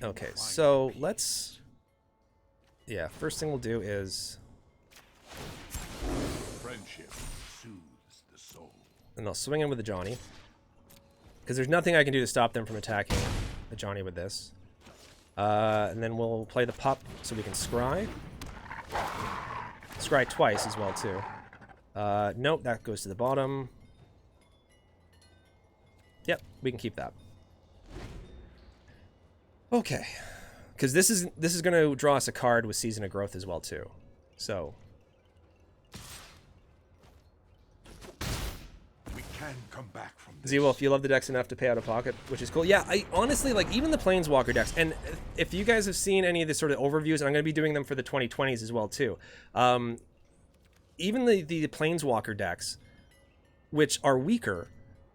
Okay, so let's... Yeah, first thing we'll do is... Friendship soothes the soul. And I'll swing in with the Johnny. Because there's nothing I can do to stop them from attacking the Johnny with this. And then we'll play the pup so we can scry. Scry twice as well, too. Nope, that goes to the bottom. Yep, we can keep that. Okay. Because this is going to draw us a card with Season of Growth as well, too. So... We can come back from this. Z-Wolf, you love the decks enough to pay out of pocket, which is cool. Yeah, I honestly, like, even the Planeswalker decks, and if you guys have seen any of the sort of overviews, and I'm going to be doing them for the 2020s as well, too. Even the Planeswalker decks, which are weaker,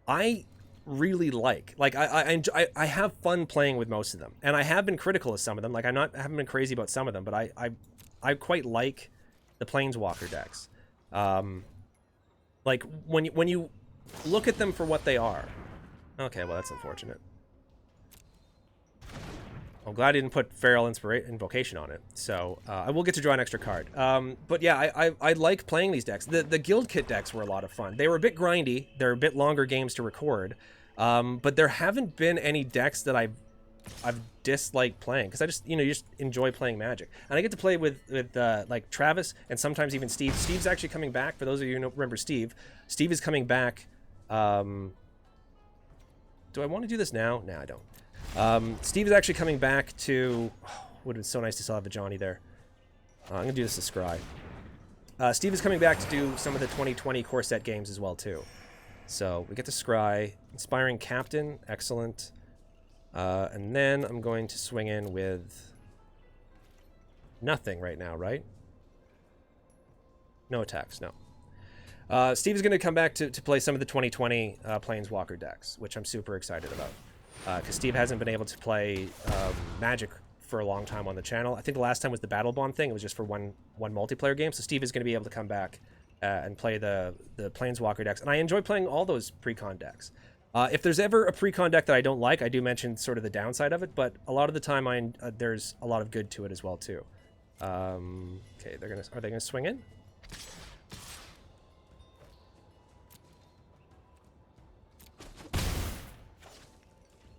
I really like. Like, I have fun playing with most of them, and I have been critical of some of them. Like, I haven't been crazy about some of them, but I quite like the Planeswalker decks. Like, when you look at them for what they are. Okay, well, that's unfortunate. I'm glad I didn't put Feral Invocation on it, so I will get to draw an extra card. But yeah, I like playing these decks. The Guild Kit decks were a lot of fun. They were a bit grindy. They're a bit longer games to record. But there haven't been any decks that I've disliked playing, because I just, you just enjoy playing Magic. And I get to play with like Travis and sometimes even Steve. Steve's actually coming back. For those of you who remember Steve is coming back. Do I want to do this now? No, I don't. Steve is actually coming back to... would have been so nice to still have a Johnny there. I'm going to do this to Scry. Steve is coming back to do some of the 2020 core set games as well, too. So we get to Scry. Inspiring Captain. Excellent. And then I'm going to swing in with... nothing right now, right? No attacks, no. Steve is going to come back to play some of the 2020 Planeswalker decks, which I'm super excited about. Because Steve hasn't been able to play Magic for a long time on the channel. I think the last time was the Battle Bond thing. It was just for one multiplayer game. So Steve is going to be able to come back and play the Planeswalker decks. And I enjoy playing all those precon decks. If there's ever a precon deck that I don't like, I do mention sort of the downside of it. But a lot of the time, there's a lot of good to it as well, too. Okay, are they gonna swing in?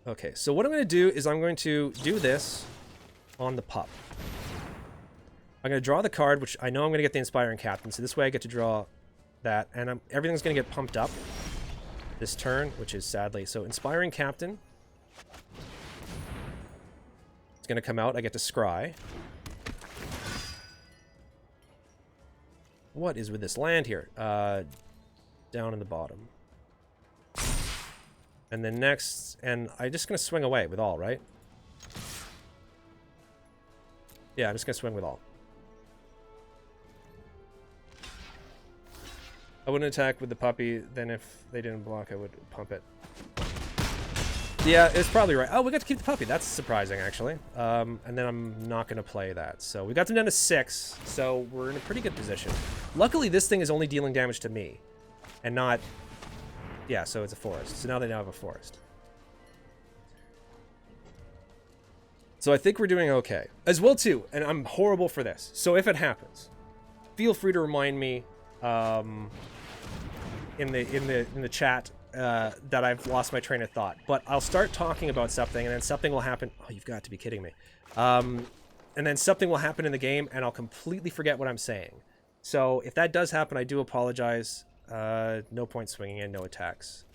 Okay, so what I'm going to do is I'm going to do this on the pup. I'm going to draw the card, which I know I'm going to get the Inspiring Captain, so this way I get to draw that, and everything's going to get pumped up this turn, which is sadly. So Inspiring Captain. It's going to come out. I get to Scry. What is with this land here? Down in the bottom. And then next, and I'm just going to swing away with all, right? Yeah, I'm just going to swing with all. I wouldn't attack with the puppy, then if they didn't block, I would pump it. Yeah, it's probably right. Oh, we got to keep the puppy. That's surprising, actually. And then I'm not going to play that. So we got them down to 6, so we're in a pretty good position. Luckily, this thing is only dealing damage to me, and not... Yeah, so it's a forest. So now they have a forest. So I think we're doing okay. As well, too, and I'm horrible for this. So if it happens, feel free to remind me in the chat that I've lost my train of thought. But I'll start talking about something, and then something will happen. Oh, you've got to be kidding me. And then something will happen in the game, and I'll completely forget what I'm saying. So if that does happen, I do apologize. No point swinging in, no attacks.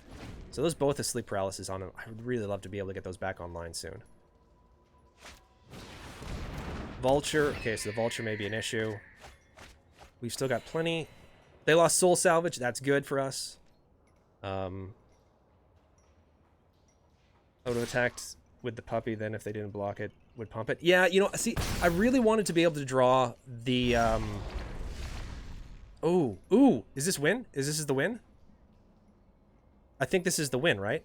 So those both have sleep paralysis on them. I would really love to be able to get those back online soon. Vulture. Okay, so the Vulture may be an issue. We've still got plenty. They lost Soul Salvage. That's good for us. I would have attacked with the puppy then if they didn't block it. Would pump it. Yeah, you know, see, I really wanted to be able to draw the... Oh, ooh, is this win? Is this the win? I think this is the win, right?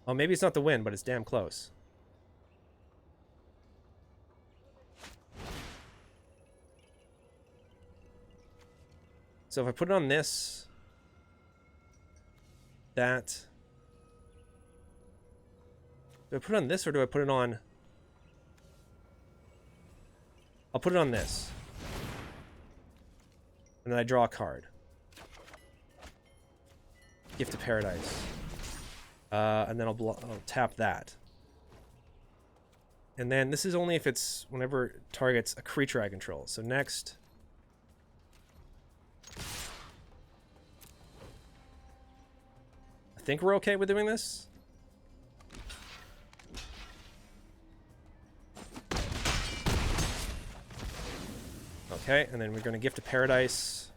Oh, maybe it's not the win, but it's damn close. So if I put it on this, that... Do I put it on this or do I put it on... I'll put it on this. And then I draw a card. Gift of Paradise. And then I'll tap that. And then this is only if it's whenever it targets a creature I control. So next... I think we're okay with doing this. Okay, and then we're going to Gift of Paradise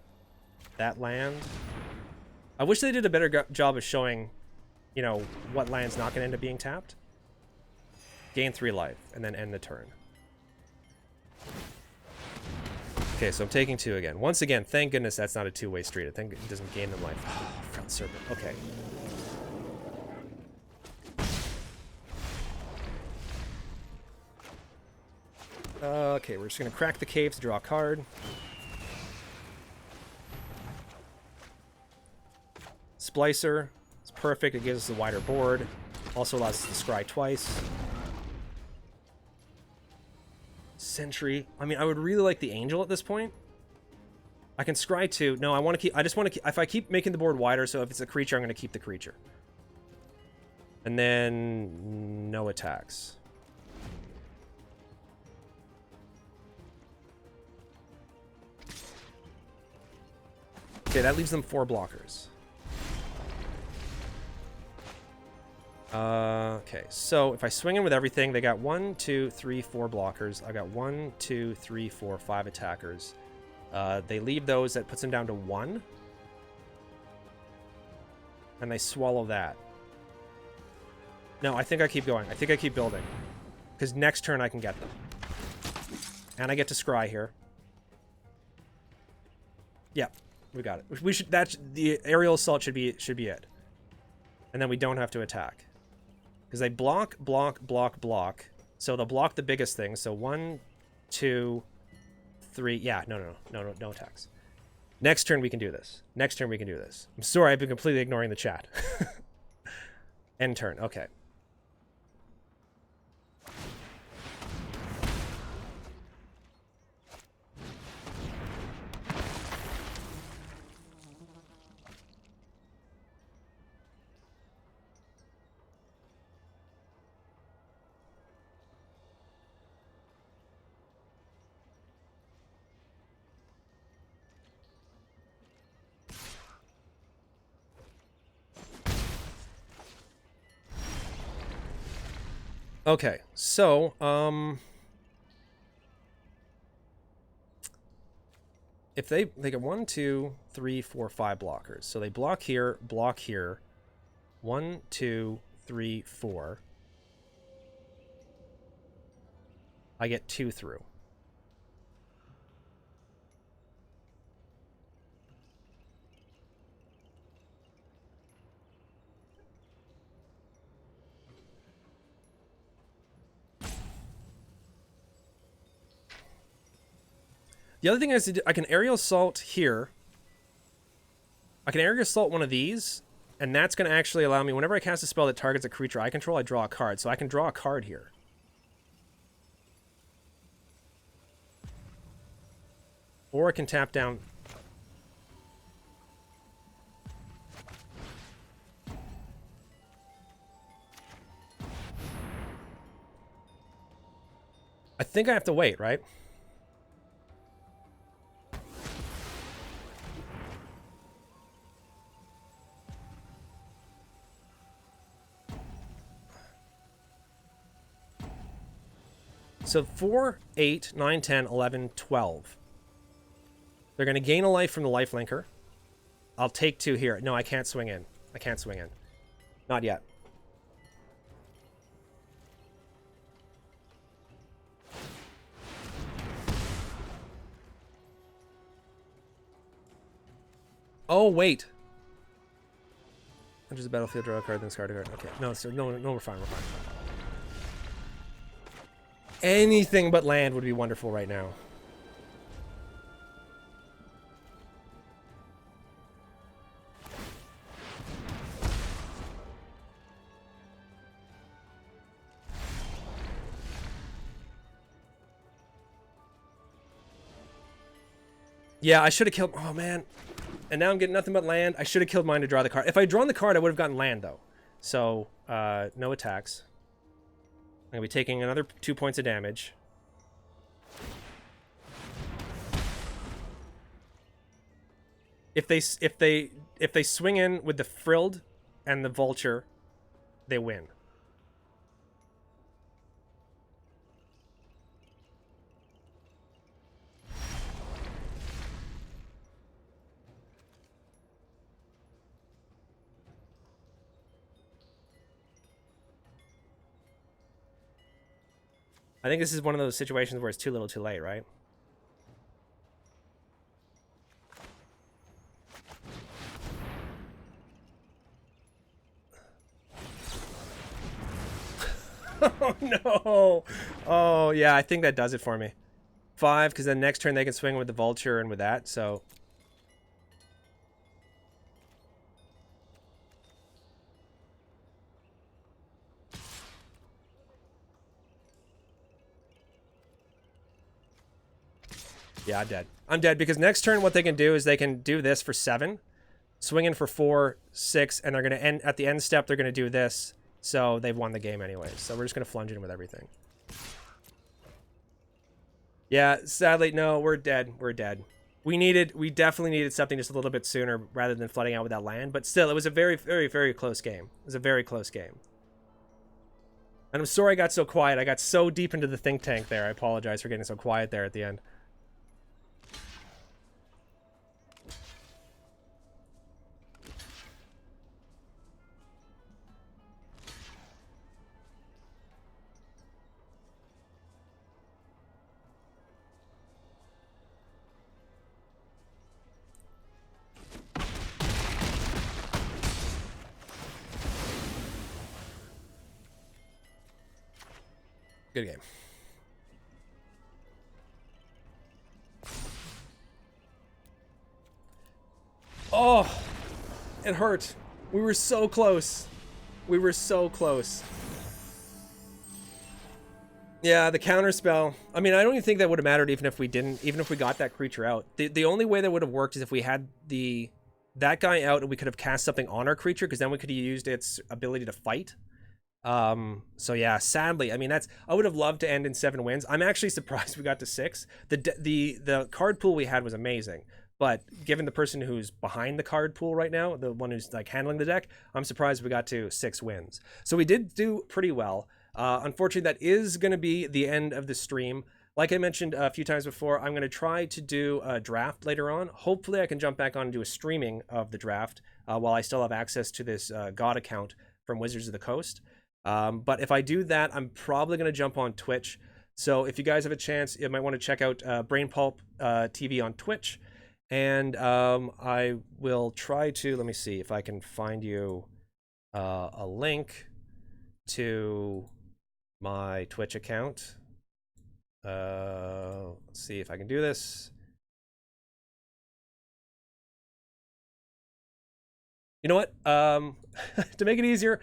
that land. I wish they did a better job of showing, you know, what land's not going to end up being tapped. Gain 3 life, and then end the turn. Okay, so I'm taking 2 again. Once again, thank goodness that's not a two-way street. I think it doesn't gain them life. Oh, Front Serpent. Okay. Okay, we're just going to crack the cave to draw a card. Splicer. It's perfect. It gives us a wider board. Also allows us to scry twice. Sentry. I mean, I would really like the Angel at this point. I can scry 2. No, I want to keep... I just want to keep... If I keep making the board wider, so if it's a creature, I'm going to keep the creature. And then... no attacks. Okay, that leaves them 4 blockers. Okay, so if I swing in with everything, they got 1, 2, 3, 4 blockers. I got 1, 2, 3, 4, 5 attackers. They leave those, that puts them down to 1. And they swallow that. No, I think I keep going. I think I keep building. Because next turn I can get them. And I get to scry here. Yep. We got it. We should. That's the aerial assault should be it, and then we don't have to attack because they block. So they'll block the biggest thing. So 1, 2, 3. Yeah, no attacks. Next turn we can do this. Next turn we can do this. I'm sorry, I've been completely ignoring the chat. End turn. Okay. Okay, so, if they get 1, 2, 3, 4, 5 blockers. So they block here, 1, 2, 3, 4. I get 2 through. The other thing is I can aerial assault here. I can aerial assault one of these, and that's going to actually allow me, whenever I cast a spell that targets a creature I control, I draw a card. So I can draw a card here. Or I can tap down. I think I have to wait, right? So 4, 8, 9, 10, 11, 12. They're going to gain a life from the life linker. I'll take 2 here. No, I can't swing in. I can't swing in. Not yet. Oh, wait. Enters the battlefield, draw a card, then discard a card. Okay. No, sir. No, we're fine. We're fine. Anything but land would be wonderful right now. Yeah, I should have killed... Oh, man. And now I'm getting nothing but land. I should have killed mine to draw the card. If I'd drawn the card, I would have gotten land, though. So, no attacks. I'm going to be taking another 2 points of damage. If they swing in with the Frilled and the Vulture, they win. I think this is one of those situations where it's too little too late, right? Oh, no. Oh, yeah, I think that does it for me. 5, because then next turn they can swing with the Vulture and with that, so... Yeah, I'm dead. I'm dead because next turn what they can do is they can do this for 7, swing in for 4, 6, and they're going to end at the end step. They're going to do this, so they've won the game anyway. So we're just going to plunge in with everything. Yeah, sadly, no, we're dead. We're dead. We definitely needed something just a little bit sooner rather than flooding out with that land. But still, it was a very, very, very close game. It was a very close game. And I'm sorry I got so quiet. I got so deep into the think tank there. I apologize for getting so quiet there at the end. Good game. Oh, it hurt. We were so close. We were so close. Yeah, the counter spell. I mean, I don't even think that would have mattered even if we didn't, even if we got that creature out. The only way that would have worked is if we had that guy out and we could have cast something on our creature, because then we could have used its ability to fight. So yeah, sadly, I mean, I would have loved to end in 7 wins. I'm actually surprised we got to 6. The card pool we had was amazing, but given the person who's behind the card pool right now, the one who's like handling the deck, I'm surprised we got to 6 wins. So we did do pretty well. Unfortunately, that is going to be the end of the stream. Like I mentioned a few times before, I'm going to try to do a draft later on. Hopefully I can jump back on and do a streaming of the draft while I still have access to this God account from Wizards of the Coast. But if I do that, I'm probably going to jump on Twitch. So if you guys have a chance, you might want to check out Brain Pulp TV on Twitch. And I will try to, let me see if I can find you a link to my Twitch account. Let's see if I can do this. You know what? To make it easier,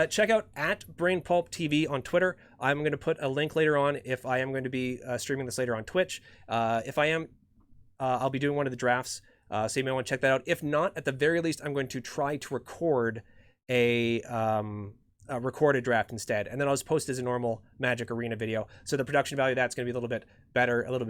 check out @BrainPulpTV on Twitter. I'm going to put a link later on if I am going to be streaming this later on Twitch. If I am, I'll be doing one of the drafts, so you may want to check that out. If not, at the very least, I'm going to try to record a recorded draft instead, and then I'll just post as a normal Magic Arena video. So the production value of that's going to be a little bit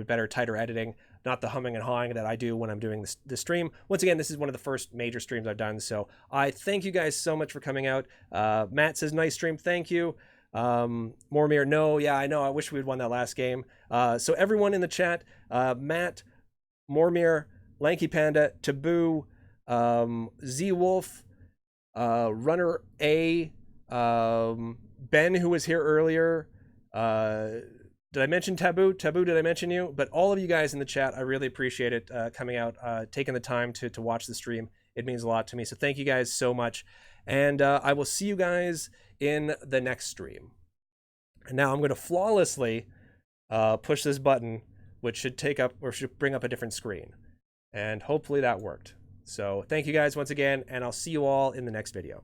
better, tighter editing, not the humming and hawing that I do when I'm doing the stream. Once again, this is one of the first major streams I've done, so I thank you guys so much for coming out. Matt says, nice stream, thank you. Mormir, no, yeah, I know. I wish we had won that last game. So everyone in the chat, Matt, Mormir, Lanky Panda, Taboo, Z Wolf, Runner A, Ben, who was here earlier. Did I mention Taboo? Taboo, did I mention you? But all of you guys in the chat, I really appreciate it coming out, taking the time to watch the stream. It means a lot to me. So thank you guys so much. And I will see you guys in the next stream. And now I'm going to flawlessly push this button, which should take up or should bring up a different screen. And hopefully that worked. So thank you guys once again, and I'll see you all in the next video.